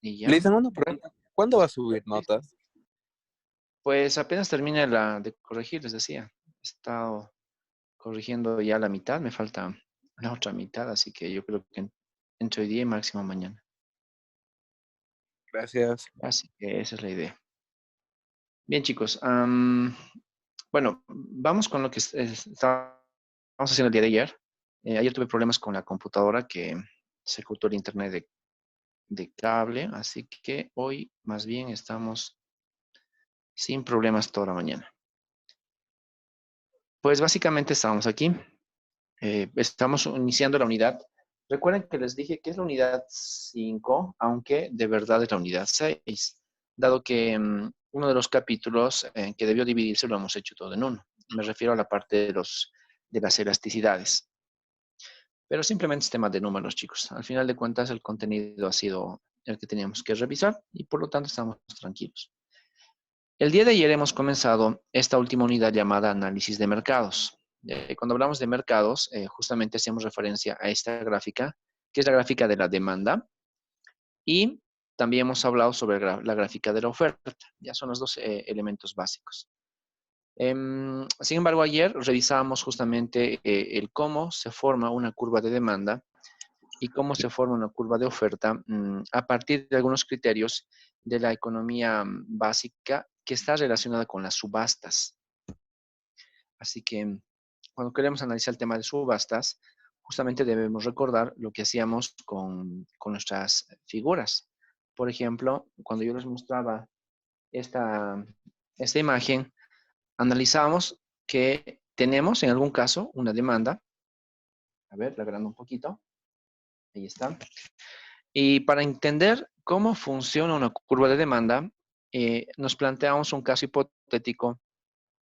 Y Le ya, hice una pregunta. ¿Cuándo va a subir notas? pues apenas termine la de corregir, les decía. He estado corrigiendo ya la mitad, me falta la otra mitad, así que yo creo que entre hoy día y máximo mañana. Gracias. Así que esa es la idea. Bien, chicos. Bueno, vamos con lo que estábamos haciendo el día de ayer. Ayer tuve problemas con la computadora que se cortó el internet de cable, así que hoy más bien estamos sin problemas toda la mañana. Pues básicamente estamos aquí. Estamos iniciando la unidad. Recuerden que les dije que es la unidad 5, aunque de verdad es la unidad 6, dado que uno de los capítulos que debió dividirse lo hemos hecho todo en uno. Me refiero a la parte de las elasticidades. Pero simplemente es tema de números, chicos. Al final de cuentas, el contenido ha sido el que teníamos que revisar y por lo tanto estamos tranquilos. El día de ayer hemos comenzado esta última unidad llamada análisis de mercados. Cuando hablamos de mercados, justamente hacemos referencia a esta gráfica, que es la gráfica de la demanda, y también hemos hablado sobre la gráfica de la oferta. Ya son los dos elementos básicos. Sin embargo, ayer revisábamos justamente el cómo se forma una curva de demanda y cómo se forma una curva de oferta a partir de algunos criterios de la economía básica que está relacionada con las subastas. Así que cuando queremos analizar el tema de subastas, justamente debemos recordar lo que hacíamos con nuestras figuras. Por ejemplo, cuando yo les mostraba esta imagen, analizábamos que tenemos en algún caso una demanda. A ver, la agrando un poquito. Ahí está. Y para entender cómo funciona una curva de demanda, nos planteamos un caso hipotético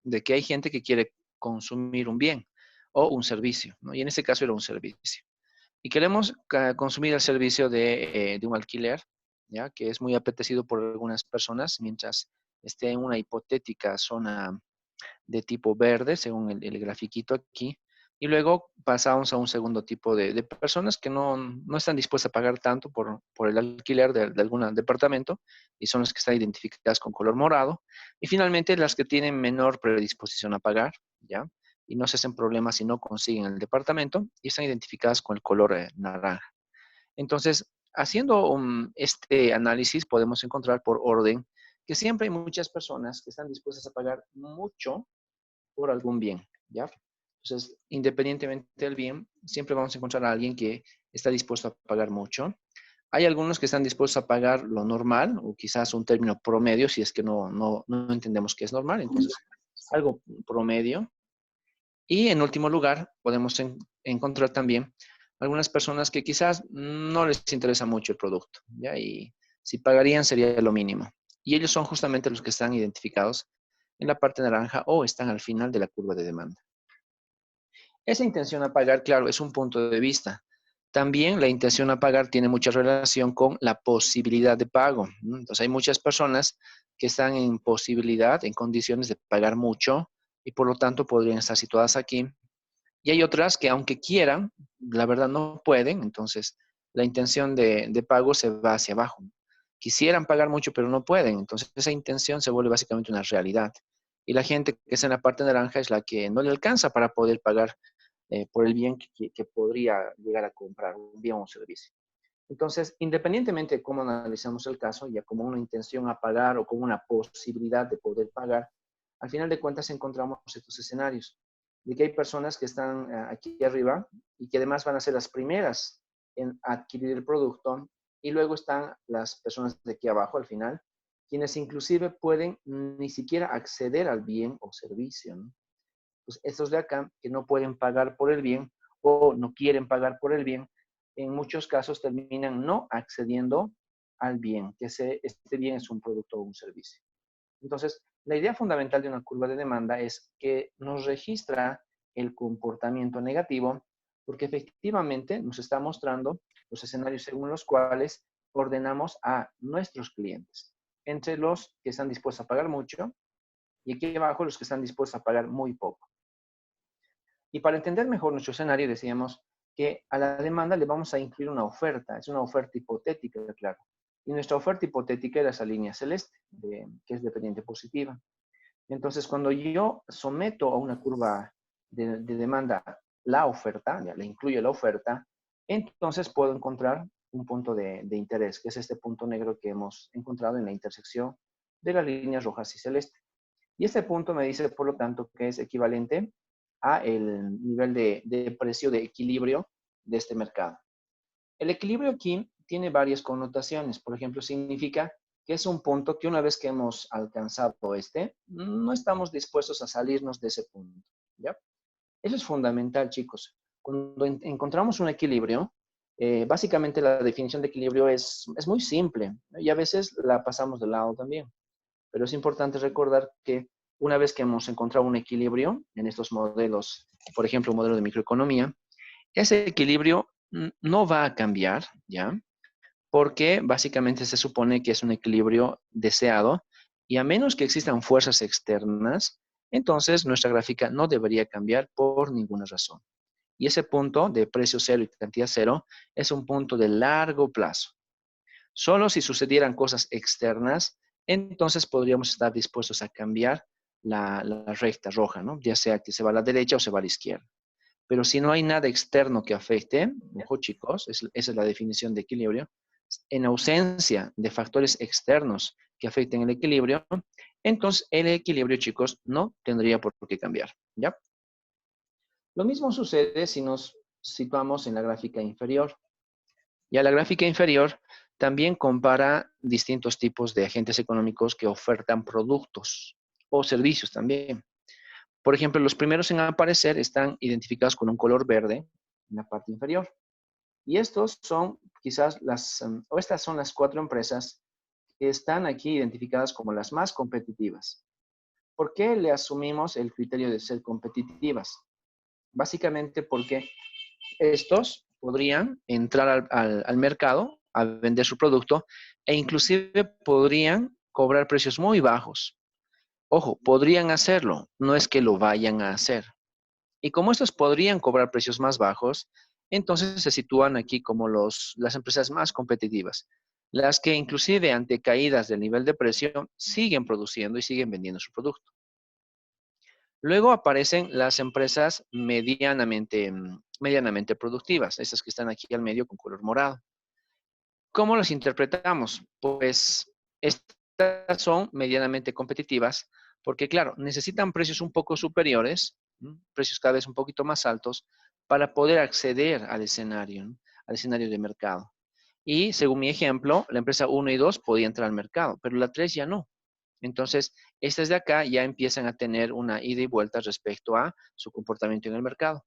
de que hay gente que quiere consumir un bien o un servicio, ¿no? Y en este caso era un servicio. Y queremos consumir el servicio de un alquiler, ¿ya? Que es muy apetecido por algunas personas mientras esté en una hipotética zona de tipo verde, según el grafiquito aquí. Y luego pasamos a un segundo tipo de personas que no están dispuestas a pagar tanto por el alquiler de algún departamento y son las que están identificadas con color morado. Y finalmente las que tienen menor predisposición a pagar, ¿ya? Y no se hacen problemas si no consiguen el departamento y están identificadas con el color naranja. Entonces, haciendo este análisis podemos encontrar por orden que siempre hay muchas personas que están dispuestas a pagar mucho por algún bien, ¿ya? Entonces, independientemente del bien, siempre vamos a encontrar a alguien que está dispuesto a pagar mucho. Hay algunos que están dispuestos a pagar lo normal, o quizás un término promedio, si es que no entendemos qué es normal, entonces algo promedio. Y en último lugar, podemos encontrar también algunas personas que quizás no les interesa mucho el producto, ¿ya? Y si pagarían sería lo mínimo. Y ellos son justamente los que están identificados en la parte naranja o están al final de la curva de demanda. Esa intención a pagar, claro, es un punto de vista. También la intención a pagar tiene mucha relación con la posibilidad de pago, ¿no? Entonces hay muchas personas que están en posibilidad, en condiciones de pagar mucho y por lo tanto podrían estar situadas aquí. Y hay otras que aunque quieran, la verdad no pueden, entonces la intención de pago se va hacia abajo. Quisieran pagar mucho, pero no pueden, entonces esa intención se vuelve básicamente una realidad. Y la gente que está en la parte naranja es la que no le alcanza para poder pagar por el bien que podría llegar a comprar, un bien o un servicio. Entonces, independientemente de cómo analizamos el caso, ya como una intención a pagar o como una posibilidad de poder pagar, al final de cuentas encontramos estos escenarios de que hay personas que están aquí arriba y que además van a ser las primeras en adquirir el producto y luego están las personas de aquí abajo al final, quienes inclusive pueden ni siquiera acceder al bien o servicio, ¿no? Pues estos de acá que no pueden pagar por el bien o no quieren pagar por el bien, en muchos casos terminan no accediendo al bien, que este bien es un producto o un servicio. Entonces, la idea fundamental de una curva de demanda es que nos registra el comportamiento negativo porque efectivamente nos está mostrando los escenarios según los cuales ordenamos a nuestros clientes, entre los que están dispuestos a pagar mucho y aquí abajo los que están dispuestos a pagar muy poco. Y para entender mejor nuestro escenario, decíamos que a la demanda le vamos a incluir una oferta, es una oferta hipotética, claro. Y nuestra oferta hipotética era esa línea celeste, que es dependiente positiva. Entonces, cuando yo someto a una curva de demanda la oferta, ya le incluyo la oferta, entonces puedo encontrar un punto de interés, que es este punto negro que hemos encontrado en la intersección de las líneas rojas y celeste. Y este punto me dice, por lo tanto, que es equivalente a el nivel de precio de equilibrio de este mercado. El equilibrio aquí tiene varias connotaciones. Por ejemplo, significa que es un punto que una vez que hemos alcanzado no estamos dispuestos a salirnos de ese punto, ¿ya? Eso es fundamental, chicos. Cuando encontramos un equilibrio, básicamente la definición de equilibrio es muy simple, ¿no? Y a veces la pasamos de lado también. Pero es importante recordar que una vez que hemos encontrado un equilibrio en estos modelos, por ejemplo, un modelo de microeconomía, ese equilibrio no va a cambiar, ¿ya? Porque básicamente se supone que es un equilibrio deseado y a menos que existan fuerzas externas, entonces nuestra gráfica no debería cambiar por ninguna razón. Y ese punto de precio cero y cantidad cero es un punto de largo plazo. Solo si sucedieran cosas externas, entonces podríamos estar dispuestos a cambiar la recta roja, ¿no? Ya sea que se va a la derecha o se va a la izquierda. Pero si no hay nada externo que afecte, ojo chicos, esa es la definición de equilibrio, en ausencia de factores externos que afecten el equilibrio, entonces el equilibrio, chicos, no tendría por qué cambiar, ¿ya? Lo mismo sucede si nos situamos en la gráfica inferior. Ya la gráfica inferior también compara distintos tipos de agentes económicos que ofertan productos o servicios también. Por ejemplo, los primeros en aparecer están identificados con un color verde en la parte inferior. Y estos son quizás o estas son las 4 empresas que están aquí identificadas como las más competitivas. ¿Por qué le asumimos el criterio de ser competitivas? Básicamente porque estos podrían entrar al mercado a vender su producto e inclusive podrían cobrar precios muy bajos. Ojo, podrían hacerlo, no es que lo vayan a hacer. Y como estos podrían cobrar precios más bajos, entonces se sitúan aquí como las empresas más competitivas, las que inclusive ante caídas del nivel de precio siguen produciendo y siguen vendiendo su producto. Luego aparecen las empresas medianamente productivas, esas que están aquí al medio con color morado. ¿Cómo las interpretamos? Pues estas son medianamente competitivas porque, claro, necesitan precios un poco superiores, precios cada vez un poquito más altos, para poder acceder al escenario de mercado. Y según mi ejemplo, la empresa 1 y 2 podía entrar al mercado, pero la 3 ya no. Entonces, estas de acá ya empiezan a tener una ida y vuelta respecto a su comportamiento en el mercado.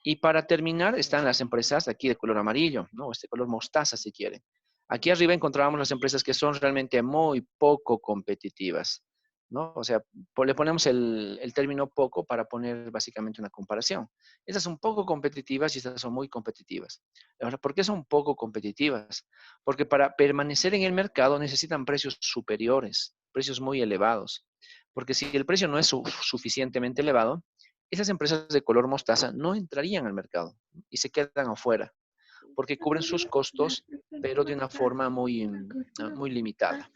Y para terminar están las empresas aquí de color amarillo, ¿no? Este color mostaza si quieren. Aquí arriba encontrábamos las empresas que son realmente muy poco competitivas, ¿no? O sea, le ponemos el término poco para poner básicamente una comparación. Estas son poco competitivas y estas son muy competitivas. Ahora, ¿por qué son poco competitivas? Porque para permanecer en el mercado necesitan precios superiores, precios muy elevados. Porque si el precio no es suficientemente elevado, esas empresas de color mostaza no entrarían al mercado y se quedan afuera porque cubren sus costos, pero de una forma muy limitada.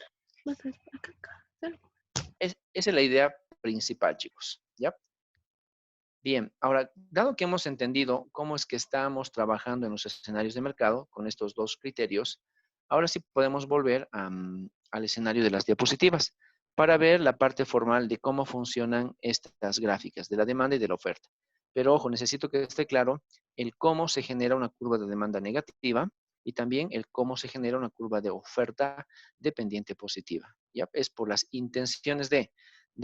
Esa es la idea principal, chicos. ¿Ya? Bien, ahora, dado que hemos entendido cómo es que estamos trabajando en los escenarios de mercado con estos dos criterios, ahora sí podemos volver al escenario de las diapositivas para ver la parte formal de cómo funcionan estas gráficas de la demanda y de la oferta. Pero ojo, necesito que esté claro el cómo se genera una curva de demanda negativa y también el cómo se genera una curva de oferta dependiente positiva. ¿Ya? Es por las intenciones de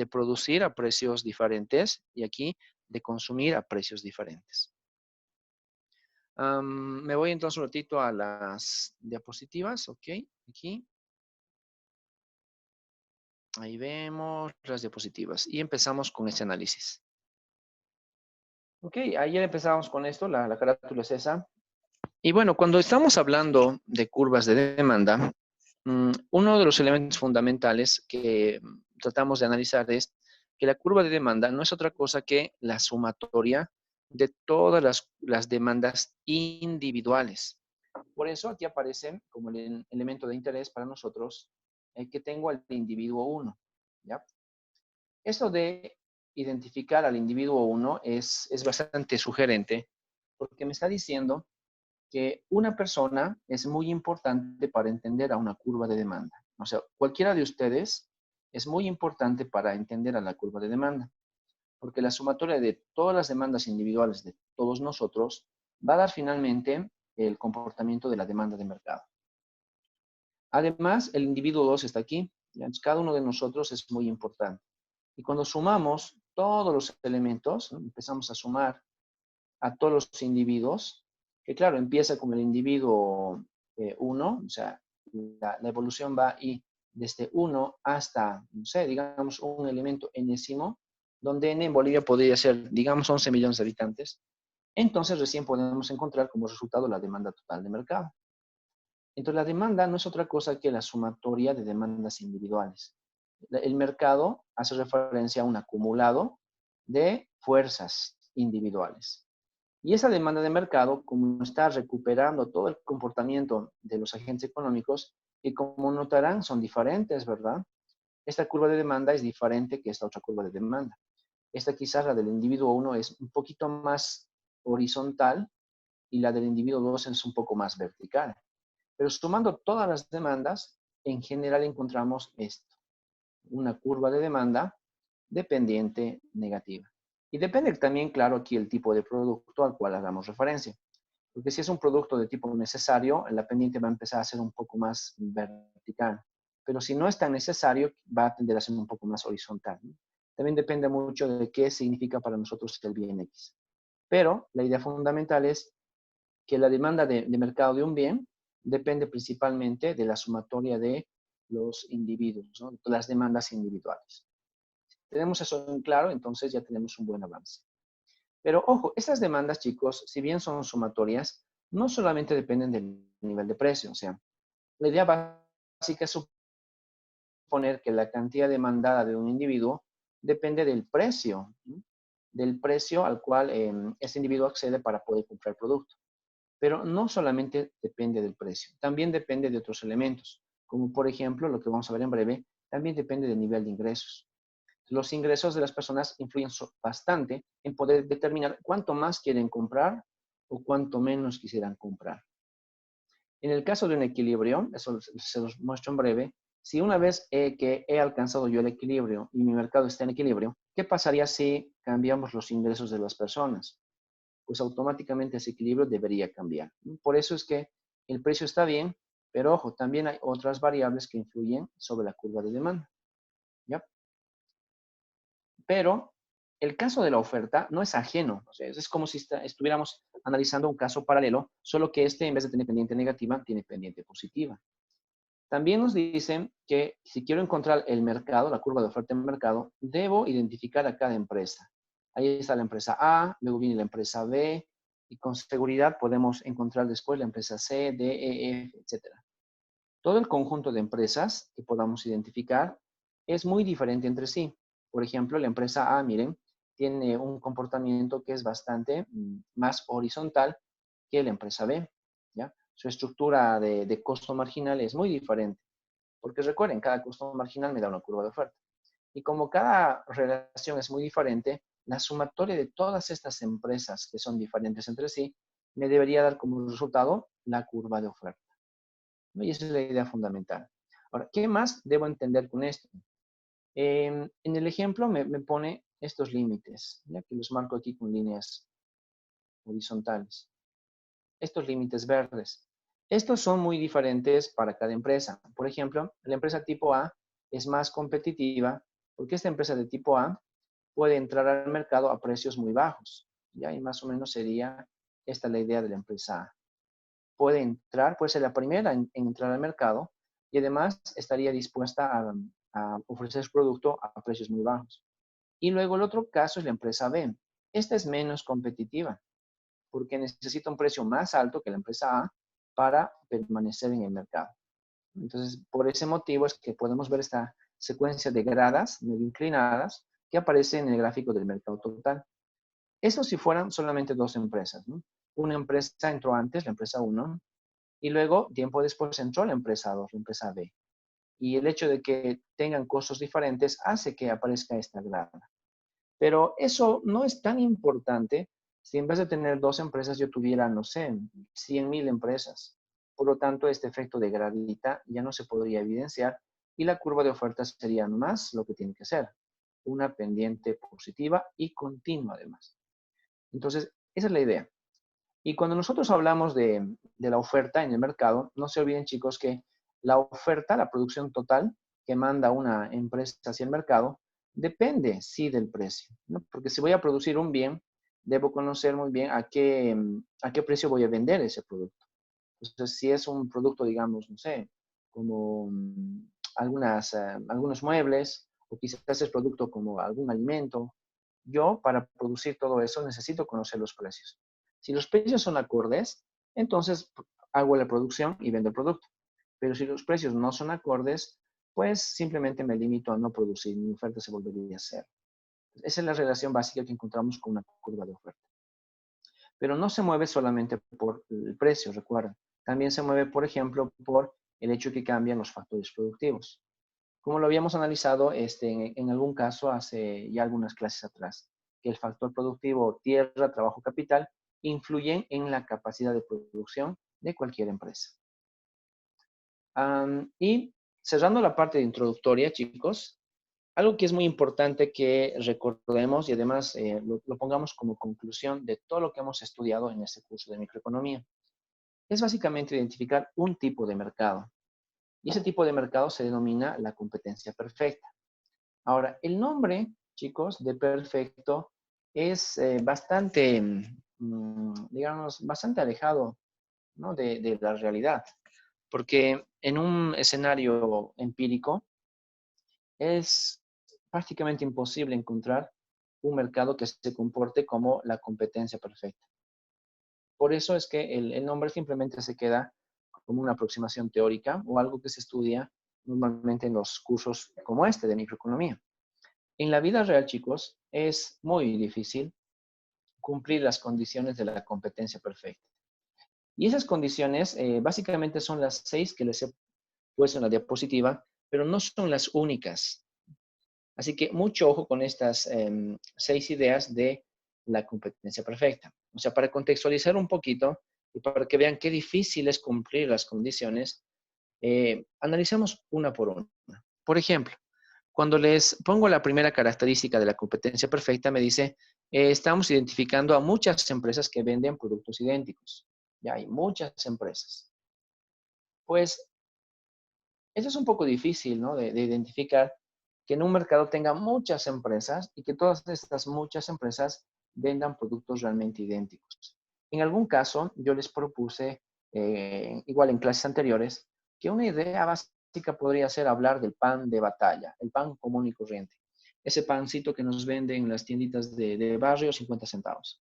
producir a precios diferentes y aquí de consumir a precios diferentes. Me voy entonces un ratito a las diapositivas, ok, aquí. Ahí vemos las diapositivas y empezamos con este análisis. Ok, ayer empezamos con esto, la carátula es esa. Y bueno, cuando estamos hablando de curvas de demanda, uno de los elementos fundamentales que tratamos de analizar es que la curva de demanda no es otra cosa que la sumatoria de todas las demandas individuales. Por eso aquí aparece como el elemento de interés para nosotros que tengo al individuo 1. ¿Ya? Esto de identificar al individuo 1 es bastante sugerente porque me está diciendo que una persona es muy importante para entender a una curva de demanda. O sea, cualquiera de ustedes es muy importante para entender a la curva de demanda, porque la sumatoria de todas las demandas individuales de todos nosotros va a dar finalmente el comportamiento de la demanda de mercado. Además, el individuo 2 está aquí. Entonces, cada uno de nosotros es muy importante. Y cuando sumamos todos los elementos, ¿no? Empezamos a sumar a todos los individuos, que claro, empieza con el individuo 1, o sea, la evolución va y desde 1 hasta, no sé, digamos, un elemento enésimo, donde n en Bolivia podría ser, digamos, 11 millones de habitantes, entonces recién podemos encontrar como resultado la demanda total de mercado. Entonces, la demanda no es otra cosa que la sumatoria de demandas individuales. El mercado hace referencia a un acumulado de fuerzas individuales. Y esa demanda de mercado, como está recuperando todo el comportamiento de los agentes económicos, y como notarán, son diferentes, ¿verdad? Esta curva de demanda es diferente que esta otra curva de demanda. Esta quizás la del individuo 1 es un poquito más horizontal y la del individuo 2 es un poco más vertical. Pero sumando todas las demandas, en general encontramos esto, una curva de demanda dependiente negativa. Y depende también, claro, aquí el tipo de producto al cual hagamos referencia. Porque si es un producto de tipo necesario, la pendiente va a empezar a ser un poco más vertical. Pero si no es tan necesario, va a tender a ser un poco más horizontal, ¿no? También depende mucho de qué significa para nosotros el bien X. Pero la idea fundamental es que la demanda de mercado de un bien depende principalmente de la sumatoria de los individuos, ¿no? Las demandas individuales. Si tenemos eso en claro, entonces ya tenemos un buen avance. Pero ojo, estas demandas, chicos, si bien son sumatorias, no solamente dependen del nivel de precio. O sea, la idea básica es suponer que la cantidad demandada de un individuo depende del precio, ¿no? Del precio al cual ese individuo accede para poder comprar el producto. Pero no solamente depende del precio, también depende de otros elementos, como por ejemplo, lo que vamos a ver en breve, también depende del nivel de ingresos. Los ingresos de las personas influyen bastante en poder determinar cuánto más quieren comprar o cuánto menos quisieran comprar. En el caso de un equilibrio, eso se los muestro en breve, si una vez que he alcanzado yo el equilibrio y mi mercado está en equilibrio, ¿qué pasaría si cambiamos los ingresos de las personas? Pues automáticamente ese equilibrio debería cambiar. Por eso es que el precio está bien, pero ojo, también hay otras variables que influyen sobre la curva de demanda. ¿Ya? Pero el caso de la oferta no es ajeno. O sea, es como si estuviéramos analizando un caso paralelo, solo que este en vez de tener pendiente negativa, tiene pendiente positiva. También nos dicen que si quiero encontrar el mercado, la curva de oferta en mercado, debo identificar a cada empresa. Ahí está la empresa A, luego viene la empresa B, y con seguridad podemos encontrar después la empresa C, D, E, F, etc. Todo el conjunto de empresas que podamos identificar es muy diferente entre sí. Por ejemplo, la empresa A, miren, tiene un comportamiento que es bastante más horizontal que la empresa B, ¿ya? Su estructura de costo marginal es muy diferente, porque recuerden, cada costo marginal me da una curva de oferta. Y como cada relación es muy diferente, la sumatoria de todas estas empresas que son diferentes entre sí me debería dar como resultado la curva de oferta, ¿no? Y esa es la idea fundamental. Ahora, ¿qué más debo entender con esto? En el ejemplo me pone estos límites, ¿ya? Que los marco aquí con líneas horizontales. Estos límites verdes. Estos son muy diferentes para cada empresa. Por ejemplo, la empresa tipo A es más competitiva porque esta empresa de tipo A puede entrar al mercado a precios muy bajos. ¿Ya? Y más o menos sería esta la idea de la empresa A. Puede entrar, puede ser la primera en entrar al mercado y además estaría dispuesta a ofrecer su producto a precios muy bajos. Y luego el otro caso es la empresa B. Esta es menos competitiva porque necesita un precio más alto que la empresa A para permanecer en el mercado. Entonces, por ese motivo es que podemos ver esta secuencia de gradas medio inclinadas que aparece en el gráfico del mercado total. Eso si fueran solamente dos empresas, ¿no? Una empresa entró antes, la empresa 1, y luego, tiempo después, entró la empresa 2, la empresa B. Y el hecho de que tengan costos diferentes hace que aparezca esta grada. Pero eso no es tan importante si en vez de tener 2 empresas yo tuviera, no sé, 100,000 empresas. Por lo tanto, este efecto de gradita ya no se podría evidenciar y la curva de ofertas sería más lo que tiene que ser, una pendiente positiva y continua además. Entonces, esa es la idea. Y cuando nosotros hablamos de la oferta en el mercado, no se olviden, chicos, que la oferta, la producción total que manda una empresa hacia el mercado, depende, sí, del precio, ¿no? Porque si voy a producir un bien, debo conocer muy bien a qué precio voy a vender ese producto. Entonces, si es un producto, digamos, no sé, como algunos muebles, o quizás es producto como algún alimento, yo para producir todo eso necesito conocer los precios. Si los precios son acordes, entonces hago la producción y vendo el producto. Pero si los precios no son acordes, pues simplemente me limito a no producir, mi oferta se volvería a cero. Esa es la relación básica que encontramos con una curva de oferta. Pero no se mueve solamente por el precio, recuerda. También se mueve, por ejemplo, por el hecho que cambian los factores productivos. Como lo habíamos analizado en algún caso hace ya algunas clases atrás, que el factor productivo tierra, trabajo, capital influyen en la capacidad de producción de cualquier empresa. Y cerrando la parte de introductoria, chicos, algo que es muy importante que recordemos y además lo pongamos como conclusión de todo lo que hemos estudiado en este curso de microeconomía, es básicamente identificar un tipo de mercado. Y ese tipo de mercado se denomina la competencia perfecta. Ahora, el nombre, chicos, de perfecto es bastante, digamos, bastante alejado, ¿no? de la realidad, porque en un escenario empírico es prácticamente imposible encontrar un mercado que se comporte como la competencia perfecta. Por eso es que el nombre simplemente se queda como una aproximación teórica o algo que se estudia normalmente en los cursos como este de microeconomía. En la vida real, chicos, es muy difícil cumplir las condiciones de la competencia perfecta. Y esas condiciones básicamente son las 6 que les he puesto en la diapositiva, pero no son las únicas. Así que mucho ojo con estas 6 ideas de la competencia perfecta. O sea, para contextualizar un poquito y para que vean qué difícil es cumplir las condiciones, analicemos una por una. Por ejemplo, cuando les pongo la primera característica de la competencia perfecta, me dice, estamos identificando a muchas empresas que venden productos idénticos. Ya hay muchas empresas. Pues eso es un poco difícil, ¿no? De identificar que en un mercado tenga muchas empresas y que todas estas muchas empresas vendan productos realmente idénticos. En algún caso, yo les propuse, igual en clases anteriores, que una idea básica podría ser hablar del pan de batalla, el pan común y corriente. Ese pancito que nos venden en las tienditas de barrio, 50 centavos.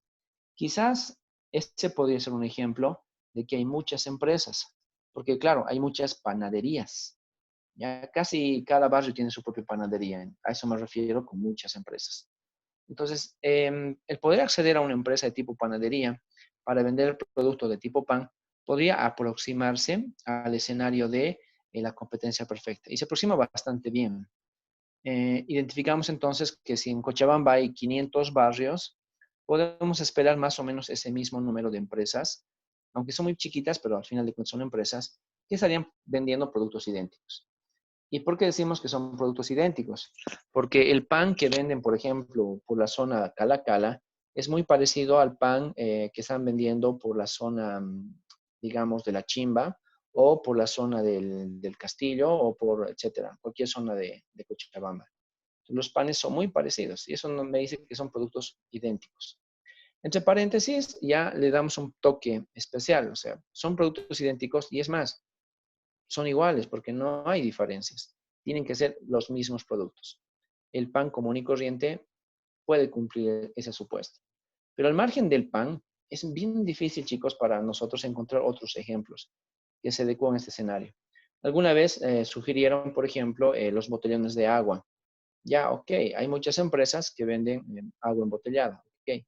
Quizás este podría ser un ejemplo de que hay muchas empresas, porque claro, hay muchas panaderías. Ya casi cada barrio tiene su propia panadería. A eso me refiero con muchas empresas. Entonces, el poder acceder a una empresa de tipo panadería para vender productos de tipo pan podría aproximarse al escenario de la competencia perfecta y se aproxima bastante bien. Identificamos entonces que si en Cochabamba hay 500 barrios, podemos esperar más o menos ese mismo número de empresas, aunque son muy chiquitas, pero al final de cuentas son empresas que estarían vendiendo productos idénticos. ¿Y por qué decimos que son productos idénticos? Porque el pan que venden, por ejemplo, por la zona Cala Cala, es muy parecido al pan que están vendiendo por la zona, digamos, de la Chimba, o por la zona del Castillo, o por, etcétera, cualquier zona de Cochabamba. Los panes son muy parecidos y eso me dice que son productos idénticos. Entre paréntesis, ya le damos un toque especial, o sea, son productos idénticos y es más, son iguales porque no hay diferencias. Tienen que ser los mismos productos. El pan común y corriente puede cumplir ese supuesto. Pero al margen del pan, es bien difícil, chicos, para nosotros encontrar otros ejemplos que se adecuan a este escenario. Alguna vez sugirieron, por ejemplo, los botellones de agua. Ya, ok, hay muchas empresas que venden agua embotellada, ok.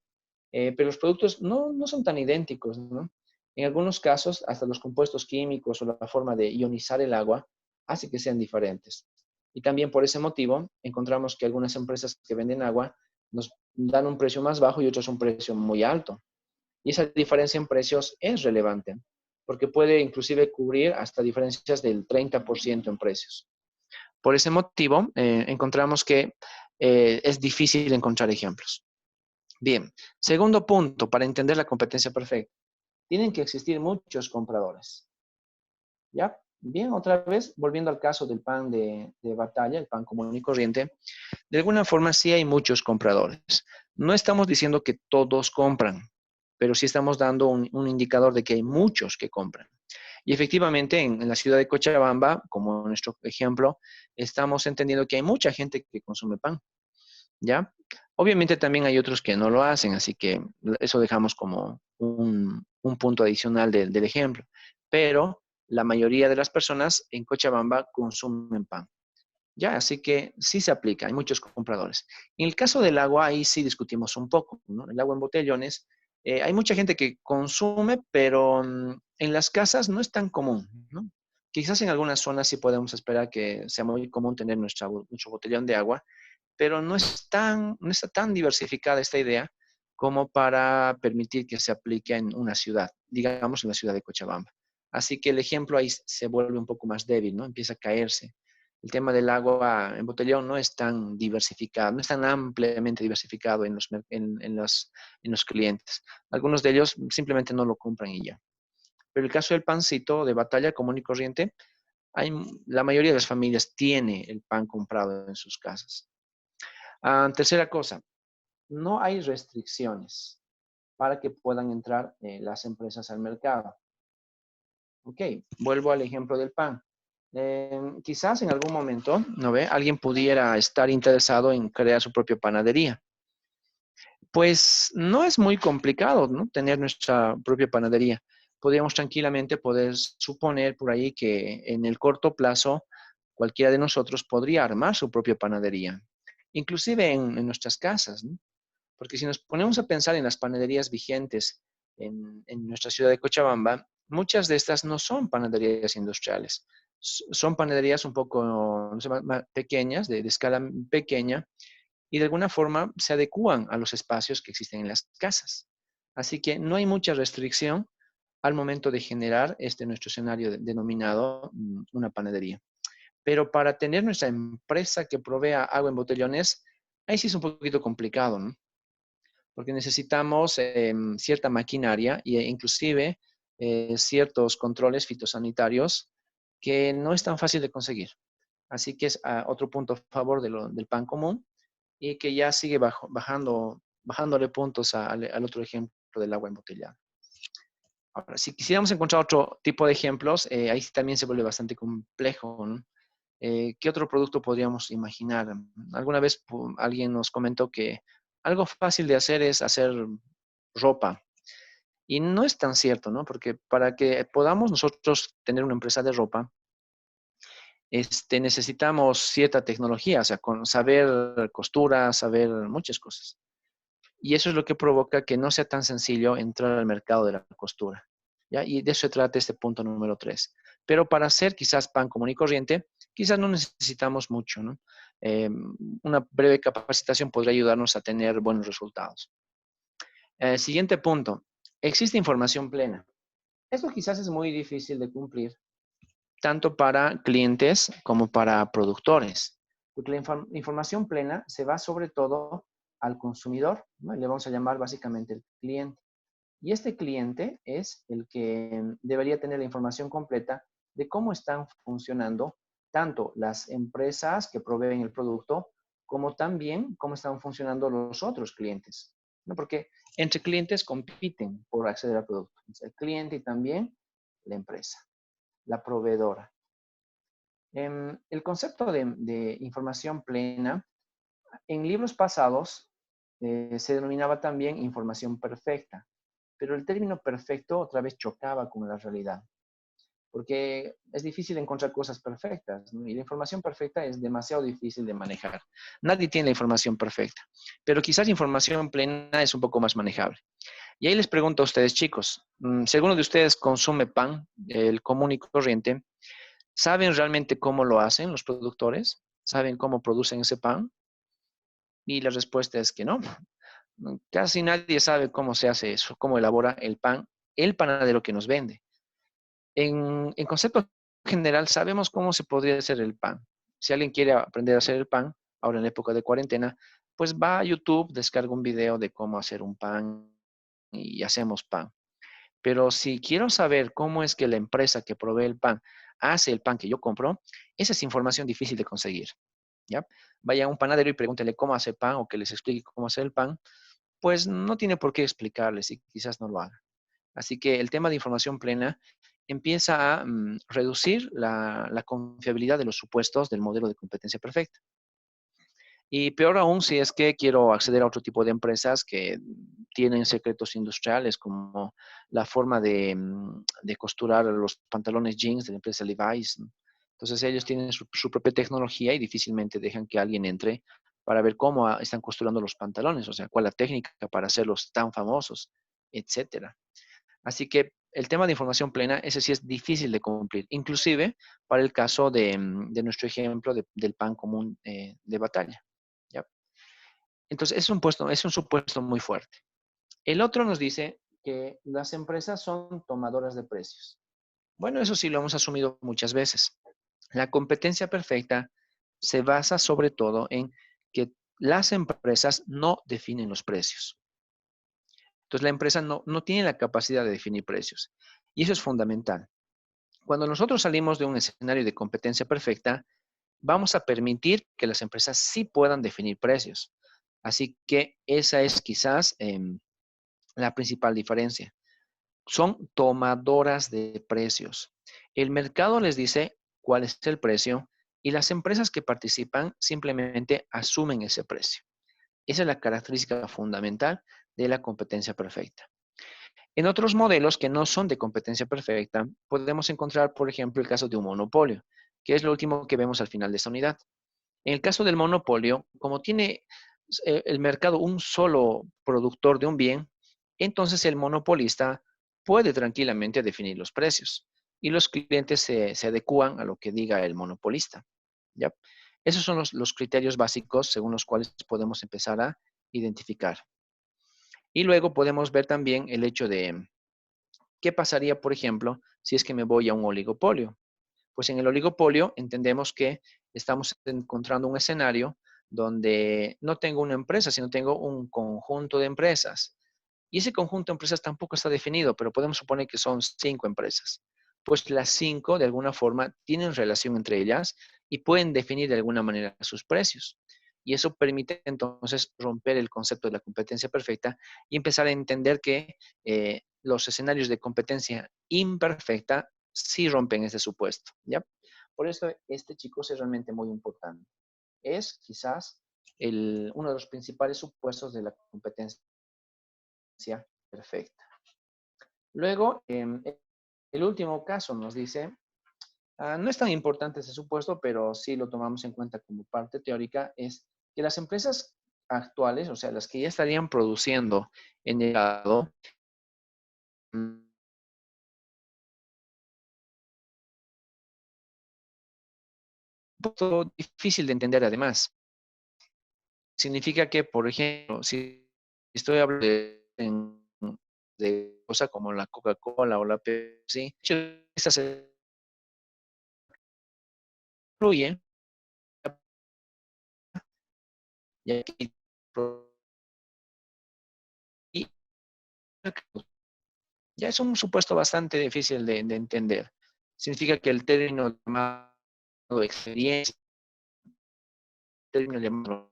Pero los productos no son tan idénticos, ¿no? En algunos casos, hasta los compuestos químicos o la forma de ionizar el agua hace que sean diferentes. Y también por ese motivo, encontramos que algunas empresas que venden agua nos dan un precio más bajo y otras un precio muy alto. Y esa diferencia en precios es relevante, porque puede inclusive cubrir hasta diferencias del 30% en precios. Por ese motivo, encontramos que es difícil encontrar ejemplos. Bien, segundo punto, para entender la competencia perfecta, tienen que existir muchos compradores. ¿Ya? Bien, otra vez, volviendo al caso del pan de batalla, el pan común y corriente, de alguna forma sí hay muchos compradores. No estamos diciendo que todos compran, pero sí estamos dando un indicador de que hay muchos que compran. Y efectivamente, en la ciudad de Cochabamba, como nuestro ejemplo, estamos entendiendo que hay mucha gente que consume pan, ¿ya? Obviamente también hay otros que no lo hacen, así que eso dejamos como un punto adicional del ejemplo. Pero la mayoría de las personas en Cochabamba consumen pan. Ya, así que sí se aplica, hay muchos compradores. En el caso del agua, ahí sí discutimos un poco, ¿no? El agua en botellones, hay mucha gente que consume, pero en las casas no es tan común, ¿no? Quizás en algunas zonas sí podemos esperar que sea muy común tener nuestro botellón de agua, pero no está tan diversificada esta idea como para permitir que se aplique en una ciudad, digamos en la ciudad de Cochabamba. Así que el ejemplo ahí se vuelve un poco más débil, ¿no? Empieza a caerse. El tema del agua en botellón no es tan diversificado, no es tan ampliamente diversificado en los clientes. Algunos de ellos simplemente no lo compran y ya. Pero el caso del pancito de batalla común y corriente, la mayoría de las familias tiene el pan comprado en sus casas. Tercera cosa, no hay restricciones para que puedan entrar las empresas al mercado. Ok, vuelvo al ejemplo del pan. Quizás en algún momento, ¿no ve? Alguien pudiera estar interesado en crear su propia panadería. Pues no es muy complicado, ¿no? Tener nuestra propia panadería. Podríamos tranquilamente poder suponer por ahí que en el corto plazo cualquiera de nosotros podría armar su propia panadería, inclusive en nuestras casas, ¿no? Porque si nos ponemos a pensar en las panaderías vigentes en nuestra ciudad de Cochabamba, muchas de estas no son panaderías industriales. Son panaderías un poco no sé, más pequeñas, de escala pequeña, y de alguna forma se adecúan a los espacios que existen en las casas. Así que no hay mucha restricción al momento de generar nuestro escenario denominado una panadería. Pero para tener nuestra empresa que provea agua en botellones, ahí sí es un poquito complicado, ¿no? Porque necesitamos cierta maquinaria e inclusive ciertos controles fitosanitarios que no es tan fácil de conseguir. Así que es otro punto a favor del pan común y que ya sigue bajándole puntos al otro ejemplo del agua embotellada. Ahora, si quisiéramos encontrar otro tipo de ejemplos, ahí sí también se vuelve bastante complejo, ¿no? ¿Qué otro producto podríamos imaginar? Alguna vez alguien nos comentó que algo fácil de hacer es hacer ropa. Y no es tan cierto, ¿no? Porque para que podamos nosotros tener una empresa de ropa, necesitamos cierta tecnología, o sea, con saber costura, saber muchas cosas. Y eso es lo que provoca que no sea tan sencillo entrar al mercado de la costura, ¿ya? Y de eso se trata este punto número 3. Pero para hacer quizás pan común y corriente, quizás no necesitamos mucho, ¿no? Una breve capacitación podría ayudarnos a tener buenos resultados. Siguiente punto. Existe información plena. Esto quizás es muy difícil de cumplir, tanto para clientes como para productores, porque la información plena se va sobre todo al consumidor, ¿no? Le vamos a llamar básicamente el cliente. Y este cliente es el que debería tener la información completa de cómo están funcionando tanto las empresas que proveen el producto, como también cómo están funcionando los otros clientes, ¿no? Porque entre clientes compiten por acceder al producto. El cliente y también la empresa, la proveedora. El concepto de información plena, en libros pasados se denominaba también información perfecta, pero el término perfecto otra vez chocaba con la realidad, porque es difícil encontrar cosas perfectas, ¿no? Y la información perfecta es demasiado difícil de manejar. Nadie tiene la información perfecta, pero quizás la información plena es un poco más manejable. Y ahí les pregunto a ustedes, chicos, si alguno de ustedes consume pan, el común y corriente, ¿saben realmente cómo lo hacen los productores? ¿Saben cómo producen ese pan? Y la respuesta es que no. Casi nadie sabe cómo se hace eso, cómo elabora el panadero que nos vende. En concepto general, sabemos cómo se podría hacer el pan. Si alguien quiere aprender a hacer el pan, ahora en la época de cuarentena, pues va a YouTube, descarga un video de cómo hacer un pan y hacemos pan. Pero si quiero saber cómo es que la empresa que provee el pan hace el pan que yo compro, esa es información difícil de conseguir. ¿Ya? Vaya a un panadero y pregúntele cómo hace pan o que les explique cómo hacer el pan, pues no tiene por qué explicarles y quizás no lo haga. Así que el tema de información plena empieza a reducir la confiabilidad de los supuestos del modelo de competencia perfecta. Y peor aún si es que quiero acceder a otro tipo de empresas que tienen secretos industriales, como la forma de costurar los pantalones jeans de la empresa Levi's, ¿no? Entonces ellos tienen su propia tecnología y difícilmente dejan que alguien entre para ver cómo están costurando los pantalones, o sea, cuál es la técnica para hacerlos tan famosos, etcétera. Así que el tema de información plena, ese sí es difícil de cumplir, inclusive para el caso de nuestro ejemplo del pan común de batalla. ¿Ya? Entonces, es un supuesto muy fuerte. El otro nos dice que las empresas son tomadoras de precios. Bueno, eso sí lo hemos asumido muchas veces. La competencia perfecta se basa sobre todo en que las empresas no definen los precios. Entonces, la empresa no tiene la capacidad de definir precios. Y eso es fundamental. Cuando nosotros salimos de un escenario de competencia perfecta, vamos a permitir que las empresas sí puedan definir precios. Así que esa es quizás la principal diferencia. Son tomadoras de precios. El mercado les dice cuál es el precio y las empresas que participan simplemente asumen ese precio. Esa es la característica fundamental de la competencia perfecta. En otros modelos que no son de competencia perfecta, podemos encontrar, por ejemplo, el caso de un monopolio, que es lo último que vemos al final de esta unidad. En el caso del monopolio, como tiene el mercado un solo productor de un bien, entonces el monopolista puede tranquilamente definir los precios y los clientes se adecúan a lo que diga el monopolista. ¿Ya? Esos son los criterios básicos según los cuales podemos empezar a identificar. Y luego podemos ver también el hecho de qué pasaría, por ejemplo, si es que me voy a un oligopolio. Pues en el oligopolio entendemos que estamos encontrando un escenario donde no tengo una empresa, sino tengo un conjunto de empresas. Y ese conjunto de empresas tampoco está definido, pero podemos suponer que son 5 empresas. Pues las 5, de alguna forma, tienen relación entre ellas y pueden definir de alguna manera sus precios. Y eso permite entonces romper el concepto de la competencia perfecta y empezar a entender que los escenarios de competencia imperfecta sí rompen ese supuesto, ¿ya? Por eso este, chicos, es realmente muy importante. Es quizás uno de los principales supuestos de la competencia perfecta. Luego, el último caso nos dice, no es tan importante ese supuesto, pero sí lo tomamos en cuenta como parte teórica, es que las empresas actuales, o sea, las que ya estarían produciendo en el lado, un poco difícil de entender además. Significa que, por ejemplo, si estoy hablando de cosas como la Coca-Cola o la Pepsi, esas se incluyen y aquí y ya es un supuesto bastante difícil de entender. Significa que el término llamado experiencia, el término llamado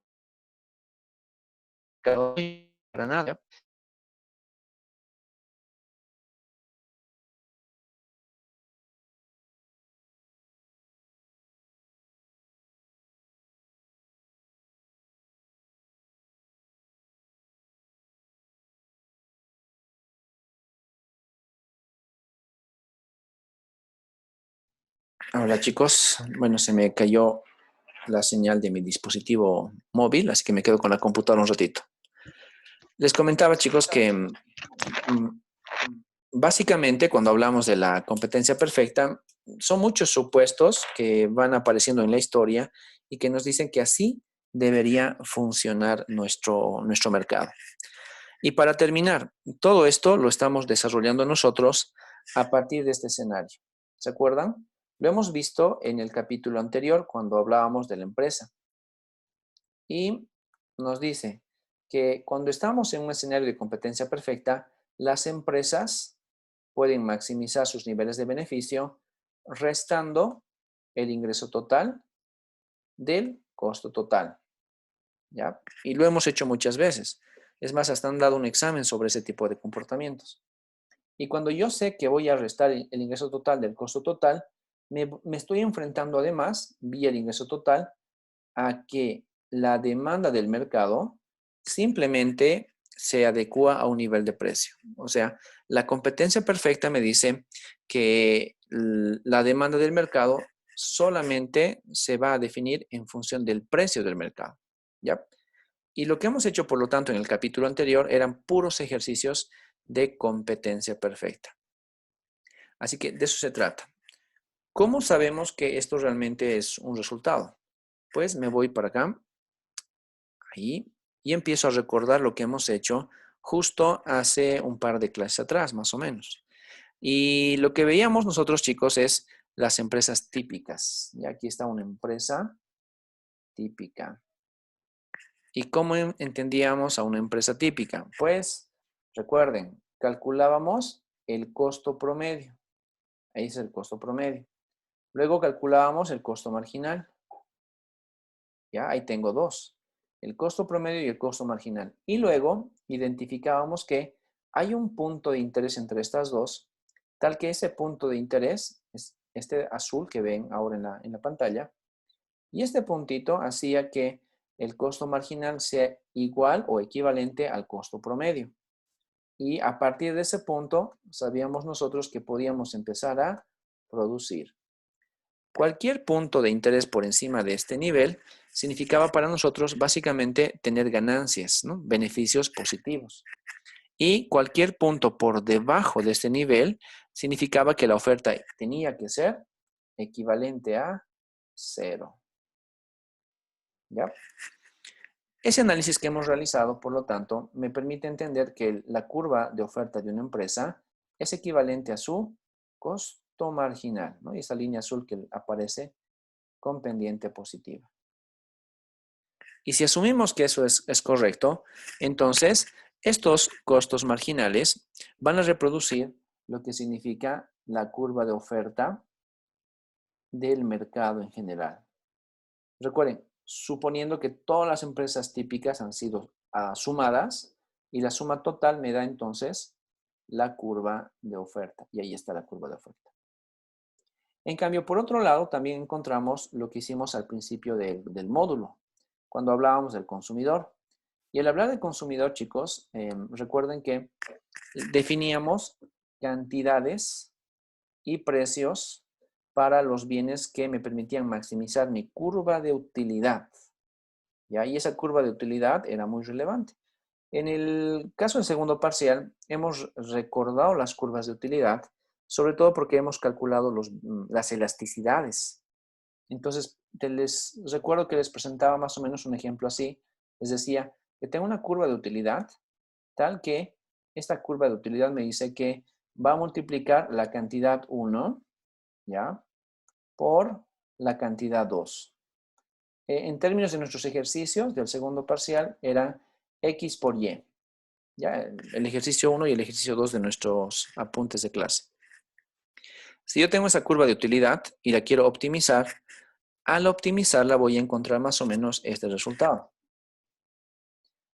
para nada. Hola chicos, bueno, se me cayó la señal de mi dispositivo móvil, así que me quedo con la computadora un ratito. Les comentaba, chicos, que básicamente cuando hablamos de la competencia perfecta, son muchos supuestos que van apareciendo en la historia y que nos dicen que así debería funcionar nuestro mercado. Y para terminar, todo esto lo estamos desarrollando nosotros a partir de este escenario. ¿Se acuerdan? Lo hemos visto en el capítulo anterior cuando hablábamos de la empresa. Y nos dice que cuando estamos en un escenario de competencia perfecta, las empresas pueden maximizar sus niveles de beneficio restando el ingreso total del costo total. ¿Ya? Y lo hemos hecho muchas veces. Es más, hasta han dado un examen sobre ese tipo de comportamientos. Y cuando yo sé que voy a restar el ingreso total del costo total, me estoy enfrentando además, vía el ingreso total, a que la demanda del mercado simplemente se adecua a un nivel de precio. O sea, la competencia perfecta me dice que la demanda del mercado solamente se va a definir en función del precio del mercado. ¿Ya? Y lo que hemos hecho, por lo tanto, en el capítulo anterior eran puros ejercicios de competencia perfecta. Así que de eso se trata. ¿Cómo sabemos que esto realmente es un resultado? Pues me voy para acá, ahí, y empiezo a recordar lo que hemos hecho justo hace un par de clases atrás, más o menos. Y lo que veíamos nosotros, chicos, es las empresas típicas. Y aquí está una empresa típica. ¿Y cómo entendíamos a una empresa típica? Pues, recuerden, calculábamos el costo promedio. Ahí es el costo promedio. Luego calculábamos el costo marginal. Ya, ahí tengo dos. El costo promedio y el costo marginal. Y luego identificábamos que hay un punto de interés entre estas dos, tal que ese punto de interés es este azul que ven ahora en la pantalla. Y este puntito hacía que el costo marginal sea igual o equivalente al costo promedio. Y a partir de ese punto, sabíamos nosotros que podíamos empezar a producir. Cualquier punto de interés por encima de este nivel significaba para nosotros básicamente tener ganancias, ¿no? Beneficios positivos. Y cualquier punto por debajo de este nivel significaba que la oferta tenía que ser equivalente a cero. ¿Ya? Ese análisis que hemos realizado, por lo tanto, me permite entender que la curva de oferta de una empresa es equivalente a su costo marginal, ¿no? Y esa línea azul que aparece con pendiente positiva. Y si asumimos que eso es correcto, entonces estos costos marginales van a reproducir lo que significa la curva de oferta del mercado en general. Recuerden, suponiendo que todas las empresas típicas han sido sumadas y la suma total me da entonces la curva de oferta. Y ahí está la curva de oferta. En cambio, por otro lado, también encontramos lo que hicimos al principio del módulo, cuando hablábamos del consumidor. Y al hablar del consumidor, chicos, recuerden que definíamos cantidades y precios para los bienes que me permitían maximizar mi curva de utilidad. ¿Ya? Y esa curva de utilidad era muy relevante. En el caso del segundo parcial, hemos recordado las curvas de utilidad, sobre todo porque hemos calculado las elasticidades. Entonces, les recuerdo que les presentaba más o menos un ejemplo así. Les decía que tengo una curva de utilidad tal que esta curva de utilidad me dice que va a multiplicar la cantidad 1, ¿ya? Por la cantidad 2. En términos de nuestros ejercicios del segundo parcial, era X por Y. ¿Ya? El ejercicio 1 y el ejercicio 2 de nuestros apuntes de clase. Si yo tengo esa curva de utilidad y la quiero optimizar, al optimizarla voy a encontrar más o menos este resultado.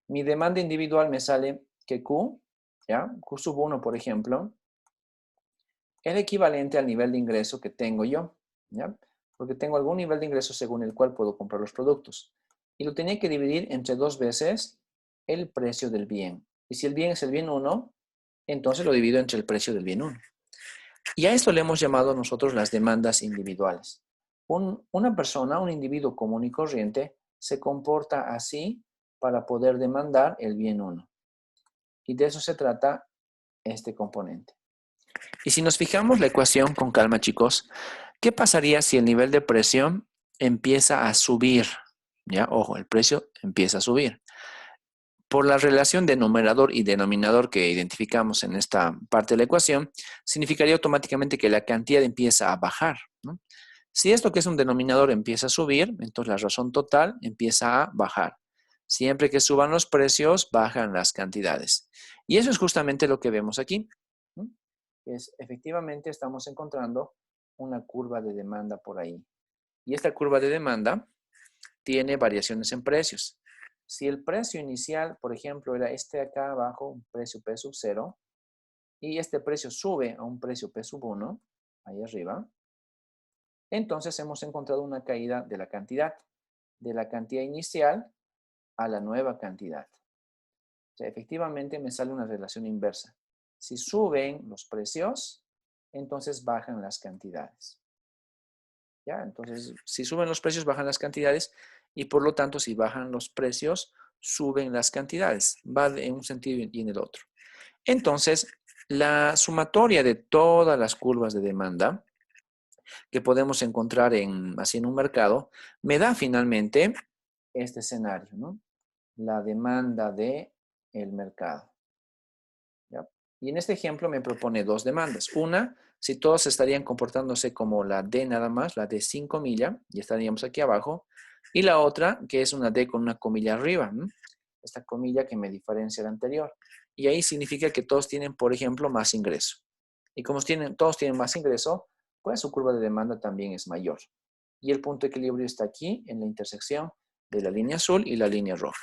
Mi demanda individual me sale que Q, ¿ya? Q sub 1, por ejemplo, es equivalente al nivel de ingreso que tengo yo, ¿ya? Porque tengo algún nivel de ingreso según el cual puedo comprar los productos. Y lo tenía que dividir entre 2 veces el precio del bien. Y si el bien es el bien 1, entonces lo divido entre el precio del bien 1. Y a esto le hemos llamado nosotros las demandas individuales. Una persona, un individuo común y corriente, se comporta así para poder demandar el bien 1. Y de eso se trata este componente. Y si nos fijamos la ecuación con calma, chicos, ¿qué pasaría si el nivel de presión empieza a subir? ¿Ya? Ojo, el precio empieza a subir. Por la relación de numerador y denominador que identificamos en esta parte de la ecuación, significaría automáticamente que la cantidad empieza a bajar, ¿no? Si esto que es un denominador empieza a subir, entonces la razón total empieza a bajar. Siempre que suban los precios, bajan las cantidades. Y eso es justamente lo que vemos aquí, ¿no? Efectivamente estamos encontrando una curva de demanda por ahí. Y esta curva de demanda tiene variaciones en precios. Si el precio inicial, por ejemplo, era este acá abajo, un precio P sub 0, y este precio sube a un precio P sub 1, ahí arriba, entonces hemos encontrado una caída de la cantidad inicial a la nueva cantidad. O sea, efectivamente me sale una relación inversa. Si suben los precios, entonces bajan las cantidades. ¿Ya? Entonces, si suben los precios, bajan las cantidades y por lo tanto, si bajan los precios, suben las cantidades. Va en un sentido y en el otro. Entonces, la sumatoria de todas las curvas de demanda que podemos encontrar así en un mercado, me da finalmente este escenario, ¿no? La demanda del mercado. ¿Ya? Y en este ejemplo me propone dos demandas. Una, si todos estarían comportándose como la D nada más, la D 5 milla, y estaríamos aquí abajo. Y la otra, que es una D con una comilla arriba, ¿no? Esta comilla que me diferencia de la anterior. Y ahí significa que todos tienen, por ejemplo, más ingreso. Y como todos tienen más ingreso, pues su curva de demanda también es mayor. Y el punto de equilibrio está aquí, en la intersección de la línea azul y la línea roja.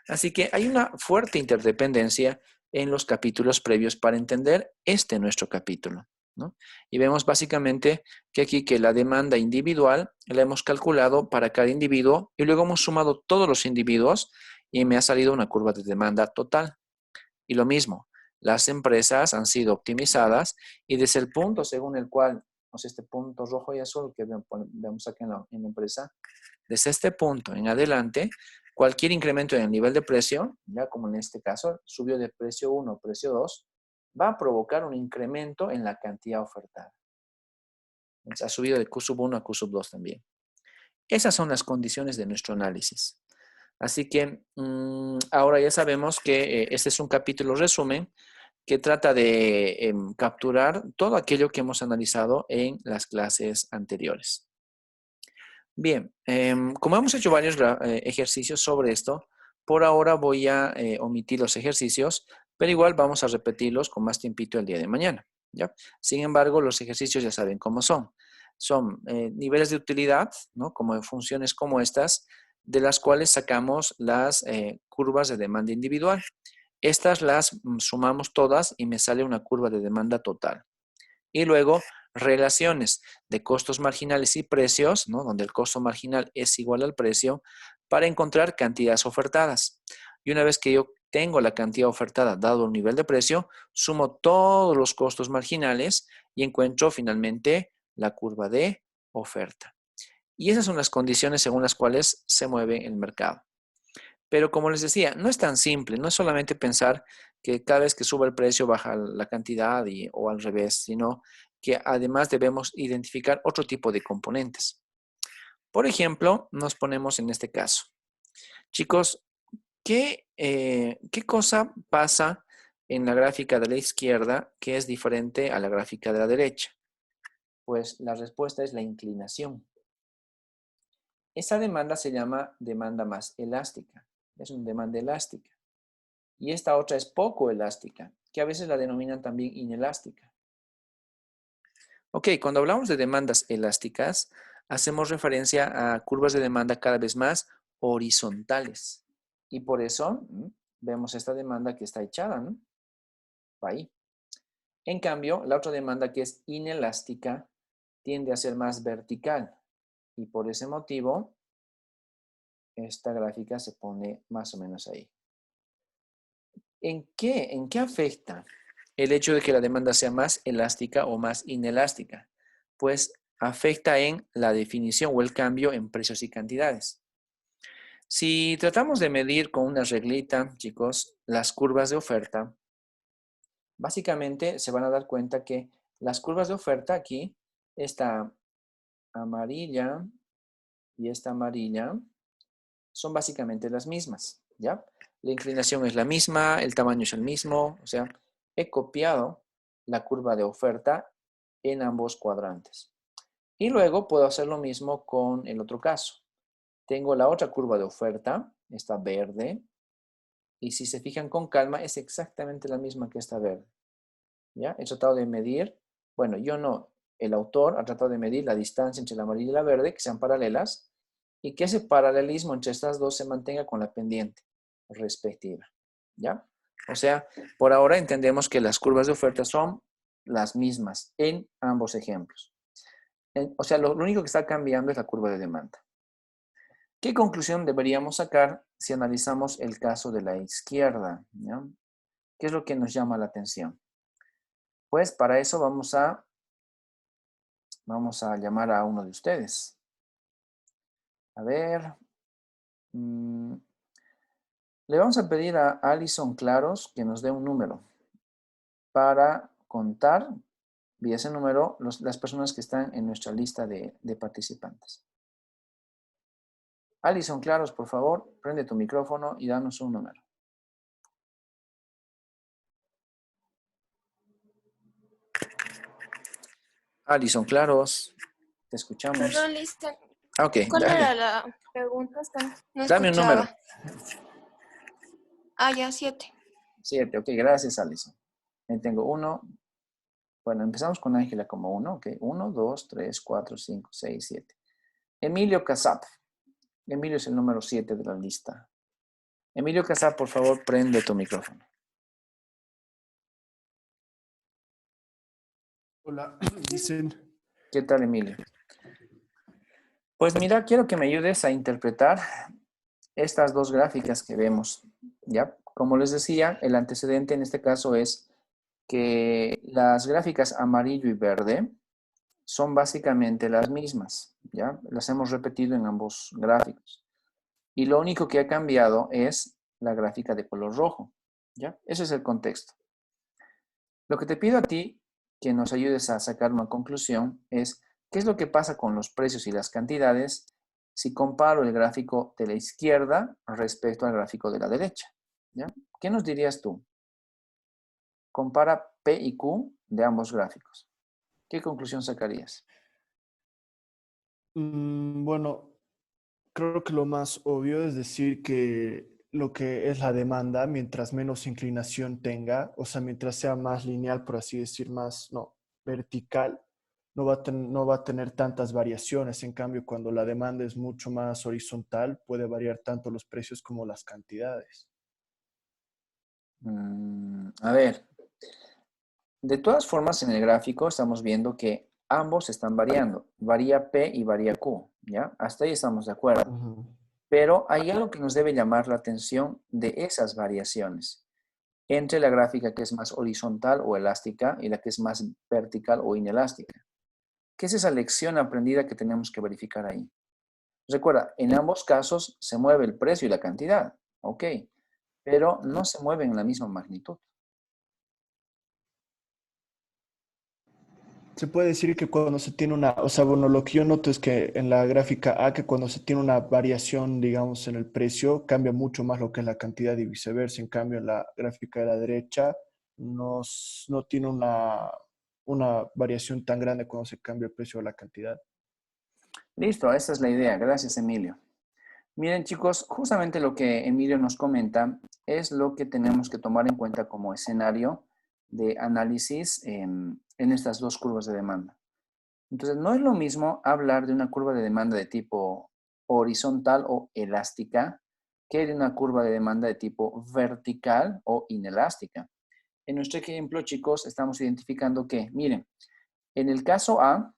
Así que hay una fuerte interdependencia en los capítulos previos para entender nuestro capítulo, ¿no? Y vemos básicamente que aquí que la demanda individual la hemos calculado para cada individuo y luego hemos sumado todos los individuos y me ha salido una curva de demanda total. Y lo mismo, las empresas han sido optimizadas y desde el punto según el cual, o sea, este punto rojo y azul que vemos aquí en la empresa, desde este punto en adelante, cualquier incremento en el nivel de precio, ya como en este caso, subió de precio 1 a precio 2, va a provocar un incremento en la cantidad ofertada. Entonces, ha subido de Q sub 1 a Q sub 2 también. Esas son las condiciones de nuestro análisis. Así que ahora ya sabemos que este es un capítulo resumen que trata de capturar todo aquello que hemos analizado en las clases anteriores. Bien, como hemos hecho varios ejercicios sobre esto, por ahora voy a omitir los ejercicios, pero igual vamos a repetirlos con más tiempito el día de mañana, ¿ya? Sin embargo, los ejercicios ya saben cómo son. Son niveles de utilidad, ¿no? Como funciones como estas, de las cuales sacamos las curvas de demanda individual. Estas las sumamos todas y me sale una curva de demanda total. Y luego, relaciones de costos marginales y precios, ¿no? Donde el costo marginal es igual al precio, para encontrar cantidades ofertadas. Y una vez que yo tengo la cantidad ofertada dado el nivel de precio, sumo todos los costos marginales y encuentro finalmente la curva de oferta. Y esas son las condiciones según las cuales se mueve el mercado. Pero como les decía, no es tan simple, no es solamente pensar que cada vez que sube el precio baja la cantidad o al revés, sino que además debemos identificar otro tipo de componentes. Por ejemplo, nos ponemos en este caso. Chicos, ¿qué cosa pasa en la gráfica de la izquierda que es diferente a la gráfica de la derecha? Pues la respuesta es la inclinación. Esa demanda se llama demanda más elástica. Es una demanda elástica. Y esta otra es poco elástica, que a veces la denominan también inelástica. Ok, cuando hablamos de demandas elásticas, hacemos referencia a curvas de demanda cada vez más horizontales. Y por eso vemos esta demanda que está echada, ¿no? Ahí. En cambio, la otra demanda que es inelástica tiende a ser más vertical. Y por ese motivo, esta gráfica se pone más o menos ahí. ¿En qué afecta el hecho de que la demanda sea más elástica o más inelástica? Pues afecta en la definición o el cambio en precios y cantidades. Si tratamos de medir con una reglita, chicos, las curvas de oferta, básicamente se van a dar cuenta que las curvas de oferta aquí, esta amarilla y esta amarilla, son básicamente las mismas, ¿ya? La inclinación es la misma, el tamaño es el mismo, o sea, he copiado la curva de oferta en ambos cuadrantes. Y luego puedo hacer lo mismo con el otro caso. Tengo la otra curva de oferta, esta verde, y si se fijan con calma, es exactamente la misma que esta verde, ¿ya? He tratado de medir, bueno, yo no, el autor ha tratado de medir la distancia entre la amarilla y la verde, que sean paralelas, y que ese paralelismo entre estas dos se mantenga con la pendiente respectiva, ¿ya? O sea, por ahora entendemos que las curvas de oferta son las mismas en ambos ejemplos. O sea, lo único que está cambiando es la curva de demanda. ¿Qué conclusión deberíamos sacar si analizamos el caso de la izquierda? ¿Ya? ¿Qué es lo que nos llama la atención? Pues para eso vamos a llamar a uno de ustedes. A ver. Le vamos a pedir a Alison Claros que nos dé un número para contar vía ese número las personas que están en nuestra lista de participantes. Alison Claros, por favor, prende tu micrófono y danos un número. Alison Claros, te escuchamos. Perdón, lista. Ok, ¿Cuál dale. era la pregunta? Es que no Dame un número. escuchaba. Ah, ya, 7. 7, ok, gracias, Alison. Ahí tengo 1. Bueno, empezamos con Ángela como 1, ok. 1, 2, 3, 4, 5, 6, 7. Emilio Casap. Emilio es el número 7 de la lista. Emilio Casap, por favor, prende tu micrófono. Hola, dicen. ¿Qué tal, Emilio? Pues mira, quiero que me ayudes a interpretar estas dos gráficas que vemos, ¿ya? Como les decía, el antecedente en este caso es que las gráficas amarillo y verde son básicamente las mismas, ¿ya? Las hemos repetido en ambos gráficos. Y lo único que ha cambiado es la gráfica de color rojo, ¿ya? Ese es el contexto. Lo que te pido a ti, que nos ayudes a sacar una conclusión, es qué es lo que pasa con los precios y las cantidades si comparo el gráfico de la izquierda respecto al gráfico de la derecha, ¿ya? ¿Qué nos dirías tú? Compara P y Q de ambos gráficos. ¿Qué conclusión sacarías? Bueno, creo que lo más obvio es decir que lo que es la demanda, mientras menos inclinación tenga, o sea, mientras sea más lineal, por así decir, más, no, vertical, no va a tener tantas variaciones. En cambio, cuando la demanda es mucho más horizontal, puede variar tanto los precios como las cantidades. A ver, de todas formas en el gráfico estamos viendo que ambos están variando. Varía P y varía Q, ¿ya? Hasta ahí estamos de acuerdo. Ujú. Pero hay algo que nos debe llamar la atención de esas variaciones entre la gráfica que es más horizontal o elástica y la que es más vertical o inelástica. ¿Qué es esa lección aprendida que tenemos que verificar ahí? Recuerda, en ambos casos se mueve el precio y la cantidad, ok, pero no se mueven en la misma magnitud. Se puede decir que cuando se tiene una, o sea, bueno, lo que yo noto es que en la gráfica A, que cuando se tiene una variación, digamos, en el precio, cambia mucho más lo que es la cantidad y viceversa. En cambio, en la gráfica de la derecha no tiene una variación tan grande cuando se cambia el precio o la cantidad. Listo, esa es la idea. Gracias, Emilio. Miren, chicos, justamente lo que Emilio nos comenta es lo que tenemos que tomar en cuenta como escenario de análisis en estas dos curvas de demanda. Entonces, no es lo mismo hablar de una curva de demanda de tipo horizontal o elástica que de una curva de demanda de tipo vertical o inelástica. En nuestro ejemplo, chicos, estamos identificando que, miren, en el caso A,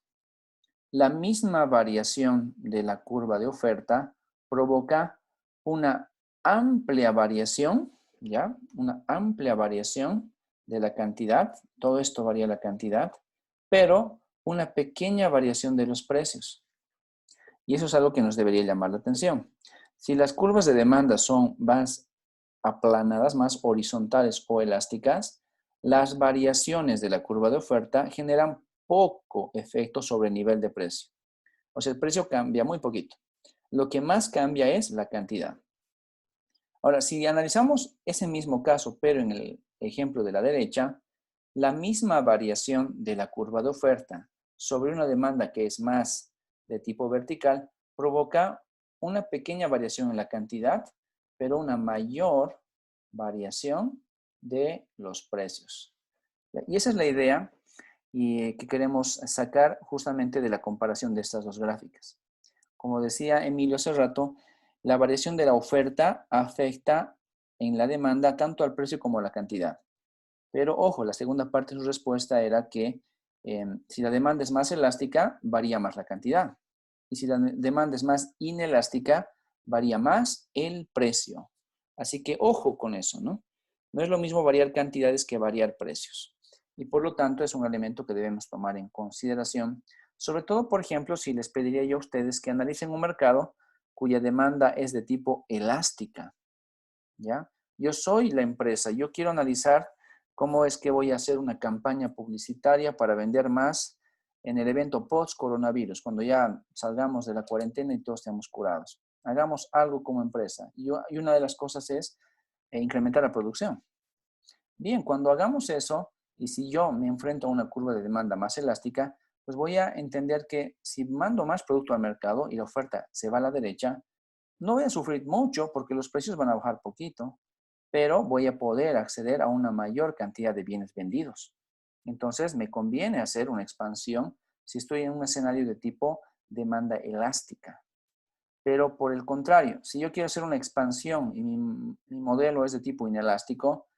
la misma variación de la curva de oferta provoca una amplia variación, ¿ya? Una amplia variación de la cantidad. Todo esto varía la cantidad, pero una pequeña variación de los precios. Y eso es algo que nos debería llamar la atención. Si las curvas de demanda son más aplanadas, más horizontales o elásticas, las variaciones de la curva de oferta generan poco efecto sobre el nivel de precio. O sea, el precio cambia muy poquito. Lo que más cambia es la cantidad. Ahora, si analizamos ese mismo caso, pero en el ejemplo de la derecha, la misma variación de la curva de oferta sobre una demanda que es más de tipo vertical provoca una pequeña variación en la cantidad, pero una mayor variación de los precios. Y esa es la idea que queremos sacar justamente de la comparación de estas dos gráficas. Como decía Emilio hace rato, la variación de la oferta afecta en la demanda tanto al precio como a la cantidad. Pero ojo, la segunda parte de su respuesta era que si la demanda es más elástica, varía más la cantidad. Y si la demanda es más inelástica, varía más el precio. Así que ojo con eso, ¿no? No es lo mismo variar cantidades que variar precios. Y por lo tanto es un elemento que debemos tomar en consideración. Sobre todo, por ejemplo, si les pediría yo a ustedes que analicen un mercado cuya demanda es de tipo elástica, ¿ya? Yo soy la empresa, yo quiero analizar cómo es que voy a hacer una campaña publicitaria para vender más en el evento post-coronavirus, cuando ya salgamos de la cuarentena y todos estemos curados. Hagamos algo como empresa. Y una de las cosas es incrementar la producción. Bien, cuando hagamos eso, y si yo me enfrento a una curva de demanda más elástica, pues voy a entender que si mando más producto al mercado y la oferta se va a la derecha, no voy a sufrir mucho porque los precios van a bajar poquito, pero voy a poder acceder a una mayor cantidad de bienes vendidos. Entonces, me conviene hacer una expansión si estoy en un escenario de tipo demanda elástica. Pero por el contrario, si yo quiero hacer una expansión y mi modelo es de tipo inelástico,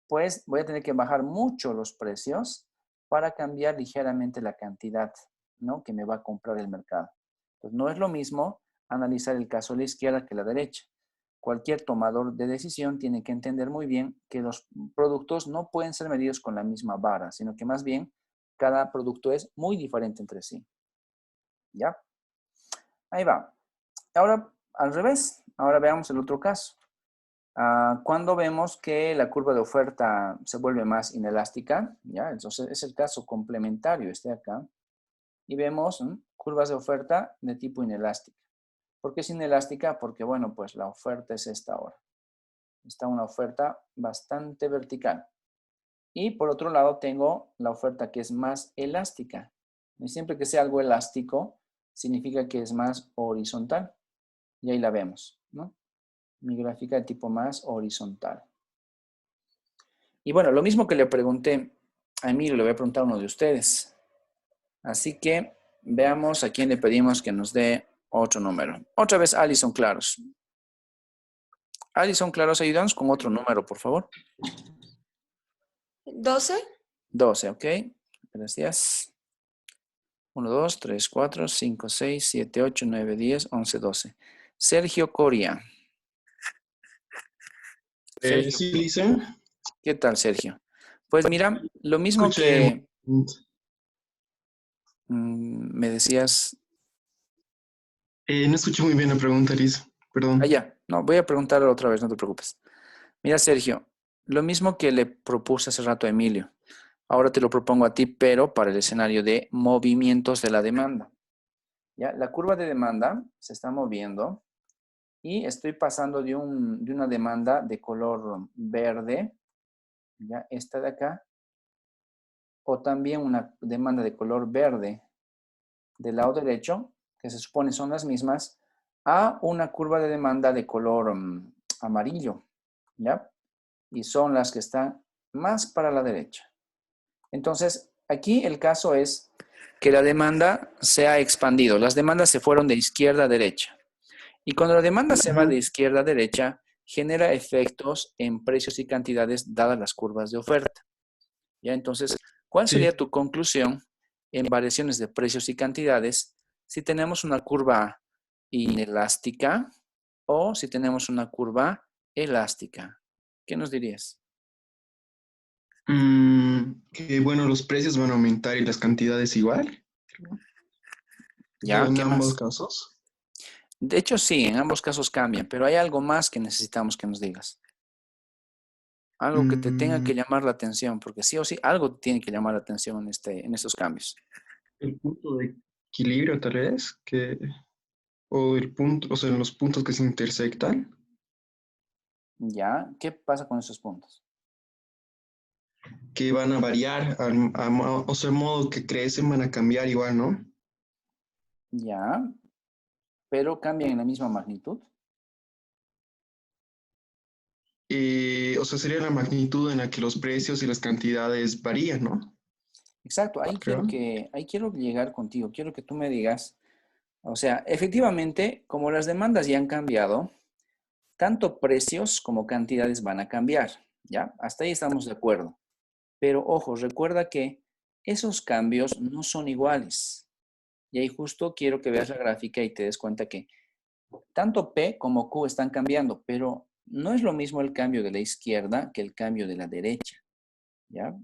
pues voy a tener que bajar mucho los precios para cambiar ligeramente la cantidad, ¿no?, que me va a comprar el mercado. Pues no es lo mismo analizar el caso de la izquierda que la derecha. Cualquier tomador de decisión tiene que entender muy bien que los productos no pueden ser medidos con la misma vara, sino que más bien cada producto es muy diferente entre sí. ¿Ya? Ahí va. Ahora, al revés, ahora veamos el otro caso. Cuando vemos que la curva de oferta se vuelve más inelástica, ¿ya? Entonces es el caso complementario, este de acá, y vemos curvas de oferta de tipo inelástica. ¿Por qué es inelástica? Porque, bueno, pues la oferta es esta ahora. Está una oferta bastante vertical. Y por otro lado tengo la oferta que es más elástica. Y siempre que sea algo elástico, significa que es más horizontal. Y ahí la vemos, ¿no? Mi gráfica de tipo más horizontal. Y bueno, lo mismo que le pregunté a Emilio, le voy a preguntar a uno de ustedes. Así que veamos a quién le pedimos que nos dé otro número. Otra vez, Alison Claros. Alison Claros, ayúdanos con otro número, por favor. 12. 12, ¿ok? Gracias. 1, 2, 3, 4, 5, 6, 7, 8, 9, 10, 11, 12. Sergio Coria. Sergio, Sí, Lisa. ¿qué tal, Sergio? Pues mira, lo mismo Escuché. que me decías. No escuché muy bien la pregunta, Lisa. Perdón. Ya, no, voy a preguntarlo otra vez, no te preocupes. Mira, Sergio, lo mismo que le propuse hace rato a Emilio. Ahora te lo propongo a ti, pero para el escenario de movimientos de la demanda. ¿Ya? La curva de demanda se está moviendo y estoy pasando de una demanda de color verde, ¿ya? Esta de acá, o también una demanda de color verde del lado derecho, que se supone son las mismas, a una curva de demanda de color amarillo, ¿ya? Y son las que están más para la derecha. Entonces, aquí el caso es que la demanda se ha expandido. Las demandas se fueron de izquierda a derecha. Y cuando la demanda se va de izquierda a derecha, genera efectos en precios y cantidades dadas las curvas de oferta. ¿Ya? Entonces, ¿cuál sería tu conclusión en variaciones de precios y cantidades si tenemos una curva inelástica o si tenemos una curva elástica? ¿Qué nos dirías? Que bueno, los precios van a aumentar y las cantidades igual. ¿Ya? En ¿Qué ambos más? casos. De hecho, sí, en ambos casos cambian, pero hay algo más que necesitamos que nos digas. Algo que te tenga Mm, que llamar la atención, porque sí o sí, algo te tiene que llamar la atención en estos cambios. el punto de equilibrio, tal vez, o el punto, o sea, los puntos que se intersectan, ¿Ya? ¿Qué pasa con esos puntos? que van a variar, o sea, el modo que crecen van a cambiar igual, ¿no? ¿Ya? Pero cambian en la misma magnitud. O sea, sería la magnitud en la que los precios y las cantidades varían, ¿no? Exacto, Creo. ahí quiero llegar contigo. Quiero que tú me digas, o sea, efectivamente, como las demandas ya han cambiado, tanto precios como cantidades van a cambiar, ¿ya? Hasta ahí estamos de acuerdo. Pero ojo, recuerda que esos cambios no son iguales. Y ahí justo quiero que veas la gráfica y te des cuenta que tanto P como Q están cambiando, pero no es lo mismo el cambio de la izquierda que el cambio de la derecha, ¿ya?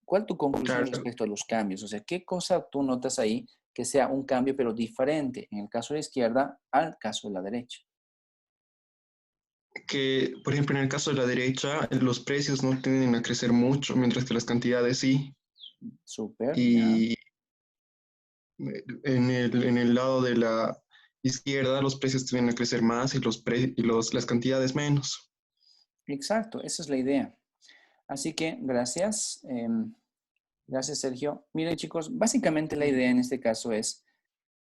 ¿Cuál tu conclusión Claro, respecto a los cambios? O sea, ¿qué cosa tú notas ahí que sea un cambio pero diferente en el caso de la izquierda al caso de la derecha? que, por ejemplo, en el caso de la derecha, los precios no tienden a crecer mucho, mientras que las cantidades sí. Súper, ya. Y en el lado de la izquierda, los precios tienden a crecer más y, las cantidades menos. Exacto, esa es la idea. Así que gracias. Gracias, Sergio. Miren, chicos, básicamente la idea en este caso es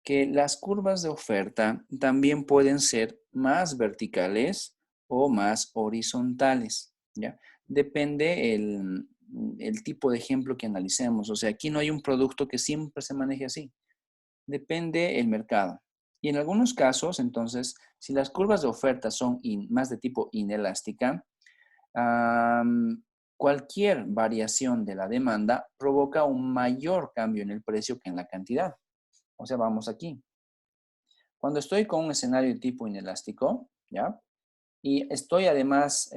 que las curvas de oferta también pueden ser más verticales o más horizontales, ¿ya? Depende el tipo de ejemplo que analicemos. O sea, aquí no hay un producto que siempre se maneje así. Depende el mercado. Y en algunos casos, entonces, si las curvas de oferta son más de tipo inelástica, cualquier variación de la demanda provoca un mayor cambio en el precio que en la cantidad. O sea, vamos aquí. Cuando estoy con un escenario de tipo inelástico, ¿ya? Y estoy además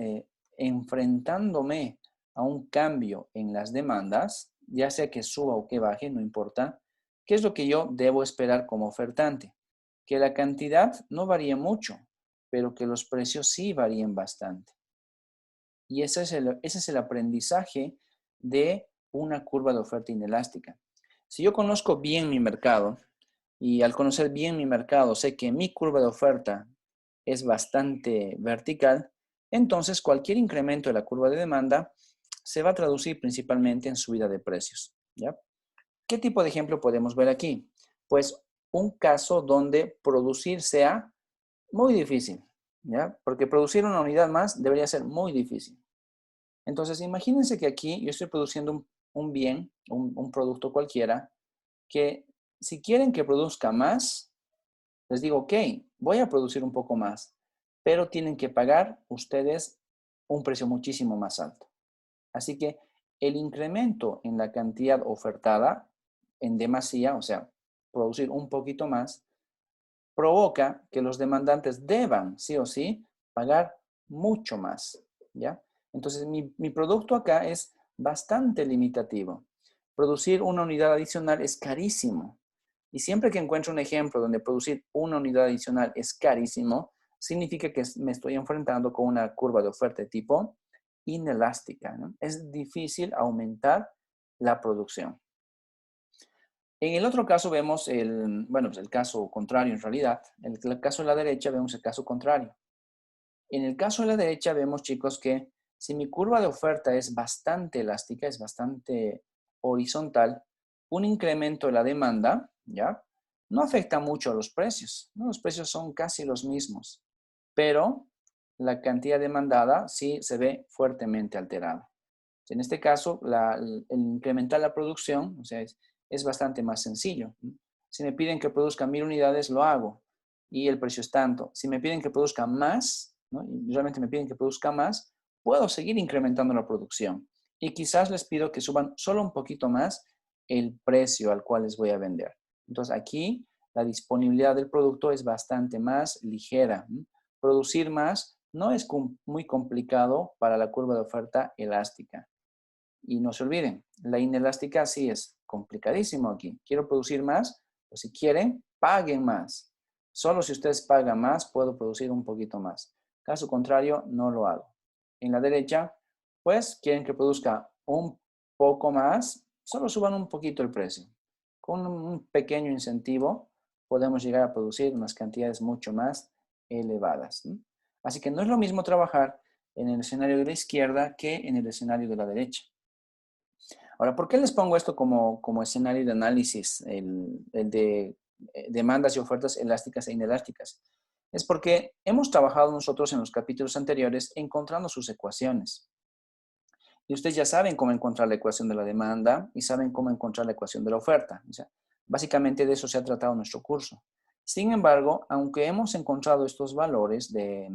enfrentándome a un cambio en las demandas, ya sea que suba o que baje, no importa, ¿qué es lo que yo debo esperar como ofertante? Que la cantidad no varíe mucho, pero que los precios sí varíen bastante. Y ese es el aprendizaje de una curva de oferta inelástica. Si yo conozco bien mi mercado y al conocer bien mi mercado sé que mi curva de oferta es bastante vertical, entonces cualquier incremento de la curva de demanda se va a traducir principalmente en subida de precios, ¿ya? ¿Qué tipo de ejemplo podemos ver aquí? Pues un caso donde producir sea muy difícil, ¿ya? Porque producir una unidad más debería ser muy difícil. Entonces, imagínense que aquí yo estoy produciendo un bien, un producto cualquiera, que si quieren que produzca más, les digo, ok, voy a producir un poco más, pero tienen que pagar ustedes un precio muchísimo más alto. Así que el incremento en la cantidad ofertada en demasía, o sea, producir un poquito más, provoca que los demandantes deban, sí o sí, pagar mucho más, ¿ya? Entonces, mi producto acá es bastante limitativo. Producir una unidad adicional es carísimo. Y siempre que encuentro un ejemplo donde producir una unidad adicional es carísimo, significa que me estoy enfrentando con una curva de oferta de tipo inelástica, ¿no? Es difícil aumentar la producción. En el otro caso vemos pues el caso contrario en realidad. En el caso de la derecha vemos el caso contrario. En el caso de la derecha vemos, chicos, que si mi curva de oferta es bastante elástica, es bastante horizontal, un incremento de la demanda, ¿ya? No afecta mucho a los precios, ¿no? Los precios son casi los mismos, pero la cantidad demandada sí se ve fuertemente alterada. En este caso, el incrementar la producción, o sea, es bastante más sencillo. Si me piden que produzca 1000 unidades, lo hago y el precio es tanto. Si me piden que produzca más, ¿no? Y realmente me piden que produzca más, puedo seguir incrementando la producción. Y quizás les pido que suban solo un poquito más el precio al cual les voy a vender. Entonces aquí la disponibilidad del producto es bastante más ligera. Producir más no es muy complicado para la curva de oferta elástica. Y no se olviden, la inelástica sí es complicadísimo aquí. Quiero producir más, pues si quieren, paguen más. Solo si ustedes pagan más, puedo producir un poquito más. Caso contrario, no lo hago. En la derecha, pues, quieren que produzca un poco más, solo suban un poquito el precio. Con un pequeño incentivo, podemos llegar a producir unas cantidades mucho más elevadas, ¿sí? Así que no es lo mismo trabajar en el escenario de la izquierda que en el escenario de la derecha. Ahora, ¿por qué les pongo esto como escenario de análisis, el de demandas y ofertas elásticas e inelásticas? Es porque hemos trabajado nosotros en los capítulos anteriores encontrando sus ecuaciones. Y ustedes ya saben cómo encontrar la ecuación de la demanda y saben cómo encontrar la ecuación de la oferta. O sea, básicamente de eso se ha tratado nuestro curso. Sin embargo, aunque hemos encontrado estos valores de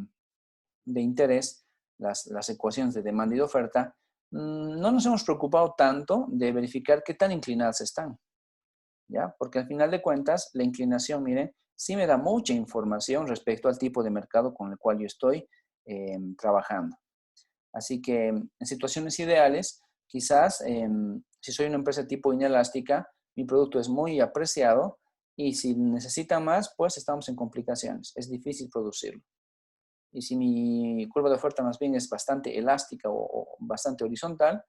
interés, las ecuaciones de demanda y de oferta, no nos hemos preocupado tanto de verificar qué tan inclinadas están, ¿ya? Porque al final de cuentas, la inclinación, miren, sí me da mucha información respecto al tipo de mercado con el cual yo estoy trabajando. Así que en situaciones ideales, quizás si soy una empresa tipo inelástica, mi producto es muy apreciado y si necesita más, pues estamos en complicaciones. Es difícil producirlo. Y si mi curva de oferta más bien es bastante elástica o bastante horizontal,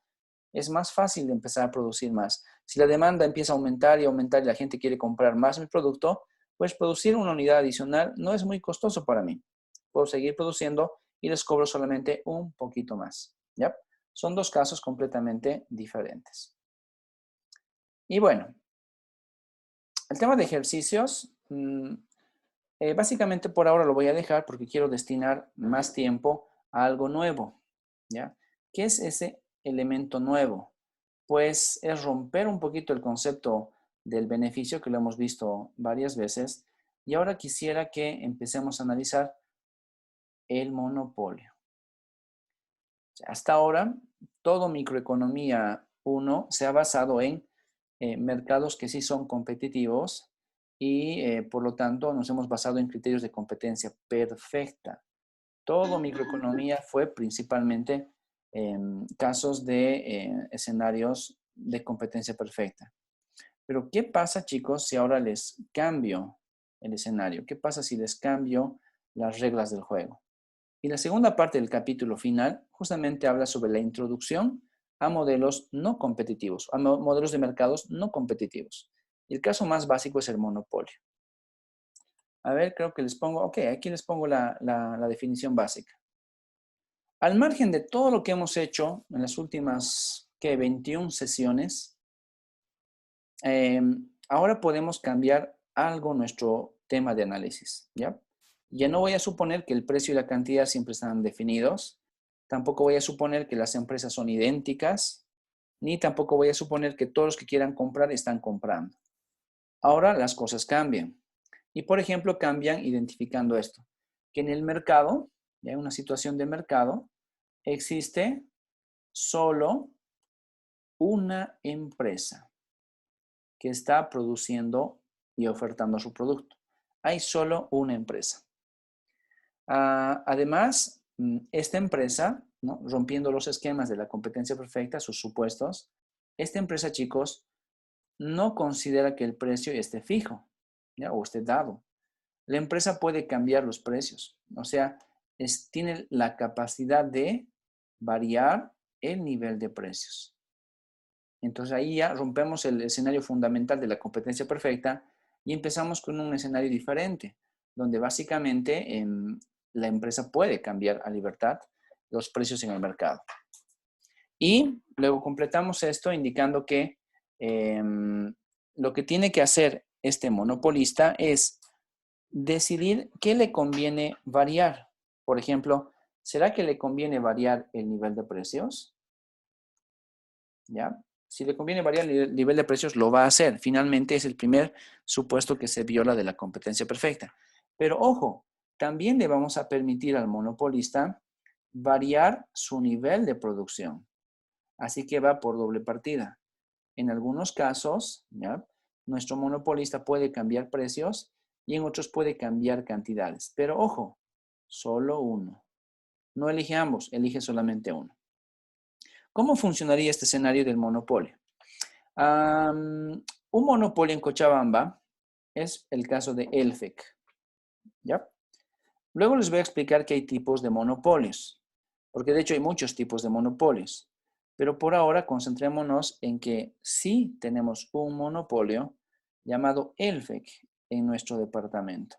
es más fácil de empezar a producir más. Si la demanda empieza a aumentar y aumentar y la gente quiere comprar más mi producto, pues producir una unidad adicional no es muy costoso para mí. Puedo seguir produciendo y les cobro solamente un poquito más, ¿ya? Son dos casos completamente diferentes. Y bueno, el tema de ejercicios, básicamente por ahora lo voy a dejar porque quiero destinar más tiempo a algo nuevo, ¿ya? ¿Qué es ese elemento nuevo? Pues es romper un poquito el concepto del beneficio que lo hemos visto varias veces y ahora quisiera que empecemos a analizar el monopolio. Hasta ahora, todo microeconomía 1 se ha basado en mercados que sí son competitivos y por lo tanto nos hemos basado en criterios de competencia perfecta. Todo microeconomía fue principalmente casos de escenarios de competencia perfecta. Pero ¿qué pasa, chicos, si ahora les cambio el escenario? ¿Qué pasa si les cambio las reglas del juego? Y la segunda parte del capítulo final justamente habla sobre la introducción a modelos no competitivos, a modelos de mercados no competitivos. Y el caso más básico es el monopolio. A ver, creo que les pongo, ok, aquí les pongo la definición básica. Al margen de todo lo que hemos hecho en las últimas, 21 sesiones, ahora podemos cambiar algo nuestro tema de análisis, ¿ya? Ya no voy a suponer que el precio y la cantidad siempre están definidos, tampoco voy a suponer que las empresas son idénticas, ni tampoco voy a suponer que todos los que quieran comprar están comprando. Ahora las cosas cambian. Y por ejemplo, cambian identificando esto, que en el mercado, en una situación de mercado, existe solo una empresa que está produciendo y ofertando su producto. Hay solo una empresa. Además, esta empresa, ¿no?, rompiendo los esquemas de la competencia perfecta, sus supuestos, esta empresa, chicos, no considera que el precio esté fijo, ¿ya?, o esté dado. La empresa puede cambiar los precios, o sea, tiene la capacidad de variar el nivel de precios. Entonces ahí ya rompemos el escenario fundamental de la competencia perfecta y empezamos con un escenario diferente, donde básicamente la empresa puede cambiar a libertad los precios en el mercado. Y luego completamos esto indicando que lo que tiene que hacer este monopolista es decidir qué le conviene variar. Por ejemplo, ¿será que le conviene variar el nivel de precios? ¿Ya? Si le conviene variar el nivel de precios, lo va a hacer. Finalmente es el primer supuesto que se viola de la competencia perfecta. Pero ojo, también le vamos a permitir al monopolista variar su nivel de producción. Así que va por doble partida. En algunos casos, ¿ya?, nuestro monopolista puede cambiar precios y en otros puede cambiar cantidades. Pero ojo, solo uno. No elige ambos, elige solamente uno. ¿Cómo funcionaría este escenario del monopolio? Un monopolio en Cochabamba es el caso de Elfec. ¿Ya? Luego les voy a explicar que hay tipos de monopolios, porque de hecho hay muchos tipos de monopolios. Pero por ahora concentrémonos en que sí tenemos un monopolio llamado ELFEC en nuestro departamento.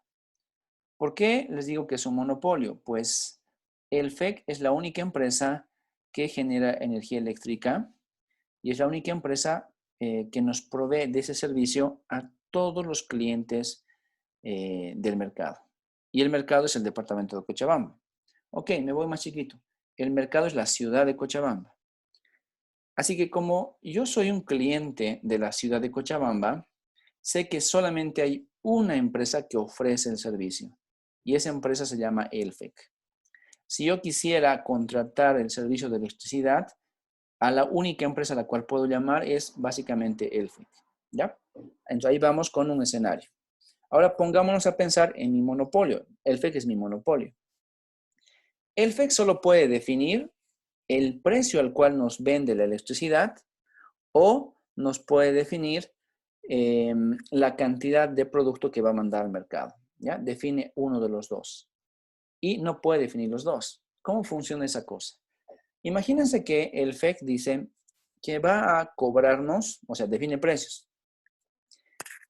¿Por qué les digo que es un monopolio? Pues ELFEC es la única empresa que genera energía eléctrica y es la única empresa que nos provee de ese servicio a todos los clientes del mercado. Y el mercado es el departamento de Cochabamba. Ok, me voy más chiquito. El mercado es la ciudad de Cochabamba. Así que como yo soy un cliente de la ciudad de Cochabamba, sé que solamente hay una empresa que ofrece el servicio y esa empresa se llama ELFEC. Si yo quisiera contratar el servicio de electricidad, a la única empresa a la cual puedo llamar es básicamente ELFEC. ¿Ya? Entonces ahí vamos con un escenario. Ahora pongámonos a pensar en mi monopolio. ELFEC es mi monopolio. ELFEC solo puede definir el precio al cual nos vende la electricidad o nos puede definir la cantidad de producto que va a mandar al mercado. ¿Ya? Define uno de los dos. Y no puede definir los dos. ¿Cómo funciona esa cosa? Imagínense que el FEC dice que va a cobrarnos, o sea, define precios.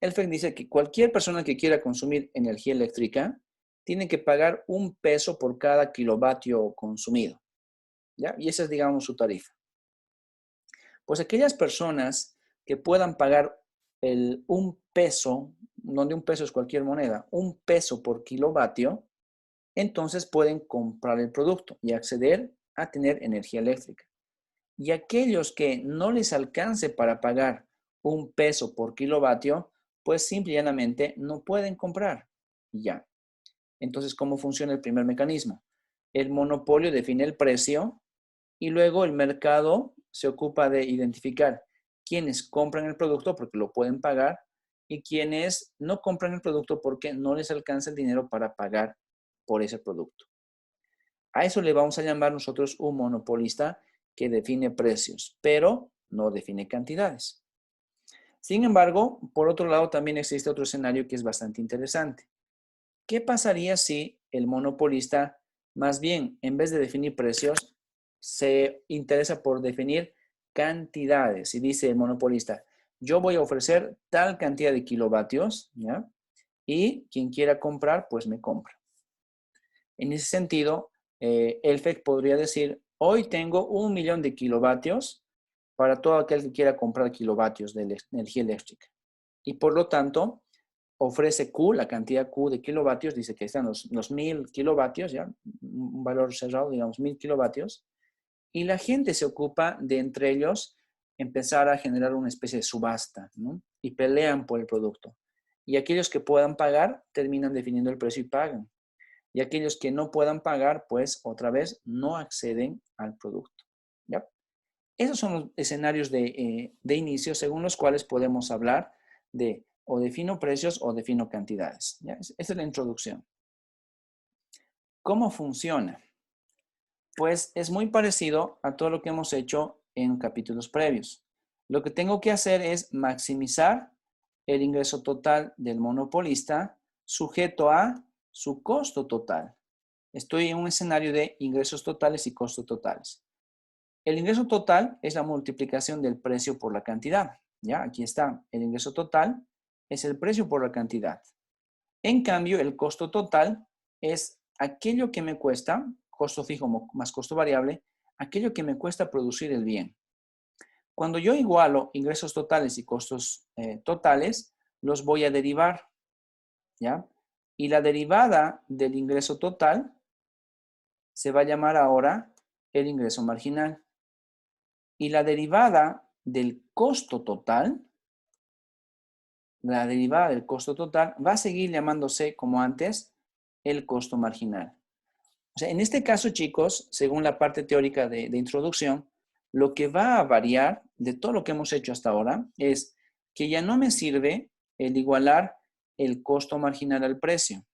El FEC dice que cualquier persona que quiera consumir energía eléctrica tiene que pagar 1 peso por cada kilovatio consumido. ¿Ya? Y esa es, digamos, su tarifa. Pues aquellas personas que puedan pagar el 1 peso, donde 1 peso es cualquier moneda, 1 peso por kilovatio, entonces pueden comprar el producto y acceder a tener energía eléctrica. Y aquellos que no les alcance para pagar 1 peso por kilovatio, pues simple y llanamente no pueden comprar. Y ya. Entonces, ¿cómo funciona el primer mecanismo? El monopolio define el precio y luego el mercado se ocupa de identificar quiénes compran el producto porque lo pueden pagar y quienes no compran el producto porque no les alcanza el dinero para pagar por ese producto. A eso le vamos a llamar nosotros un monopolista que define precios, pero no define cantidades. Sin embargo, por otro lado, también existe otro escenario que es bastante interesante. ¿Qué pasaría si el monopolista, más bien, en vez de definir precios, se interesa por definir cantidades? Y dice el monopolista, yo voy a ofrecer tal cantidad de kilovatios, ¿ya? Y quien quiera comprar, pues me compra. En ese sentido, el FEC podría decir, hoy tengo 1 millón de kilovatios para todo aquel que quiera comprar kilovatios de energía eléctrica. Y por lo tanto, ofrece Q, la cantidad Q de kilovatios, dice que están los 1000 kilovatios, ya, un valor cerrado, digamos 1000 kilovatios, y la gente se ocupa de entre ellos empezar a generar una especie de subasta, ¿no? Y pelean por el producto. Y aquellos que puedan pagar terminan definiendo el precio y pagan. Y aquellos que no puedan pagar, pues otra vez no acceden al producto. ¿Ya? Esos son los escenarios de inicio según los cuales podemos hablar de o defino precios o defino cantidades. ¿Ya? Esa es la introducción. ¿Cómo funciona? Pues es muy parecido a todo lo que hemos hecho en capítulos previos. Lo que tengo que hacer es maximizar el ingreso total del monopolista sujeto a su costo total. Estoy en un escenario de ingresos totales y costos totales. El ingreso total es la multiplicación del precio por la cantidad. ¿Ya? Aquí está. El ingreso total es el precio por la cantidad. En cambio, el costo total es aquello que me cuesta, costo fijo más costo variable, aquello que me cuesta producir el bien. Cuando yo igualo ingresos totales y costos totales, los voy a derivar. ¿Ya? Y la derivada del ingreso total se va a llamar ahora el ingreso marginal. Y la derivada del costo total, va a seguir llamándose, como antes, el costo marginal. O sea, en este caso, chicos, según la parte teórica de introducción, lo que va a variar de todo lo que hemos hecho hasta ahora es que ya no me sirve el igualar el costo marginal al precio.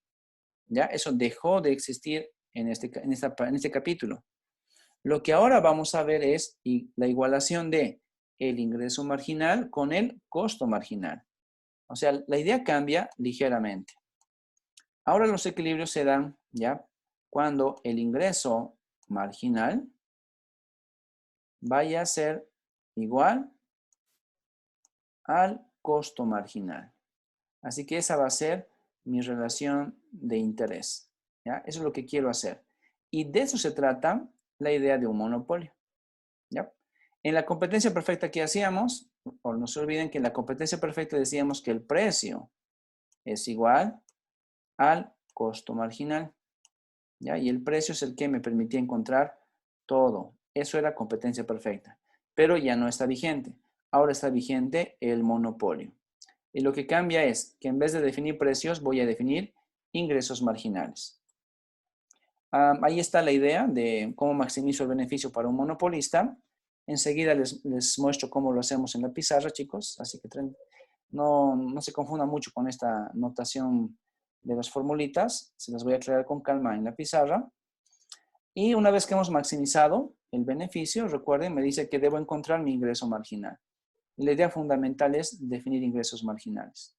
¿Ya? Eso dejó de existir en este capítulo. Lo que ahora vamos a ver es la igualación de el ingreso marginal con el costo marginal. O sea, la idea cambia ligeramente. Ahora los equilibrios se dan, ¿ya? Cuando el ingreso marginal vaya a ser igual al costo marginal. Así que esa va a ser mi relación de interés, ¿ya? Eso es lo que quiero hacer. Y de eso se trata la idea de un monopolio, ¿ya? En la competencia perfecta que hacíamos, o no se olviden que en la competencia perfecta decíamos que el precio es igual al costo marginal, ¿ya? Y el precio es el que me permitía encontrar todo. Eso era competencia perfecta, pero ya no está vigente. Ahora está vigente el monopolio. Y lo que cambia es que en vez de definir precios, voy a definir ingresos marginales. Ahí está la idea de cómo maximizo el beneficio para un monopolista. Enseguida les muestro cómo lo hacemos en la pizarra, chicos. Así que no se confundan mucho con esta notación de las formulitas. Se las voy a aclarar con calma en la pizarra. Y una vez que hemos maximizado el beneficio, recuerden, me dice que debo encontrar mi ingreso marginal. La idea fundamental es definir ingresos marginales.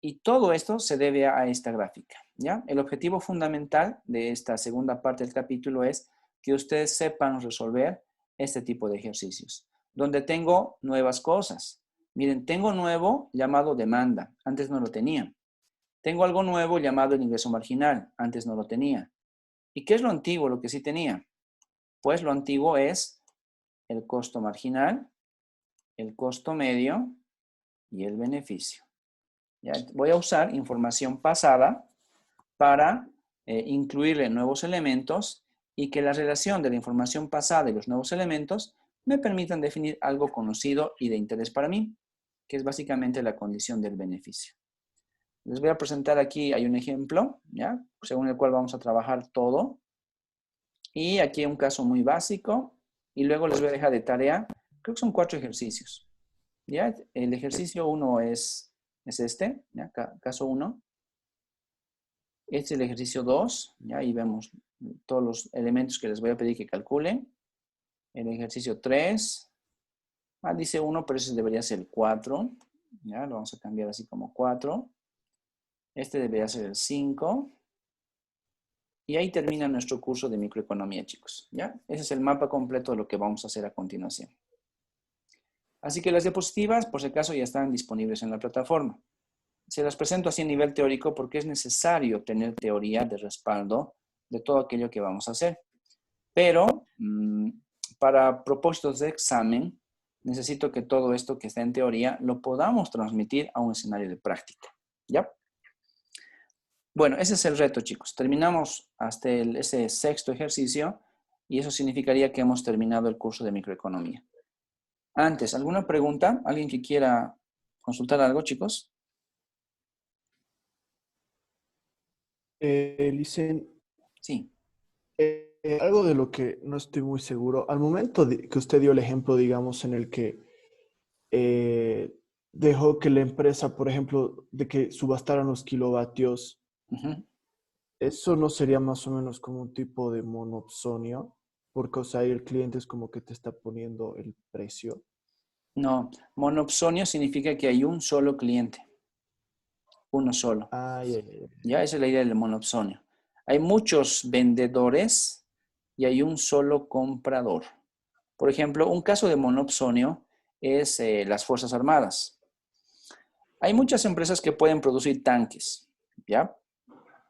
Y todo esto se debe a esta gráfica, ¿ya? El objetivo fundamental de esta segunda parte del capítulo es que ustedes sepan resolver este tipo de ejercicios, donde tengo nuevas cosas. Miren, tengo nuevo llamado demanda, antes no lo tenía. Tengo algo nuevo llamado el ingreso marginal, antes no lo tenía. ¿Y qué es lo antiguo, lo que sí tenía? Pues lo antiguo es el costo marginal, el costo medio y el beneficio. ¿Ya? Voy a usar información pasada para incluirle nuevos elementos y que la relación de la información pasada y los nuevos elementos me permitan definir algo conocido y de interés para mí, que es básicamente la condición del beneficio. Les voy a presentar aquí, hay un ejemplo, ¿ya? Según el cual vamos a trabajar todo. Y aquí hay un caso muy básico y luego les voy a dejar de tarea, creo que son 4 ejercicios. ¿Ya? El ejercicio 1 es este, ¿ya? Caso 1. Este es el ejercicio 2, ¿ya? Ahí vemos todos los elementos que les voy a pedir que calculen. El ejercicio 3, dice 1, pero ese debería ser el 4, ¿ya? Lo vamos a cambiar así como 4. Este debería ser el 5. Y ahí termina nuestro curso de microeconomía, chicos, ¿ya? Ese es el mapa completo de lo que vamos a hacer a continuación. Así que las diapositivas, por si acaso, ya están disponibles en la plataforma. Se las presento así a nivel teórico porque es necesario tener teoría de respaldo de todo aquello que vamos a hacer. Pero para propósitos de examen, necesito que todo esto que está en teoría lo podamos transmitir a un escenario de práctica, ¿ya? Bueno, ese es el reto, chicos. Terminamos hasta ese 6º ejercicio y eso significaría que hemos terminado el curso de microeconomía. Antes, ¿alguna pregunta? ¿Alguien que quiera consultar algo, chicos? Licen, Sí. algo de lo que no estoy muy seguro. Al momento que usted dio el ejemplo, digamos, en el que dejó que la empresa, por ejemplo, de que subastaran los kilovatios, ¿eso no sería más o menos como un tipo de monopsonio? Porque, o sea, ahí el cliente es como que te está poniendo el precio. No, monopsonio significa que hay un solo cliente. Uno solo. Ya, esa es la idea del monopsonio. Hay muchos vendedores y hay un solo comprador. Por ejemplo, un caso de monopsonio es las Fuerzas Armadas. Hay muchas empresas que pueden producir tanques, ¿ya?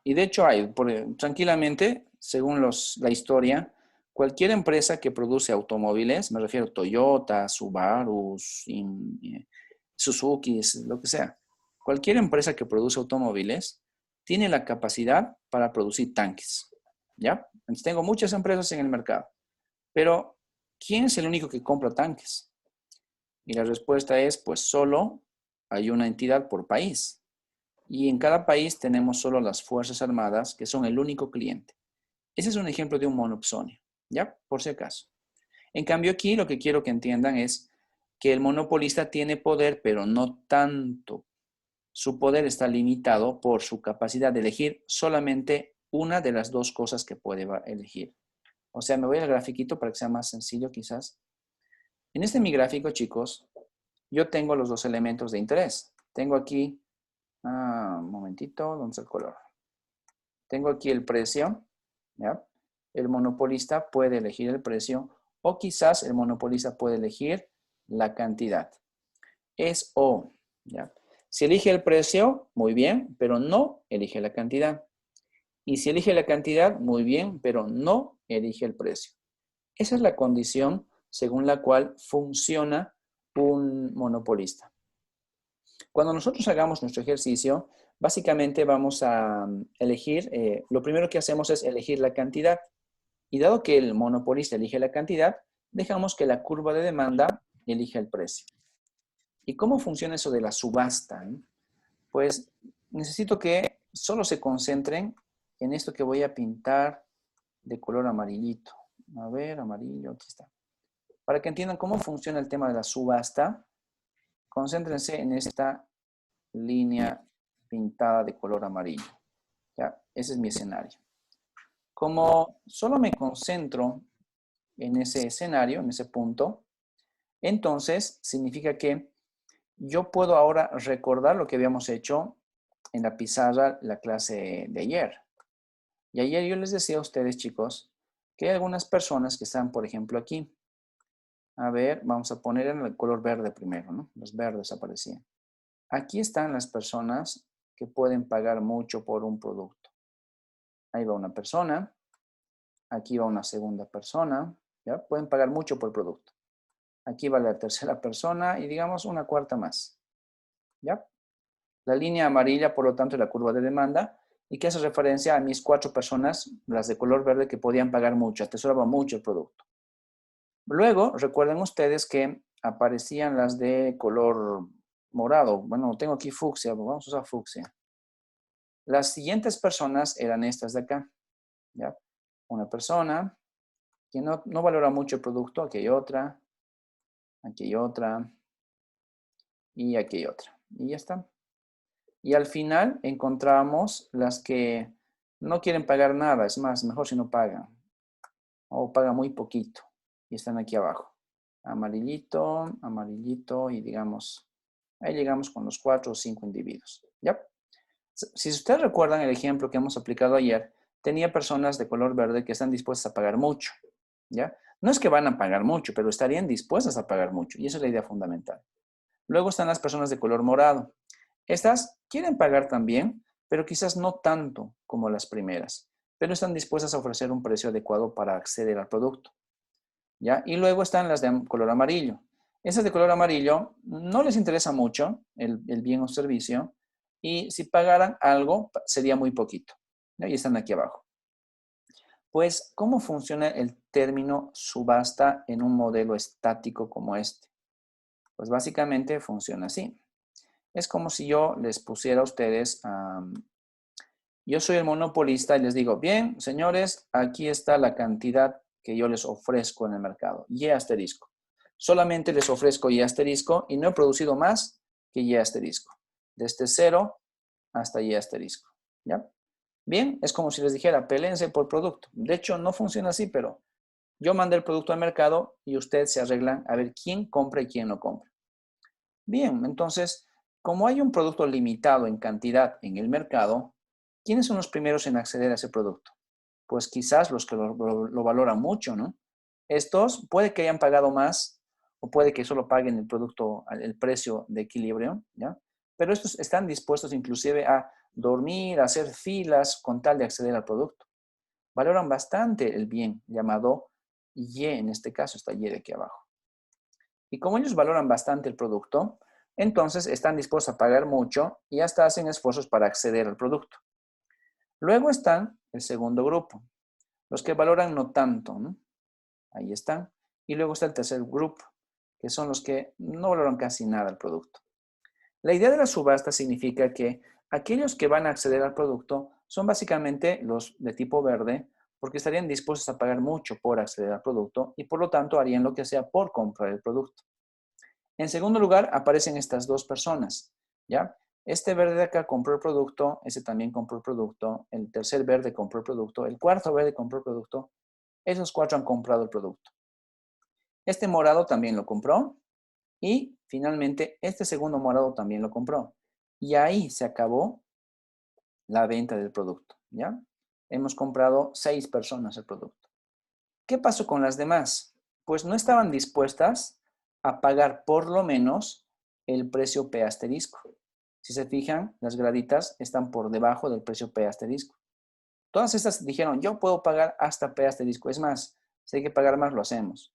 Y de hecho hay, tranquilamente, según la historia, cualquier empresa que produce automóviles, me refiero a Toyota, Subaru, Suzuki, lo que sea, cualquier empresa que produce automóviles tiene la capacidad para producir tanques, ¿ya? Entonces tengo muchas empresas en el mercado, pero ¿quién es el único que compra tanques? Y la respuesta es, pues solo hay una entidad por país. Y en cada país tenemos solo las Fuerzas Armadas, que son el único cliente. Ese es un ejemplo de un monopsonio, ¿ya? Por si acaso. En cambio aquí lo que quiero que entiendan es que el monopolista tiene poder, pero no tanto. Su poder está limitado por su capacidad de elegir solamente una de las 2 cosas que puede elegir. O sea, me voy al grafiquito para que sea más sencillo quizás. En mi gráfico, chicos, yo tengo los 2 elementos de interés. Tengo aquí Un momentito, ¿dónde está el color? Tengo aquí el precio, ¿ya? El monopolista puede elegir el precio o quizás el monopolista puede elegir la cantidad. Es o, ¿ya? Si elige el precio, muy bien, pero no elige la cantidad. Y si elige la cantidad, muy bien, pero no elige el precio. Esa es la condición según la cual funciona un monopolista. Cuando nosotros hagamos nuestro ejercicio, básicamente vamos a elegir, lo primero que hacemos es elegir la cantidad. Y dado que el monopolista elige la cantidad, dejamos que la curva de demanda elija el precio. ¿Y cómo funciona eso de la subasta? Pues necesito que solo se concentren en esto que voy a pintar de color amarillito. A ver, amarillo, aquí está. Para que entiendan cómo funciona el tema de la subasta, concéntrense en esta línea pintada de color amarillo. Ya, ese es mi escenario. Como solo me concentro en ese escenario, en ese punto, entonces significa que yo puedo ahora recordar lo que habíamos hecho en la pizarra, la clase de ayer. Y ayer yo les decía a ustedes, chicos, que hay algunas personas que están, por ejemplo, aquí. A ver, vamos a poner en el color verde primero, ¿no? Los verdes aparecían. Aquí están las personas que pueden pagar mucho por un producto. Ahí va una persona. Aquí va una segunda persona. ¿Ya? Pueden pagar mucho por el producto. Aquí va la tercera persona y digamos una cuarta más. ¿Ya? La línea amarilla, por lo tanto, es la curva de demanda y que hace referencia a mis 4 personas, las de color verde, que podían pagar mucho, atesoraban mucho el producto. Luego, recuerden ustedes que aparecían las de color morado. Bueno, tengo aquí fucsia, vamos a usar fucsia. Las siguientes personas eran estas de acá. ¿Ya? Una persona que no valora mucho el producto, aquí hay otra y aquí hay otra. Y ya está. Y al final encontramos las que no quieren pagar nada, es más, mejor si no pagan. O pagan muy poquito. Y están aquí abajo. Amarillito, amarillito y digamos, ahí llegamos con los 4 o 5 individuos. ¿Ya? Si ustedes recuerdan el ejemplo que hemos aplicado ayer, tenía personas de color verde que están dispuestas a pagar mucho. ¿Ya? No es que van a pagar mucho, pero estarían dispuestas a pagar mucho. Y esa es la idea fundamental. Luego están las personas de color morado. Estas quieren pagar también, pero quizás no tanto como las primeras, pero están dispuestas a ofrecer un precio adecuado para acceder al producto. ¿Ya? Y luego están las de color amarillo. Esas de color amarillo no les interesa mucho el bien o servicio y si pagaran algo sería muy poquito. ¿Ya? Y están aquí abajo. Pues, ¿cómo funciona el término subasta en un modelo estático como este? Pues básicamente funciona así. Es como si yo les pusiera a ustedes, yo soy el monopolista y les digo, bien, señores, aquí está la cantidad que yo les ofrezco en el mercado, Y asterisco. Solamente les ofrezco Y asterisco y no he producido más que Y asterisco. Desde 0 hasta Y asterisco. ¿Ya? Bien, es como si les dijera, peléense por producto. De hecho, no funciona así, pero yo mandé el producto al mercado y ustedes se arreglan a ver quién compra y quién no compra. Bien, entonces, como hay un producto limitado en cantidad en el mercado, ¿quiénes son los primeros en acceder a ese producto? Pues quizás los que lo valoran mucho, ¿no? Estos puede que hayan pagado más o puede que solo paguen el producto, el precio de equilibrio, ¿ya? Pero estos están dispuestos inclusive a dormir, a hacer filas con tal de acceder al producto. Valoran bastante el bien llamado Y, en este caso está Y de aquí abajo. Y como ellos valoran bastante el producto, entonces están dispuestos a pagar mucho y hasta hacen esfuerzos para acceder al producto. Luego están el segundo grupo, los que valoran no tanto, ¿no? Ahí están. Y luego está el tercer grupo, que son los que no valoran casi nada el producto. La idea de la subasta significa que aquellos que van a acceder al producto son básicamente los de tipo verde, porque estarían dispuestos a pagar mucho por acceder al producto y por lo tanto harían lo que sea por comprar el producto. En segundo lugar, aparecen estas dos personas, ¿ya? Este verde de acá compró el producto, ese también compró el producto, el tercer verde compró el producto, el cuarto verde compró el producto, esos 4 han comprado el producto. Este morado también lo compró y finalmente este segundo morado también lo compró. y ahí se acabó la venta del producto, ¿ya? Hemos comprado 6 personas el producto. ¿Qué pasó con las demás? Pues no estaban dispuestas a pagar por lo menos el precio P asterisco. Si se fijan, las graditas están por debajo del precio P asterisco. Todas estas dijeron, yo puedo pagar hasta P asterisco. Es más, si hay que pagar más, lo hacemos.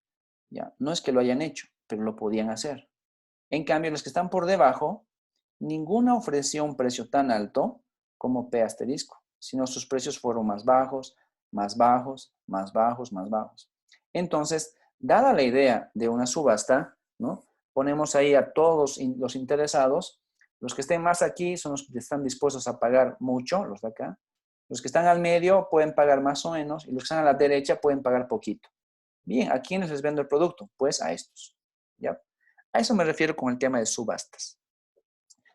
Ya, no es que lo hayan hecho, pero lo podían hacer. En cambio, los que están por debajo, ninguna ofreció un precio tan alto como P asterisco, sino sus precios fueron más bajos, más bajos, más bajos, más bajos. Entonces, dada la idea de una subasta, ¿no? Ponemos ahí a todos los interesados. Los que estén más aquí son los que están dispuestos a pagar mucho, los de acá. Los que están al medio pueden pagar más o menos y los que están a la derecha pueden pagar poquito. Bien, ¿a quiénes les vendo el producto? Pues a estos, ¿ya? A eso me refiero con el tema de subastas.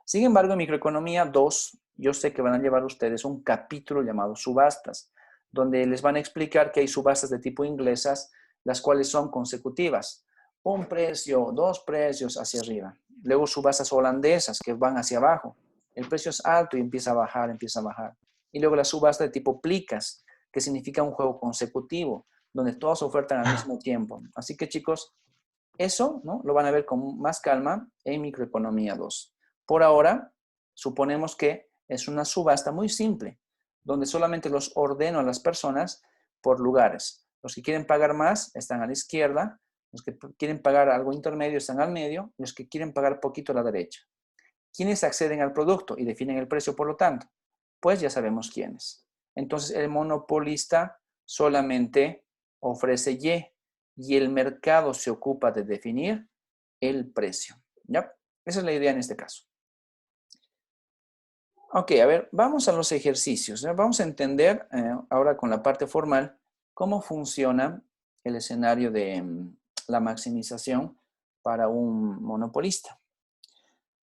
Sin embargo, en Microeconomía 2, yo sé que van a llevar ustedes un capítulo llamado subastas, donde les van a explicar que hay subastas de tipo inglesas, las cuales son consecutivas. Un precio, 2 precios hacia arriba. Luego subastas holandesas que van hacia abajo. El precio es alto y empieza a bajar, empieza a bajar. Y luego la subasta de tipo plicas, que significa un juego consecutivo, donde todos ofertan al mismo tiempo. Así que, chicos, eso, ¿no?, lo van a ver con más calma en Microeconomía 2. Por ahora, suponemos que es una subasta muy simple, donde solamente los ordeno a las personas por lugares. Los que quieren pagar más están a la izquierda, los que quieren pagar algo intermedio están al medio, y los que quieren pagar poquito a la derecha. ¿Quiénes acceden al producto y definen el precio, por lo tanto? Pues ya sabemos quiénes. Entonces, el monopolista solamente ofrece y el mercado se ocupa de definir el precio. ¿Ya? Esa es la idea en este caso. Ok, a ver, vamos a los ejercicios. Vamos a entender ahora con la parte formal cómo funciona el escenario de la maximización para un monopolista.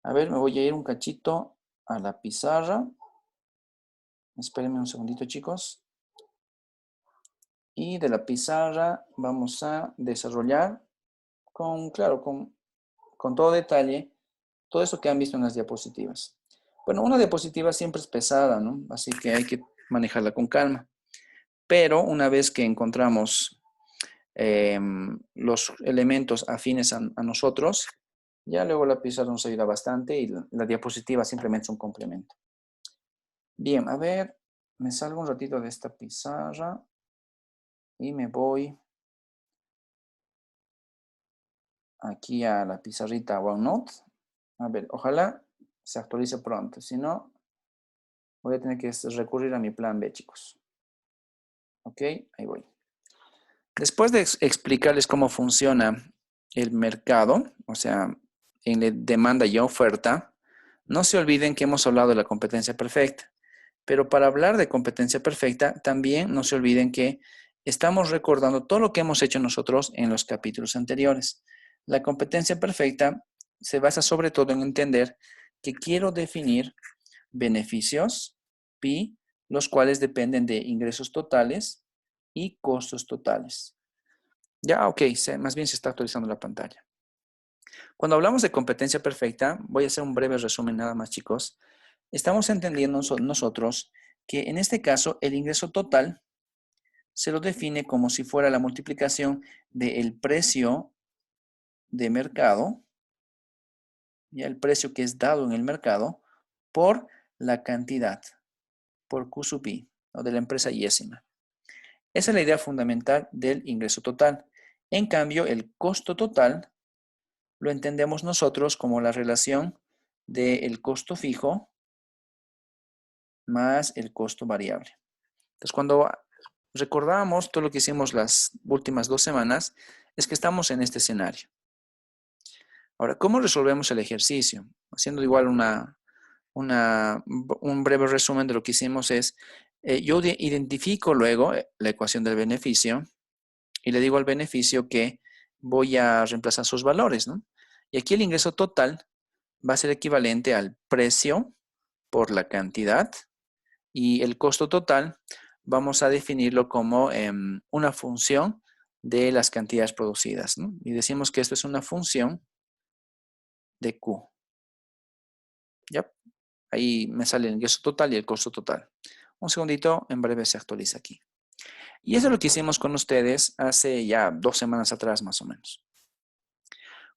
A ver, me voy a ir un cachito a la pizarra. Espérenme un segundito, chicos. Y de la pizarra vamos a desarrollar con todo detalle todo eso que han visto en las diapositivas. Bueno, una diapositiva siempre es pesada, ¿no? Así que hay que manejarla con calma. Pero una vez que encontramos los elementos afines a nosotros, ya luego la pizarra nos ayuda bastante y la diapositiva simplemente es un complemento. Bien, a ver, me salgo un ratito de esta pizarra y me voy aquí a la pizarrita OneNote. A ver, ojalá se actualice pronto, si no, voy a tener que recurrir a mi plan B, chicos. Ok, ahí voy. Después de explicarles cómo funciona el mercado, o sea, en demanda y oferta, no se olviden que hemos hablado de la competencia perfecta. Pero para hablar de competencia perfecta, también no se olviden que estamos recordando todo lo que hemos hecho nosotros en los capítulos anteriores. La competencia perfecta se basa sobre todo en entender que quiero definir beneficios, pi, los cuales dependen de ingresos totales y costos totales. Ya, ok, más bien se está actualizando la pantalla. Cuando hablamos de competencia perfecta, voy a hacer un breve resumen nada más, chicos. Estamos entendiendo nosotros que en este caso el ingreso total se lo define como si fuera la multiplicación del precio de mercado, ya el precio que es dado en el mercado, por la cantidad, por Q sub I, o de la empresa yésima. Esa es la idea fundamental del ingreso total. En cambio, el costo total lo entendemos nosotros como la relación del costo fijo más el costo variable. Entonces, cuando recordamos todo lo que hicimos las últimas 2 semanas, es que estamos en este escenario. Ahora, ¿cómo resolvemos el ejercicio? Haciendo igual un breve resumen de lo que hicimos es, yo identifico luego la ecuación del beneficio y le digo al beneficio que voy a reemplazar sus valores, ¿no? Y aquí el ingreso total va a ser equivalente al precio por la cantidad y el costo total vamos a definirlo como una función de las cantidades producidas, ¿no? Y decimos que esto es una función de Q. ¿Ya? Ahí me sale el ingreso total y el costo total. Un segundito, en breve se actualiza aquí. Y eso es lo que hicimos con ustedes hace ya 2 semanas atrás, más o menos.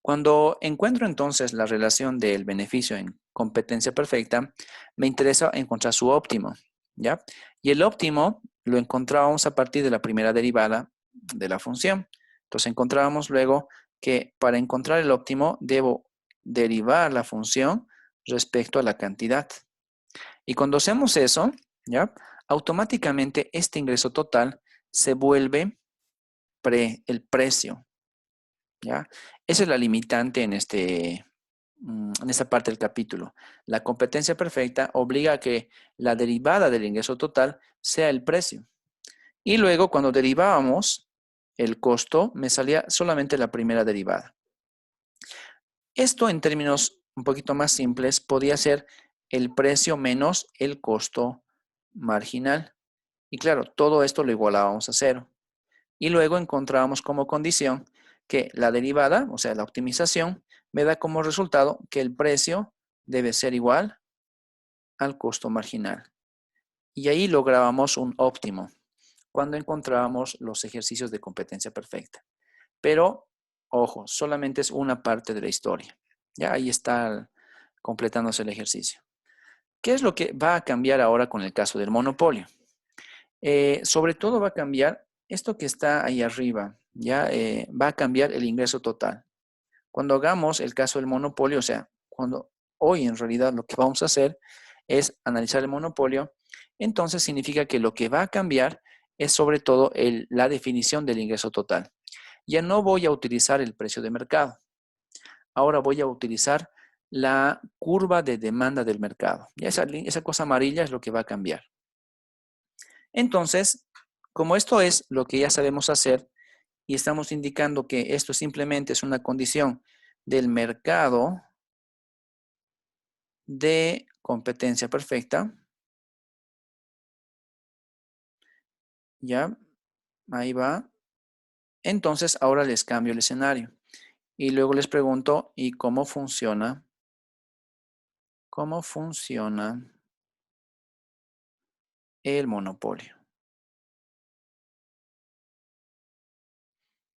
Cuando encuentro entonces la relación del beneficio en competencia perfecta, me interesa encontrar su óptimo, ¿ya? Y el óptimo lo encontrábamos a partir de la primera derivada de la función. Entonces encontrábamos luego que para encontrar el óptimo debo derivar la función respecto a la cantidad. Y cuando hacemos eso, ¿ya? Automáticamente este ingreso total se vuelve el precio, ¿ya? Esa es la limitante en esta parte del capítulo. La competencia perfecta obliga a que la derivada del ingreso total sea el precio. Y luego, cuando derivábamos el costo, me salía solamente la primera derivada. Esto, en términos un poquito más simples, podía ser el precio menos el costo marginal. Y claro, todo esto lo igualábamos a 0. Y luego encontrábamos como condición que la derivada, o sea, la optimización, me da como resultado que el precio debe ser igual al costo marginal. Y ahí lográbamos un óptimo cuando encontrábamos los ejercicios de competencia perfecta. Pero, ojo, solamente es una parte de la historia. Ya ahí está completándose el ejercicio. ¿Qué es lo que va a cambiar ahora con el caso del monopolio? Sobre todo va a cambiar esto que está ahí arriba, ya va a cambiar el ingreso total. Cuando hagamos el caso del monopolio, o sea, cuando hoy en realidad lo que vamos a hacer es analizar el monopolio, entonces significa que lo que va a cambiar es sobre todo la definición del ingreso total. Ya no voy a utilizar el precio de mercado. Ahora voy a utilizar la curva de demanda del mercado. Ya esa cosa amarilla es lo que va a cambiar. Entonces, como esto es lo que ya sabemos hacer y estamos indicando que esto simplemente es una condición del mercado de competencia perfecta, ya, ahí va. Entonces, ahora les cambio el escenario y luego les pregunto, ¿y cómo funciona? ¿Cómo funciona el monopolio?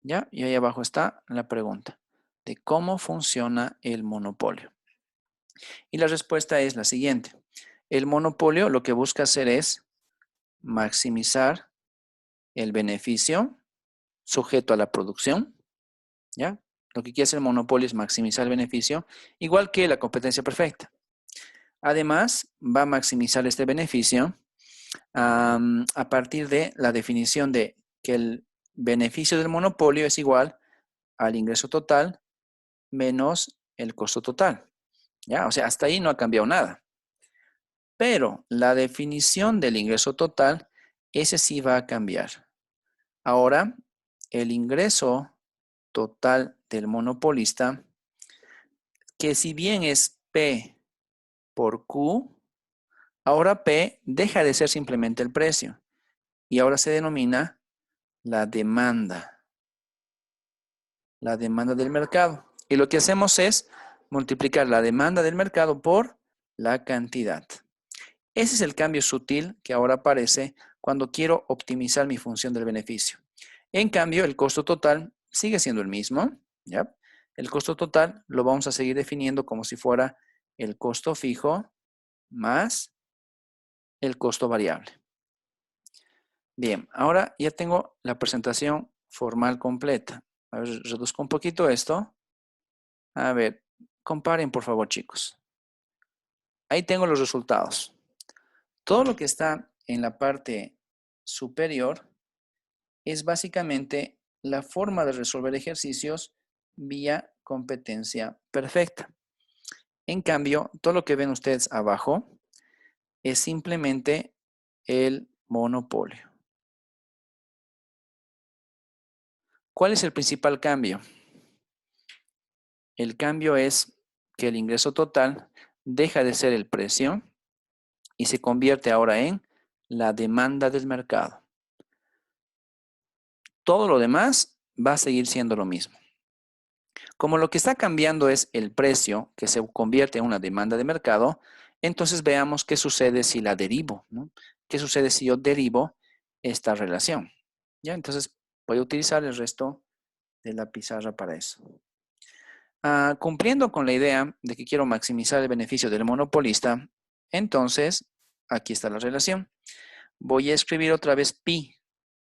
¿Ya? Y ahí abajo está la pregunta de cómo funciona el monopolio. Y la respuesta es la siguiente. El monopolio lo que busca hacer es maximizar el beneficio sujeto a la producción, ¿ya? Lo que quiere hacer el monopolio es maximizar el beneficio, igual que la competencia perfecta. Además, va a maximizar este beneficio a partir de la definición de que el beneficio del monopolio es igual al ingreso total menos el costo total, ¿ya? O sea, hasta ahí no ha cambiado nada. Pero la definición del ingreso total, ese sí va a cambiar. Ahora, el ingreso total del monopolista, que si bien es P por Q, ahora P deja de ser simplemente el precio y ahora se denomina la demanda del mercado. Y lo que hacemos es multiplicar la demanda del mercado por la cantidad. Ese es el cambio sutil que ahora aparece cuando quiero optimizar mi función del beneficio. En cambio, el costo total sigue siendo el mismo, ¿ya? El costo total lo vamos a seguir definiendo como si fuera el costo fijo más el costo variable. Bien, ahora ya tengo la presentación formal completa. A ver, reduzco un poquito esto. A ver, comparen por favor, chicos. Ahí tengo los resultados. Todo lo que está en la parte superior es básicamente la forma de resolver ejercicios vía competencia perfecta. En cambio, todo lo que ven ustedes abajo es simplemente el monopolio. ¿Cuál es el principal cambio? El cambio es que el ingreso total deja de ser el precio y se convierte ahora en la demanda del mercado. Todo lo demás va a seguir siendo lo mismo. Como lo que está cambiando es el precio, que se convierte en una demanda de mercado, Entonces veamos qué sucede si la derivo, ¿no? ¿Qué sucede si yo derivo esta relación? ¿Ya? Entonces voy a utilizar el resto de la pizarra para eso. Cumpliendo con la idea de que quiero maximizar el beneficio del monopolista, entonces aquí está la relación. Voy a escribir otra vez pi,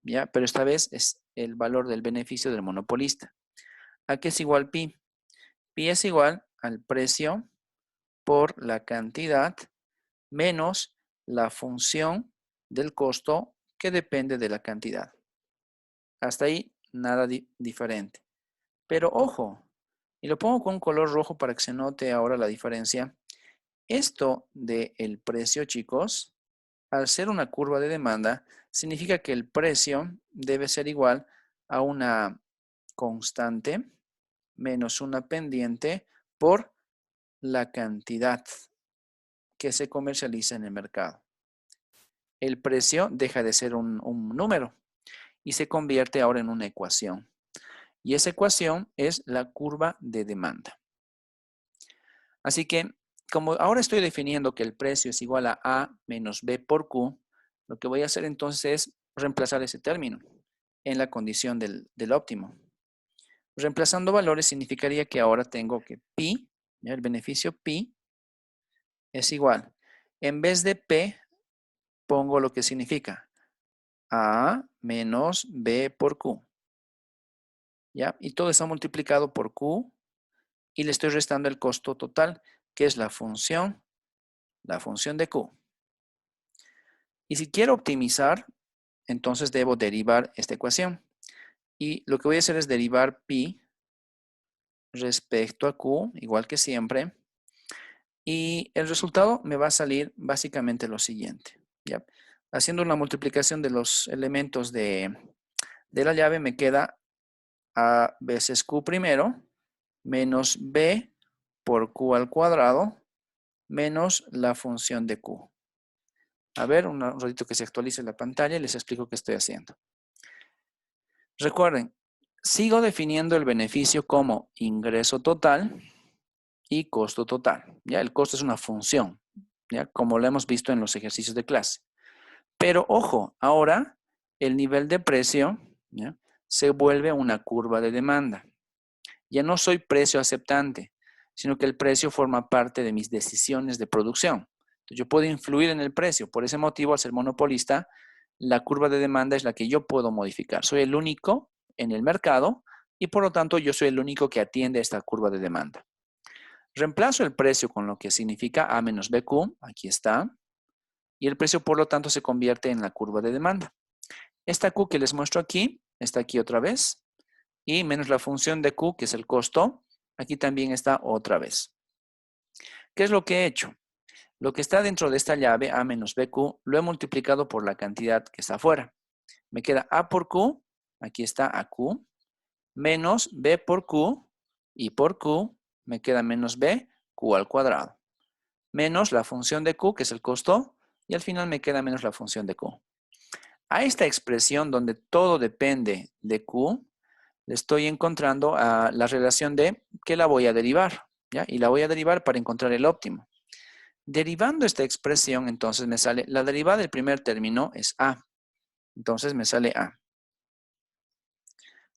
¿ya? Pero esta vez es el valor del beneficio del monopolista. ¿A qué es igual pi? Pi es igual al precio por la cantidad menos la función del costo que depende de la cantidad. Hasta ahí nada diferente. Pero ojo, y lo pongo con un color rojo para que se note ahora la diferencia. Esto del precio, chicos, al ser una curva de demanda, significa que el precio debe ser igual a una constante menos una pendiente por la cantidad que se comercializa en el mercado. El precio deja de ser un número y se convierte ahora en una ecuación. Y esa ecuación es la curva de demanda. Así que, como ahora estoy definiendo que el precio es igual a A menos B por Q, lo que voy a hacer entonces es reemplazar ese término en la condición del óptimo. Reemplazando valores significaría que ahora tengo que pi, ¿ya? El beneficio pi es igual. En vez de P, pongo lo que significa A menos B por Q. ¿Ya? Y todo está multiplicado por Q y le estoy restando el costo total, que es la función de Q. Y si quiero optimizar, entonces debo derivar esta ecuación. Y lo que voy a hacer es derivar pi respecto a Q, igual que siempre. Y el resultado me va a salir básicamente lo siguiente. ¿Ya? Haciendo una multiplicación de los elementos de la llave me queda A veces Q primero menos B por Q al cuadrado menos la función de Q. A ver, un ratito que se actualice la pantalla y les explico qué estoy haciendo. Recuerden, sigo definiendo el beneficio como ingreso total y costo total. ¿Ya? El costo es una función, ¿ya? Como lo hemos visto en los ejercicios de clase. Pero ojo, ahora el nivel de precio, ¿ya? Se vuelve una curva de demanda. Ya no soy precio aceptante, sino que el precio forma parte de mis decisiones de producción. Entonces, yo puedo influir en el precio. Por ese motivo, al ser monopolista, la curva de demanda es la que yo puedo modificar. Soy el único en el mercado y por lo tanto yo soy el único que atiende esta curva de demanda. Reemplazo el precio con lo que significa A menos BQ, aquí está, y el precio por lo tanto se convierte en la curva de demanda. Esta Q que les muestro aquí, está aquí otra vez, y menos la función de Q, que es el costo, aquí también está otra vez. ¿Qué es lo que he hecho? Lo que está dentro de esta llave, A menos BQ, lo he multiplicado por la cantidad que está afuera. Me queda A por Q, aquí está AQ, menos B por Q, y por Q me queda menos B, Q al cuadrado. Menos la función de Q, que es el costo, y al final me queda menos la función de Q. A esta expresión donde todo depende de Q, le estoy encontrando a la relación de que la voy a derivar, ¿ya? Y la voy a derivar para encontrar el óptimo. Derivando esta expresión, entonces me sale, la derivada del primer término es A. Entonces me sale A.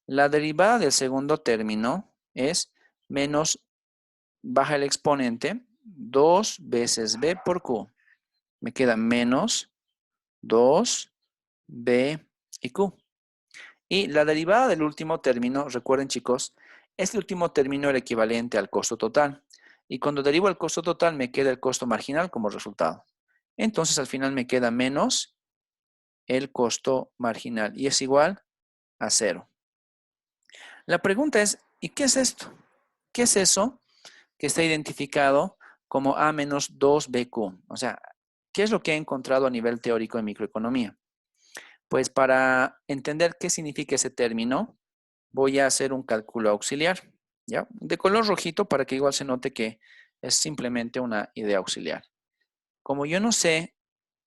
La derivada del segundo término es menos, baja el exponente, 2 veces B por Q. Me queda menos 2B y Q. Y la derivada del último término, recuerden chicos, este último término era equivalente al costo total. Y cuando derivo el costo total me queda el costo marginal como resultado. Entonces al final me queda menos el costo marginal y es igual a 0. La pregunta es, ¿y qué es esto? ¿Qué es eso que está identificado como A menos 2BQ? O sea, ¿qué es lo que he encontrado a nivel teórico en microeconomía? Pues para entender qué significa ese término, voy a hacer un cálculo auxiliar, ¿ya? De color rojito para que igual se note que es simplemente una idea auxiliar. Como yo no sé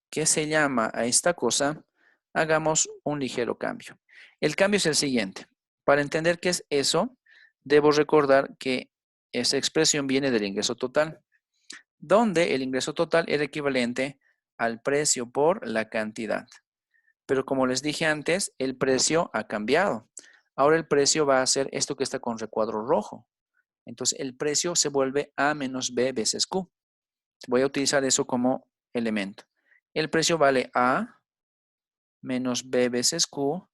qué se llama a esta cosa, hagamos un ligero cambio. El cambio es el siguiente. Para entender qué es eso, debo recordar que esa expresión viene del ingreso total. donde el ingreso total era equivalente al precio por la cantidad. Pero como les dije antes, el precio ha cambiado. Ahora el precio va a ser esto que está con recuadro rojo. Entonces el precio se vuelve A menos B veces Q. Voy a utilizar eso como elemento. El precio vale A menos B veces Q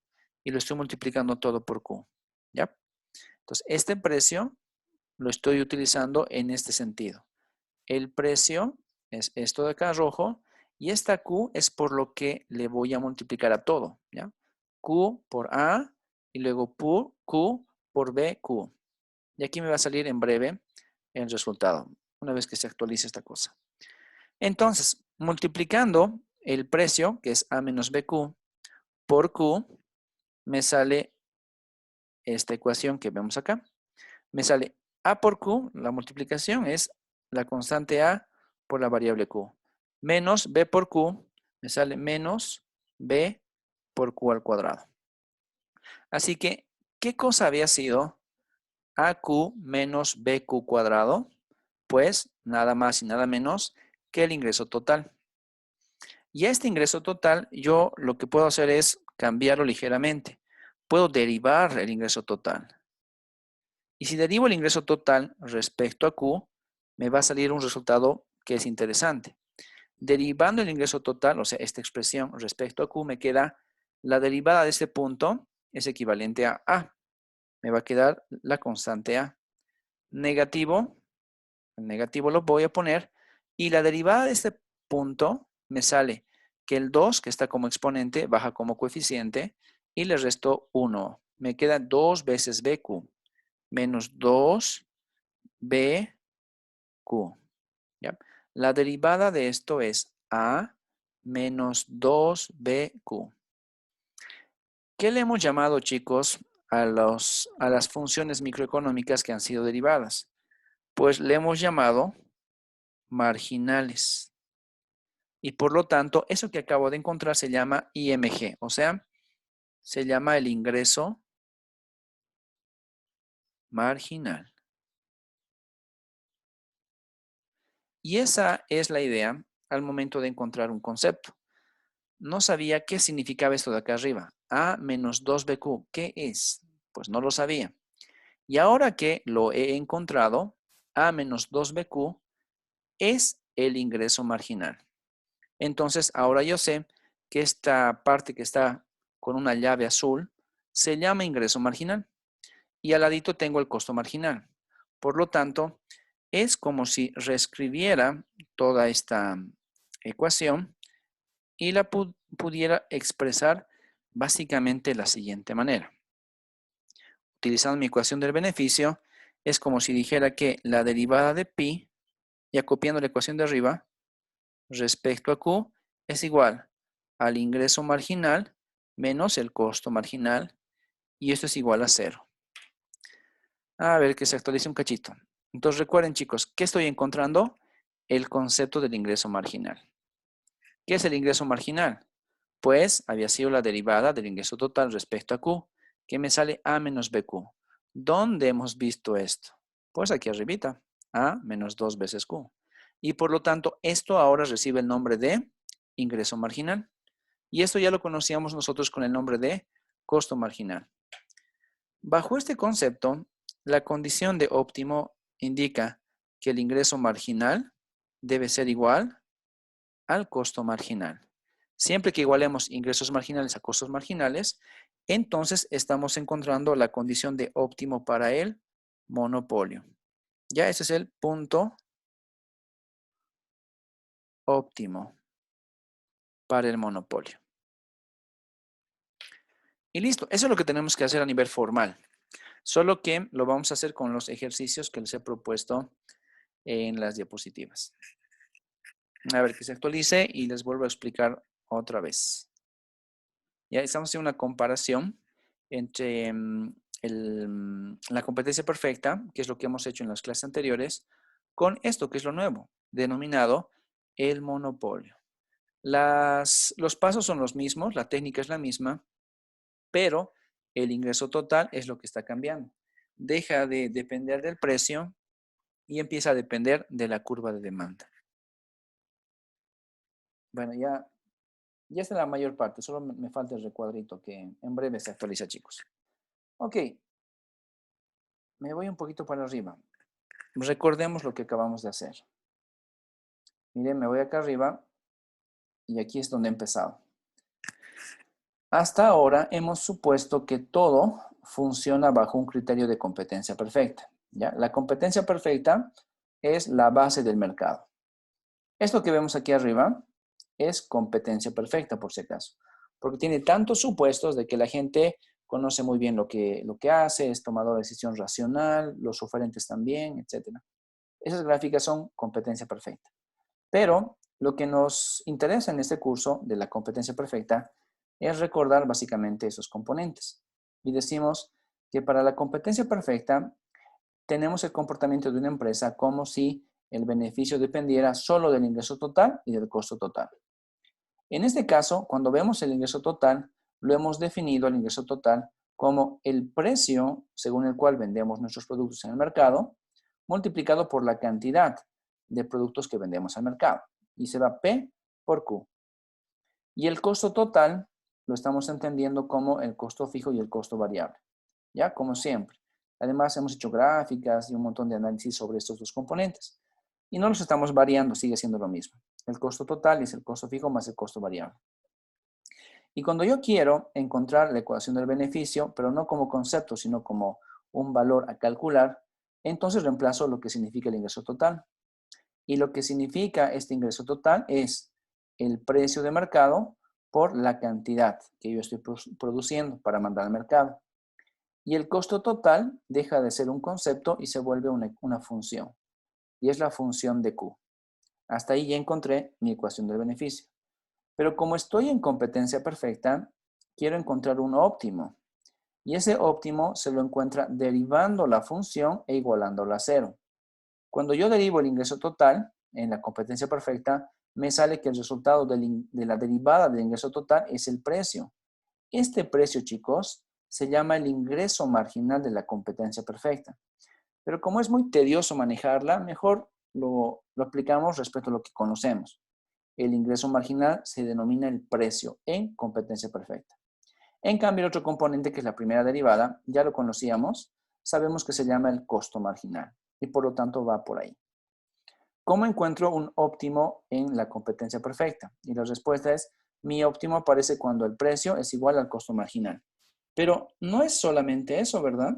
y lo estoy multiplicando todo por Q. ¿Ya? Entonces este precio lo estoy utilizando en este sentido. El precio es esto de acá rojo y esta Q es por lo que le voy a multiplicar a todo. ¿Ya? Q por A y luego Q por B, Q. Y aquí me va a salir en breve el resultado, una vez que se actualice esta cosa. Entonces, multiplicando el precio, que es A menos BQ, por Q, me sale esta ecuación que vemos acá. Me sale A por Q, la multiplicación es la constante A por la variable Q. Menos B por Q, me sale menos B por Q al cuadrado. Así que, ¿qué cosa había sido AQ menos BQ cuadrado? Pues nada más y nada menos que el ingreso total. Y a este ingreso total, yo lo que puedo hacer es cambiarlo ligeramente. Puedo derivar el ingreso total. Y si derivo el ingreso total respecto a Q, me va a salir un resultado que es interesante. Derivando el ingreso total, o sea, esta expresión respecto a Q, me queda la derivada de este punto es equivalente a A. Me va a quedar la constante A. Negativo, el negativo lo voy a poner, y la derivada de este punto me sale que el 2, que está como exponente, baja como coeficiente, y le resto 1. Me queda 2 veces BQ, menos 2 BQ. ¿Ya? La derivada de esto es A menos 2BQ. ¿Qué le hemos llamado, chicos, a las funciones microeconómicas que han sido derivadas? Pues le hemos llamado marginales. Y por lo tanto, eso que acabo de encontrar se llama IMG, o sea, se llama el ingreso marginal. Y esa es la idea al momento de encontrar un concepto. No sabía qué significaba esto de acá arriba. A menos 2BQ, ¿qué es? Pues no lo sabía. Y ahora que lo he encontrado, A menos 2BQ es el ingreso marginal. Entonces, ahora yo sé que esta parte que está con una llave azul se llama ingreso marginal. Y al ladito tengo el costo marginal. Por lo tanto, es como si reescribiera toda esta ecuación y la pudiera expresar básicamente de la siguiente manera. Utilizando mi ecuación del beneficio, es como si dijera que la derivada de pi, ya copiando la ecuación de arriba, respecto a Q, es igual al ingreso marginal menos el costo marginal, y esto es igual a 0. A ver, que se actualice un cachito. Entonces recuerden, chicos, ¿qué estoy encontrando? El concepto del ingreso marginal. ¿Qué es el ingreso marginal? Pues había sido la derivada del ingreso total respecto a Q, que me sale A menos BQ. ¿Dónde hemos visto esto? Pues aquí arribita, A menos 2 veces Q. Y por lo tanto, esto ahora recibe el nombre de ingreso marginal. Y esto ya lo conocíamos nosotros con el nombre de costo marginal. Bajo este concepto, la condición de óptimo indica que el ingreso marginal debe ser igual al costo marginal. Siempre que igualemos ingresos marginales a costos marginales, entonces estamos encontrando la condición de óptimo para el monopolio. Ya ese es el punto óptimo para el monopolio. Y listo, eso es lo que tenemos que hacer a nivel formal. Solo que lo vamos a hacer con los ejercicios que les he propuesto en las diapositivas. A ver que se actualice y les vuelvo a explicar otra vez. Ya estamos haciendo una comparación entre la competencia perfecta, que es lo que hemos hecho en las clases anteriores, con esto que es lo nuevo, denominado el monopolio. Los pasos son los mismos, la técnica es la misma, pero el ingreso total es lo que está cambiando. Deja de depender del precio y empieza a depender de la curva de demanda. Bueno, ya está la mayor parte. Solo me falta el recuadrito que en breve se actualiza, chicos. Ok. Me voy un poquito para arriba. Recordemos lo que acabamos de hacer. Miren, me voy acá arriba y aquí es donde he empezado. Hasta ahora hemos supuesto que todo funciona bajo un criterio de competencia perfecta. ¿Ya? La competencia perfecta es la base del mercado. Esto que vemos aquí arriba es competencia perfecta, por si acaso, porque tiene tantos supuestos de que la gente conoce muy bien lo que hace, es tomador de decisión racional, los oferentes también, etc. Esas gráficas son competencia perfecta. Pero lo que nos interesa en este curso de la competencia perfecta es recordar básicamente esos componentes. Y decimos que para la competencia perfecta tenemos el comportamiento de una empresa como si el beneficio dependiera solo del ingreso total y del costo total. En este caso, cuando vemos el ingreso total, lo hemos definido el ingreso total como el precio según el cual vendemos nuestros productos en el mercado, multiplicado por la cantidad de productos que vendemos al mercado. Y se va P por Q. Y el costo total lo estamos entendiendo como el costo fijo y el costo variable. ¿Ya? Como siempre. Además, hemos hecho gráficas y un montón de análisis sobre estos dos componentes. Y no los estamos variando, sigue siendo lo mismo. El costo total es el costo fijo más el costo variable. Y cuando yo quiero encontrar la ecuación del beneficio, pero no como concepto, sino como un valor a calcular, entonces reemplazo lo que significa el ingreso total. Y lo que significa este ingreso total es el precio de mercado por la cantidad que yo estoy produciendo para mandar al mercado. Y el costo total deja de ser un concepto y se vuelve una función. Y es la función de Q. Hasta ahí ya encontré mi ecuación del beneficio. Pero como estoy en competencia perfecta, quiero encontrar un óptimo. Y ese óptimo se lo encuentra derivando la función e igualándola a cero. Cuando yo derivo el ingreso total en la competencia perfecta, me sale que el resultado de la derivada del ingreso total es el precio. Este precio, chicos, se llama el ingreso marginal de la competencia perfecta. Pero como es muy tedioso manejarla, mejor lo aplicamos respecto a lo que conocemos. El ingreso marginal se denomina el precio en competencia perfecta. En cambio, el otro componente, que es la primera derivada, ya lo conocíamos, sabemos que se llama el costo marginal y por lo tanto va por ahí. ¿Cómo encuentro un óptimo en la competencia perfecta? Y la respuesta es, mi óptimo aparece cuando el precio es igual al costo marginal. Pero no es solamente eso, ¿verdad?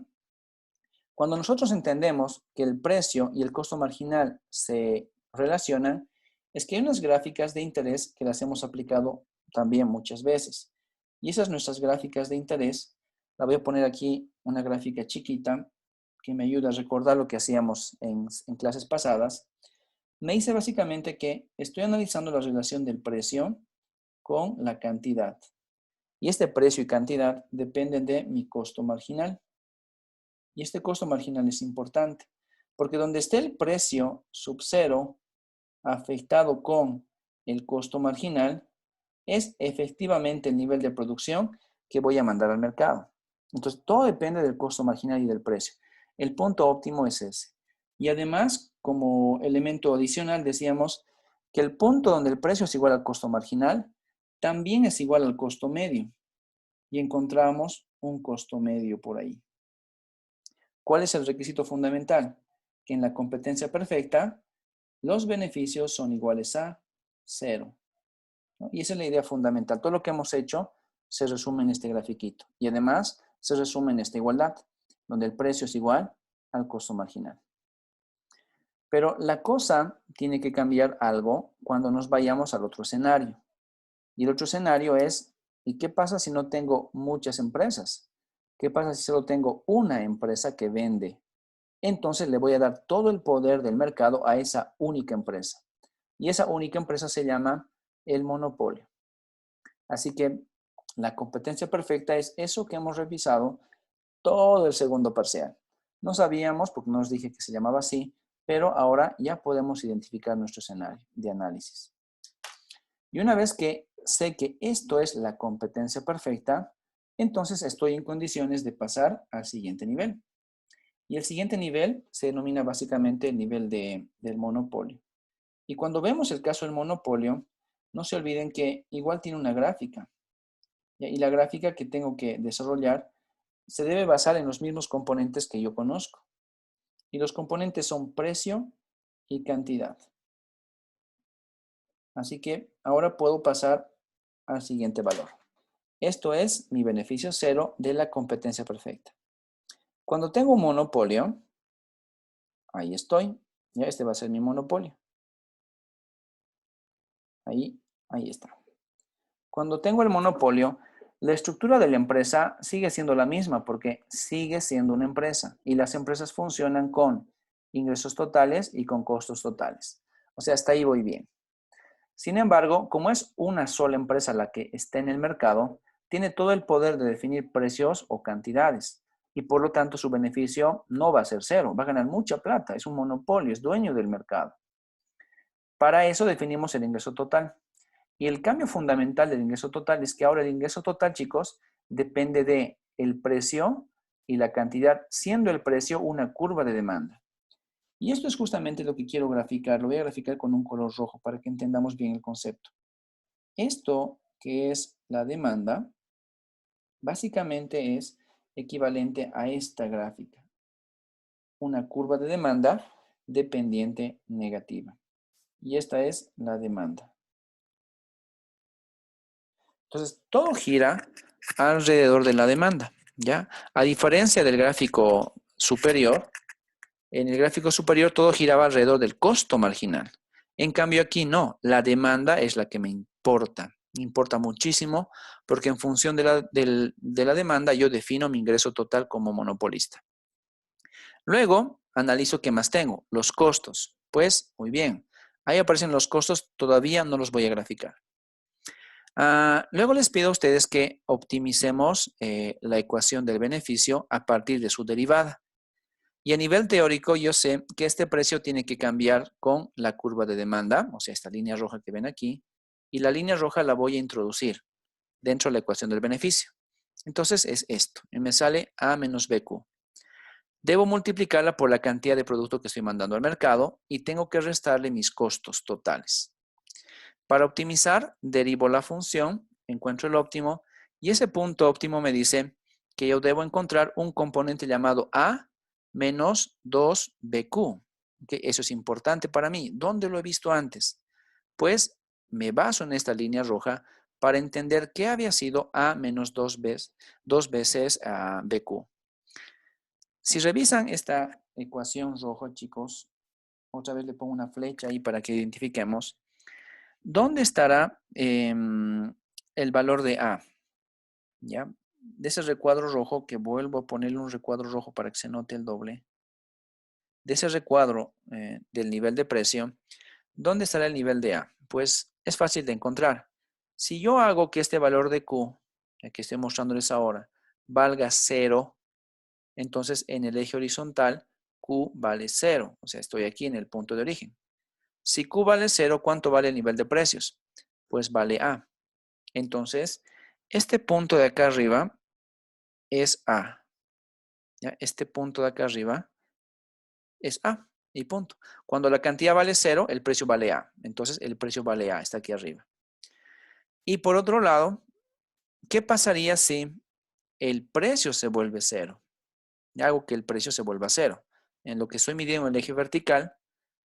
Cuando nosotros entendemos que el precio y el costo marginal se relacionan, es que hay unas gráficas de interés que las hemos aplicado también muchas veces. Y esas nuestras gráficas de interés, la voy a poner aquí una gráfica chiquita que me ayuda a recordar lo que hacíamos en clases pasadas. Me dice básicamente que estoy analizando la relación del precio con la cantidad. Y este precio y cantidad dependen de mi costo marginal. Y este costo marginal es importante, porque donde esté el precio sub cero afectado con el costo marginal, es efectivamente el nivel de producción que voy a mandar al mercado. Entonces, todo depende del costo marginal y del precio. El punto óptimo es ese. Y además, como elemento adicional, decíamos que el punto donde el precio es igual al costo marginal, también es igual al costo medio. Y encontramos un costo medio por ahí. ¿Cuál es el requisito fundamental? Que en la competencia perfecta, los beneficios son iguales a cero. ¿No? Y esa es la idea fundamental. Todo lo que hemos hecho se resume en este grafiquito. Y además se resume en esta igualdad, donde el precio es igual al costo marginal. Pero la cosa tiene que cambiar algo cuando nos vayamos al otro escenario. Y el otro escenario es, ¿y qué pasa si no tengo muchas empresas? ¿Qué pasa si solo tengo una empresa que vende? Entonces le voy a dar todo el poder del mercado a esa única empresa. Y esa única empresa se llama el monopolio. Así que la competencia perfecta es eso que hemos revisado todo el segundo parcial. No sabíamos, porque no os dije que se llamaba así, pero ahora ya podemos identificar nuestro escenario de análisis. Y una vez que sé que esto es la competencia perfecta, entonces estoy en condiciones de pasar al siguiente nivel. Y el siguiente nivel se denomina básicamente el nivel del monopolio. Y cuando vemos el caso del monopolio, no se olviden que igual tiene una gráfica. ¿Ya? Y la gráfica que tengo que desarrollar se debe basar en los mismos componentes que yo conozco. Y los componentes son precio y cantidad. Así que ahora puedo pasar al siguiente valor. Esto es mi beneficio cero de la competencia perfecta. Cuando tengo un monopolio, ahí estoy. Ya este va a ser mi monopolio. Ahí está. Cuando tengo el monopolio, la estructura de la empresa sigue siendo la misma porque sigue siendo una empresa y las empresas funcionan con ingresos totales y con costos totales. O sea, hasta ahí voy bien. Sin embargo, como es una sola empresa la que está en el mercado, tiene todo el poder de definir precios o cantidades y por lo tanto su beneficio no va a ser cero, va a ganar mucha plata, es un monopolio, es dueño del mercado. Para eso definimos el ingreso total. Y el cambio fundamental del ingreso total es que ahora el ingreso total, chicos, depende de el precio y la cantidad, siendo el precio una curva de demanda. Y esto es justamente lo que quiero graficar. Lo voy a graficar con un color rojo para que entendamos bien el concepto. Esto que es la demanda, básicamente es equivalente a esta gráfica. Una curva de demanda dependiente negativa. Y esta es la demanda. Entonces, todo gira alrededor de la demanda, ¿ya? A diferencia del gráfico superior, en el gráfico superior todo giraba alrededor del costo marginal. En cambio aquí no, la demanda es la que me importa. Me importa muchísimo porque en función de la demanda yo defino mi ingreso total como monopolista. Luego, analizo qué más tengo, los costos. Pues, muy bien, ahí aparecen los costos, todavía no los voy a graficar. Luego les pido a ustedes que optimicemos la ecuación del beneficio a partir de su derivada. Y a nivel teórico yo sé que este precio tiene que cambiar con la curva de demanda, o sea, esta línea roja que ven aquí, y la línea roja la voy a introducir dentro de la ecuación del beneficio. Entonces es esto, y me sale A menos BQ. Debo multiplicarla por la cantidad de producto que estoy mandando al mercado y tengo que restarle mis costos totales. Para optimizar, derivo la función, encuentro el óptimo, y ese punto óptimo me dice que yo debo encontrar un componente llamado A menos 2BQ. ¿Okay? Eso es importante para mí. ¿Dónde lo he visto antes? Pues me baso en esta línea roja para entender qué había sido A menos 2 veces BQ. Si revisan esta ecuación roja, chicos, otra vez le pongo una flecha ahí para que identifiquemos. ¿Dónde estará el valor de A? ¿Ya? De ese recuadro rojo, que vuelvo a ponerle un recuadro rojo para que se note el doble. De ese recuadro del nivel de precio, ¿dónde estará el nivel de A? Pues es fácil de encontrar. Si yo hago que este valor de Q, que estoy mostrándoles ahora, valga 0, entonces en el eje horizontal Q vale 0. O sea, estoy aquí en el punto de origen. Si Q vale 0, ¿cuánto vale el nivel de precios? Pues vale A. Entonces, este punto de acá arriba es A. ¿Ya? Este punto de acá arriba es A y punto. Cuando la cantidad vale 0, el precio vale A. Entonces, el precio vale A, está aquí arriba. Y por otro lado, ¿qué pasaría si el precio se vuelve 0? Hago que el precio se vuelva 0. En lo que estoy midiendo el eje vertical,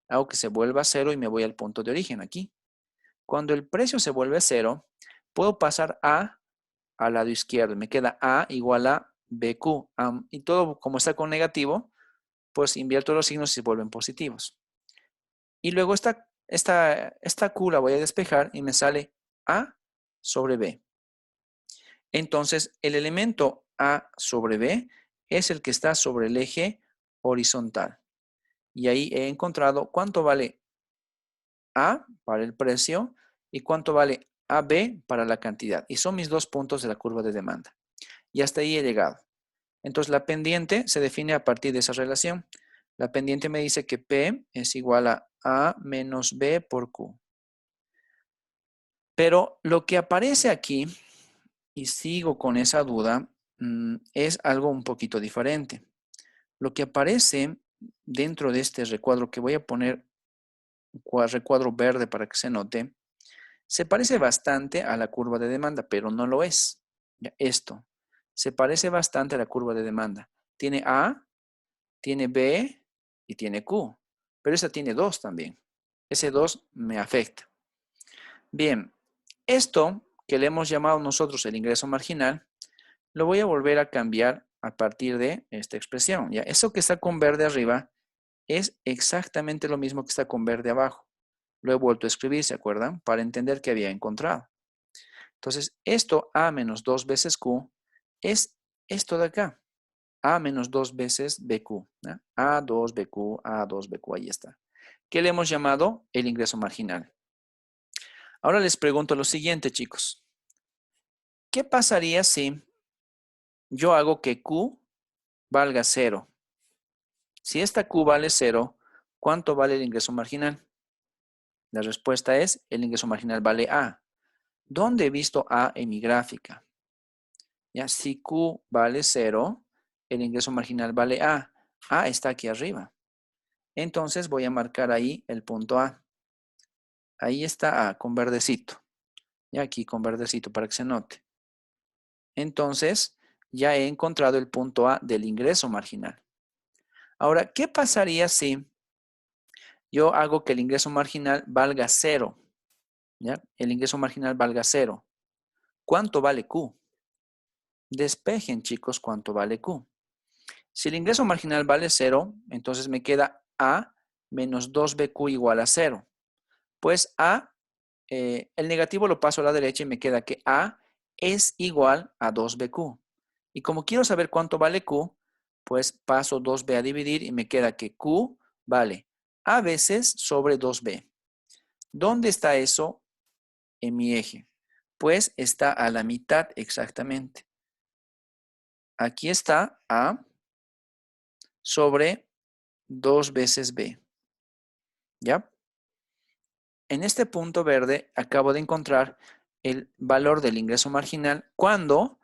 hago que se vuelva 0 y me voy al punto de origen aquí. Cuando el precio se vuelve 0, puedo pasar A al lado izquierdo. Me queda A igual a BQ. Y todo como está con negativo, pues invierto los signos y se vuelven positivos. Y luego esta Q la voy a despejar y me sale A sobre B. Entonces, el elemento A sobre B es el que está sobre el eje horizontal. Y ahí he encontrado cuánto vale A para el precio y cuánto vale AB para la cantidad. Y son mis dos puntos de la curva de demanda. Y hasta ahí he llegado. Entonces, la pendiente se define a partir de esa relación. La pendiente me dice que P es igual a A menos B por Q. Pero lo que aparece aquí, y sigo con esa duda, es algo un poquito diferente. Lo que aparece dentro de este recuadro, que voy a poner un recuadro verde para que se note, Se parece bastante a la curva de demanda, pero no lo es. Ya, esto se parece bastante a la curva de demanda. Tiene A, tiene B y tiene Q. Pero esta tiene 2 también. Ese 2 me afecta. Bien, esto que le hemos llamado nosotros el ingreso marginal, lo voy a volver a cambiar a partir de esta expresión. ¿Ya? Eso que está con verde arriba es exactamente lo mismo que está con verde abajo. Lo he vuelto a escribir, ¿se acuerdan? Para entender que había encontrado. Entonces, esto A menos 2 veces Q es esto de acá. A menos 2 veces BQ. ¿no? A2 BQ, A2 BQ, ahí está. ¿Qué le hemos llamado? El ingreso marginal. Ahora les pregunto lo siguiente, chicos. ¿Qué pasaría si yo hago que Q valga 0? Si esta Q vale 0, ¿cuánto vale el ingreso marginal? La respuesta es, el ingreso marginal vale A. ¿Dónde he visto A en mi gráfica? Ya, si Q vale 0, el ingreso marginal vale A. A está aquí arriba. Entonces voy a marcar ahí el punto A. Ahí está A con verdecito. Y aquí con verdecito para que se note. Entonces ya he encontrado el punto A del ingreso marginal. Ahora, ¿qué pasaría si yo hago que el ingreso marginal valga 0? ¿Ya? El ingreso marginal valga 0. ¿Cuánto vale Q? Despejen, chicos, cuánto vale Q. Si el ingreso marginal vale 0, entonces me queda A menos 2BQ igual a 0. Pues A, el negativo lo paso a la derecha y me queda que A es igual a 2BQ. Y como quiero saber cuánto vale Q, pues paso 2B a dividir y me queda que Q vale A veces sobre 2B. ¿Dónde está eso en mi eje? Pues está a la mitad exactamente. Aquí está A sobre 2 veces B. ¿Ya? En este punto verde acabo de encontrar el valor del ingreso marginal cuando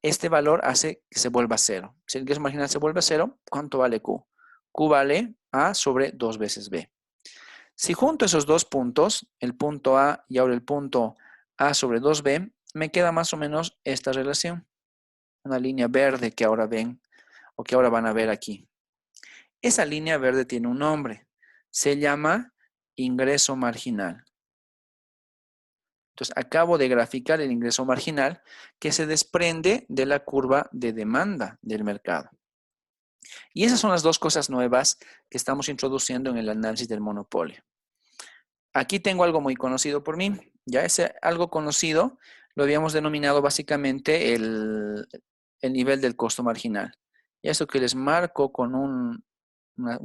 este valor hace que se vuelva 0. Si el ingreso marginal se vuelve 0, ¿cuánto vale Q? Q vale A sobre 2 veces B. Si junto esos dos puntos, el punto A y ahora el punto A sobre 2B, me queda más o menos esta relación. Una línea verde que ahora ven o que ahora van a ver aquí. Esa línea verde tiene un nombre. Se llama ingreso marginal. Entonces, acabo de graficar el ingreso marginal que se desprende de la curva de demanda del mercado. Y esas son las dos cosas nuevas que estamos introduciendo en el análisis del monopolio. Aquí tengo algo muy conocido por mí. Ya ese algo conocido lo habíamos denominado básicamente el nivel del costo marginal. Y eso que les marco con un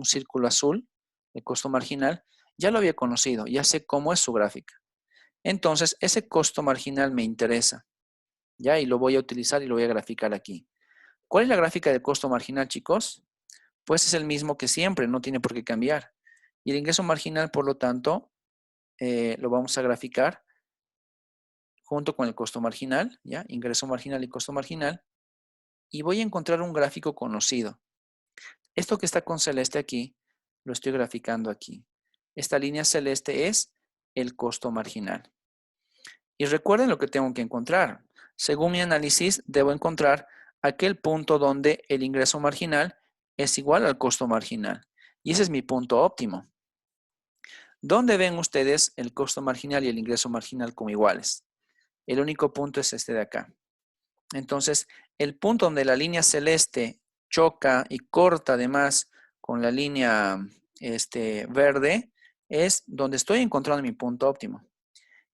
círculo azul, el costo marginal, ya lo había conocido, ya sé cómo es su gráfica. Entonces, ese costo marginal me interesa, ¿ya? Y lo voy a utilizar y lo voy a graficar aquí. ¿Cuál es la gráfica de costo marginal, chicos? Pues es el mismo que siempre, no tiene por qué cambiar. Y el ingreso marginal, por lo tanto, lo vamos a graficar junto con el costo marginal, ¿ya? Ingreso marginal y costo marginal. Y voy a encontrar un gráfico conocido. Esto que está con celeste aquí, lo estoy graficando aquí. Esta línea celeste es el costo marginal. Y recuerden lo que tengo que encontrar. Según mi análisis, debo encontrar aquel punto donde el ingreso marginal es igual al costo marginal. Y ese es mi punto óptimo. ¿Dónde ven ustedes el costo marginal y el ingreso marginal como iguales? El único punto es este de acá. Entonces, el punto donde la línea celeste choca y corta además con la línea verde es donde estoy encontrando mi punto óptimo.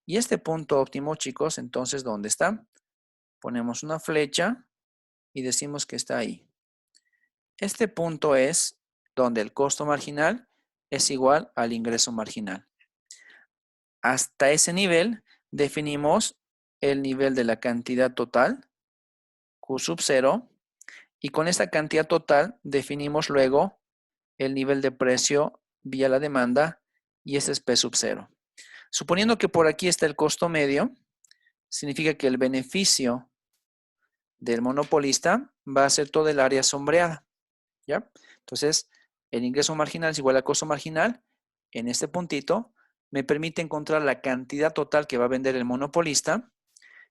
Y este punto óptimo, chicos, entonces, ¿dónde está? Ponemos una flecha y decimos que está ahí. Este punto es donde el costo marginal es igual al ingreso marginal. Hasta ese nivel definimos el nivel de la cantidad total, Q sub 0, y con esta cantidad total definimos luego el nivel de precio vía la demanda y ese es P sub 0. Suponiendo que por aquí está el costo medio, significa que el beneficio del monopolista va a ser todo el área sombreada, ¿ya? Entonces, el ingreso marginal es igual al costo marginal. En este puntito me permite encontrar la cantidad total que va a vender el monopolista.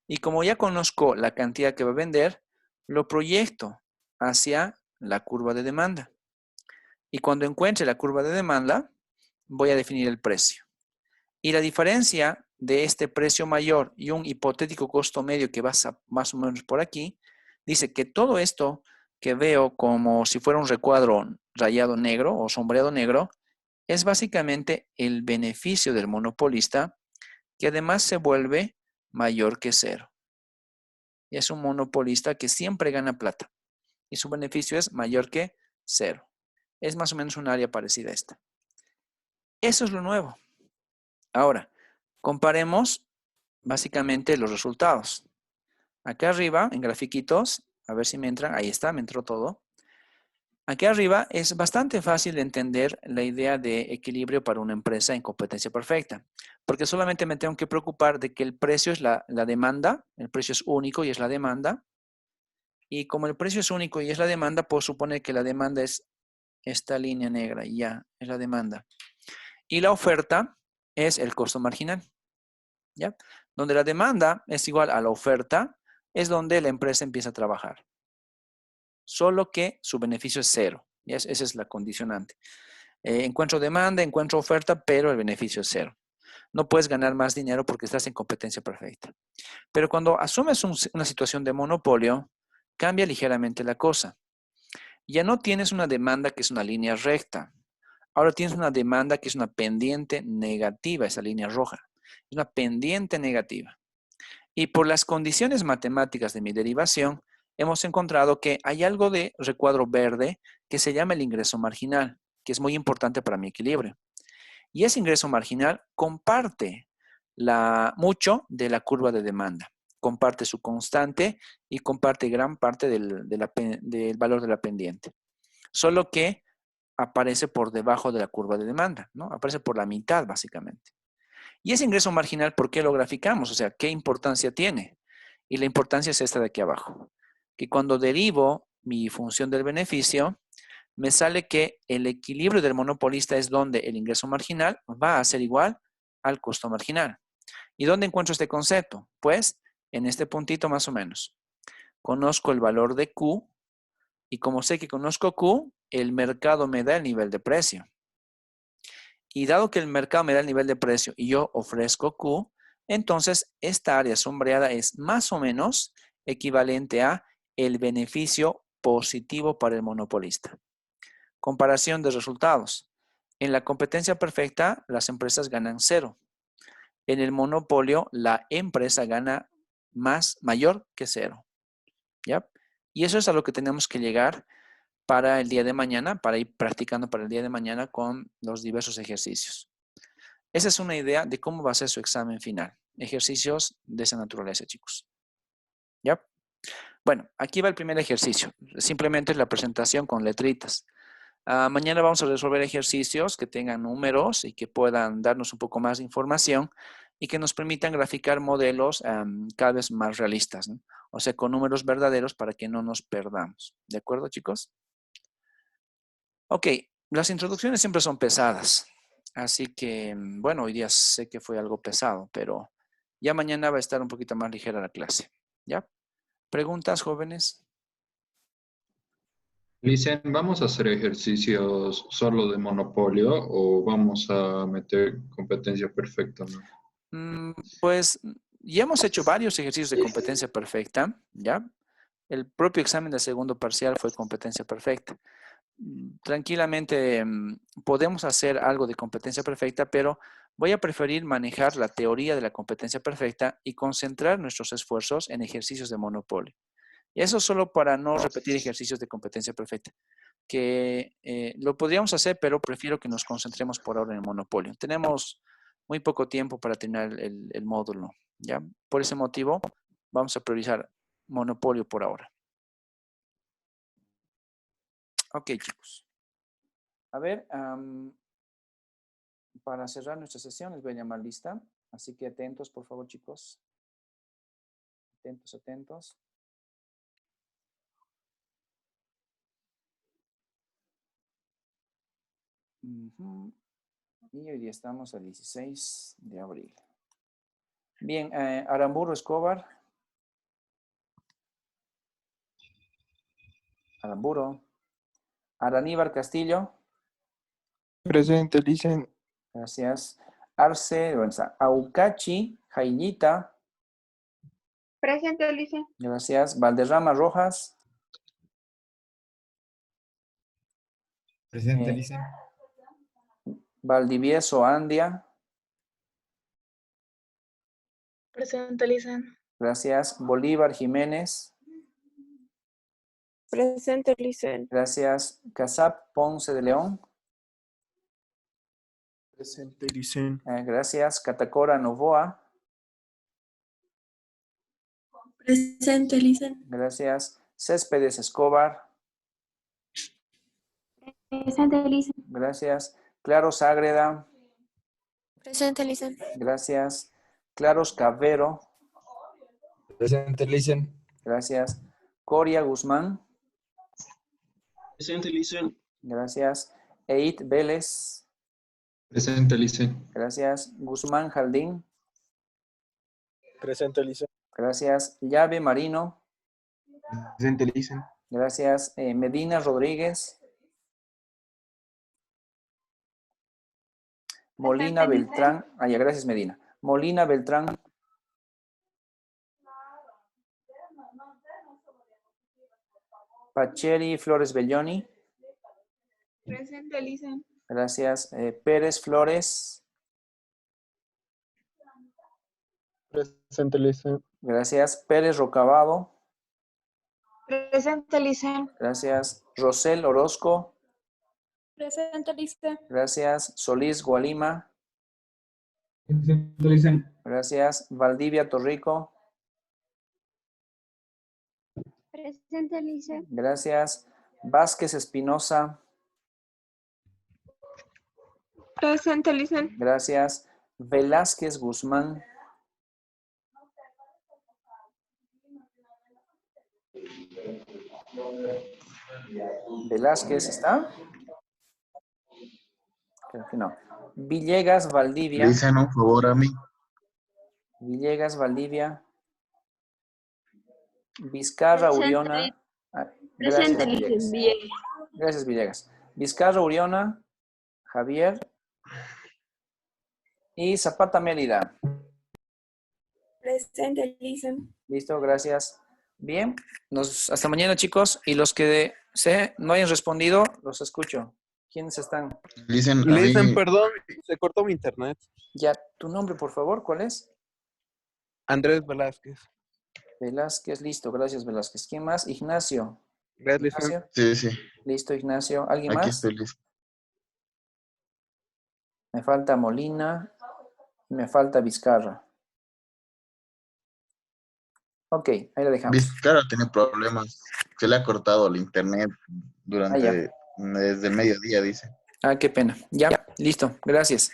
Y como ya conozco la cantidad que va a vender, lo proyecto hacia la curva de demanda. Y cuando encuentre la curva de demanda, voy a definir el precio. Y la diferencia de este precio mayor y un hipotético costo medio que va más o menos por aquí, dice que todo esto que veo como si fuera un recuadro rayado negro o sombreado negro, es básicamente el beneficio del monopolista, que además se vuelve mayor que cero. Y es un monopolista que siempre gana plata. Y su beneficio es mayor que cero. Es más o menos un área parecida a esta. Eso es lo nuevo. Ahora, comparemos básicamente los resultados. Acá arriba, en grafiquitos, a ver si me entran. Ahí está, me entró todo. Aquí arriba es bastante fácil de entender la idea de equilibrio para una empresa en competencia perfecta, porque solamente me tengo que preocupar de que el precio es la demanda, el precio es único y es la demanda, y como el precio es único y es la demanda, puedo suponer que la demanda es esta línea negra, y ya, es la demanda. Y la oferta es el costo marginal, ¿ya? Donde la demanda es igual a la oferta, es donde la empresa empieza a trabajar. Solo que su beneficio es cero. Esa es la condicionante. Encuentro demanda, encuentro oferta, pero el beneficio es cero. No puedes ganar más dinero porque estás en competencia perfecta. Pero cuando asumes una situación de monopolio, cambia ligeramente la cosa. Ya no tienes una demanda que es una línea recta. Ahora tienes una demanda que es una pendiente negativa, esa línea roja. Es una pendiente negativa. Y por las condiciones matemáticas de mi derivación, hemos encontrado que hay algo de recuadro verde que se llama el ingreso marginal, que es muy importante para mi equilibrio. Y ese ingreso marginal comparte mucho de la curva de demanda. Comparte su constante y comparte gran parte del valor de la pendiente. Solo que aparece por debajo de la curva de demanda, ¿no? Aparece por la mitad, básicamente. Y ese ingreso marginal, ¿por qué lo graficamos? O sea, ¿qué importancia tiene? Y la importancia es esta de aquí abajo. Que cuando derivo mi función del beneficio, me sale que el equilibrio del monopolista es donde el ingreso marginal va a ser igual al costo marginal. ¿Y dónde encuentro este concepto? Pues en este puntito más o menos. Conozco el valor de Q y como sé que conozco Q, el mercado me da el nivel de precio. Y dado que el mercado me da el nivel de precio y yo ofrezco Q, entonces esta área sombreada es más o menos equivalente a el beneficio positivo para el monopolista. Comparación de resultados. En la competencia perfecta, las empresas ganan cero. En el monopolio, la empresa gana mayor que cero. ¿Ya? Y eso es a lo que tenemos que llegar para el día de mañana, para ir practicando para el día de mañana con los diversos ejercicios. Esa es una idea de cómo va a ser su examen final. Ejercicios de esa naturaleza, chicos. ¿Ya? Bueno, aquí va el primer ejercicio. Simplemente es la presentación con letritas. Mañana vamos a resolver ejercicios que tengan números y que puedan darnos un poco más de información y que nos permitan graficar modelos cada vez más realistas, ¿no? O sea, con números verdaderos para que no nos perdamos. ¿De acuerdo, chicos? Ok, las introducciones siempre son pesadas. Así que, bueno, hoy día sé que fue algo pesado, pero ya mañana va a estar un poquito más ligera la clase. ¿Ya? ¿Preguntas, jóvenes? Licen, ¿vamos a hacer ejercicios solo de monopolio o vamos a meter competencia perfecta, no? Pues ya hemos hecho varios ejercicios de competencia perfecta, ¿ya? El propio examen de segundo parcial fue competencia perfecta. Tranquilamente podemos hacer algo de competencia perfecta, pero voy a preferir manejar la teoría de la competencia perfecta y concentrar nuestros esfuerzos en ejercicios de monopolio. Y eso solo para no repetir ejercicios de competencia perfecta, que lo podríamos hacer, pero prefiero que nos concentremos por ahora en el monopolio. Tenemos muy poco tiempo para terminar el módulo, ¿ya? Por ese motivo, vamos a priorizar monopolio por ahora. Ok, chicos. A ver, para cerrar nuestra sesión les voy a llamar lista, así que atentos, por favor, chicos. Atentos, atentos. Y hoy día estamos a 16 de abril. Bien, Aramburu Escobar. Aramburu. Araníbar Castillo. Presente, dicen. Gracias. Arce, Aucachi Jainita. Presente, Alicia. Gracias. Valderrama Rojas. Presente, Eh, Lisa. Valdivieso Andia. Presente, Alicia. Gracias. Bolívar Jiménez. Presente, Alicia. Gracias. Casap Ponce de León. Presente, dicen. Gracias. Catacora Novoa. Presente, Alicia. Gracias. Céspedes Escobar. Presente, Alicia. Gracias. Claros Ágreda. Presente, Alicia. Gracias. Claros Cavero. Presente, Lisa. Gracias. Coria Guzmán. Presente, Lisa. Gracias. Eit Vélez. Presente, Lice. Gracias. Guzmán Jaldín. Presente, Lisa. Gracias. Llave Marino. Presente, Lisa. Gracias. Medina Rodríguez. Molina Presente, Beltrán. Ya, gracias, Medina. Molina Beltrán. Pacheri Flores Belloni. Presente, Alicia. Gracias. Pérez Flores. Presente, Lisa. Gracias. Pérez Rocabado. Presente, Alicia. Gracias. Rosel Orozco. Presente, Alicia. Gracias. Solís Gualima. Presente, Lice. Gracias. Valdivia Torrico. Presente, Alicia. Gracias. Vázquez Espinosa. Presente, Alicia. Gracias. Velázquez Guzmán. Velázquez, ¿está? Creo que no. Villegas Valdivia. Lisa, un favor a mí. Villegas Valdivia. Vizcarra Presente, Uriona. Presente, Gracias, Alicia. Villegas. Bien. Gracias, Villegas. Vizcarra Uriona. Javier. Y Zapata Mérida. Presente, Alicia. Listo, gracias. Bien, hasta mañana, chicos. Y los que no hayan respondido, los escucho. ¿Quiénes están? Lisa, Lisa, perdón, se cortó mi internet. Ya, tu nombre, por favor, ¿cuál es? Andrés Velázquez. Velázquez, listo, gracias, Velázquez. ¿Quién más? Ignacio. Gracias, Lisa. Ignacio, Sí, sí. listo, Ignacio. ¿Alguien Aquí más? estoy listo. Me falta Molina y me falta Vizcarra. Ok, ahí lo dejamos. Vizcarra tiene problemas. Se le ha cortado el internet durante desde el mediodía, dice. Qué pena. Ya, listo, gracias.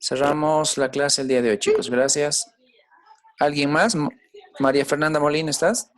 Cerramos la clase el día de hoy, chicos. Gracias. ¿Alguien más? María Fernanda Molina, ¿estás?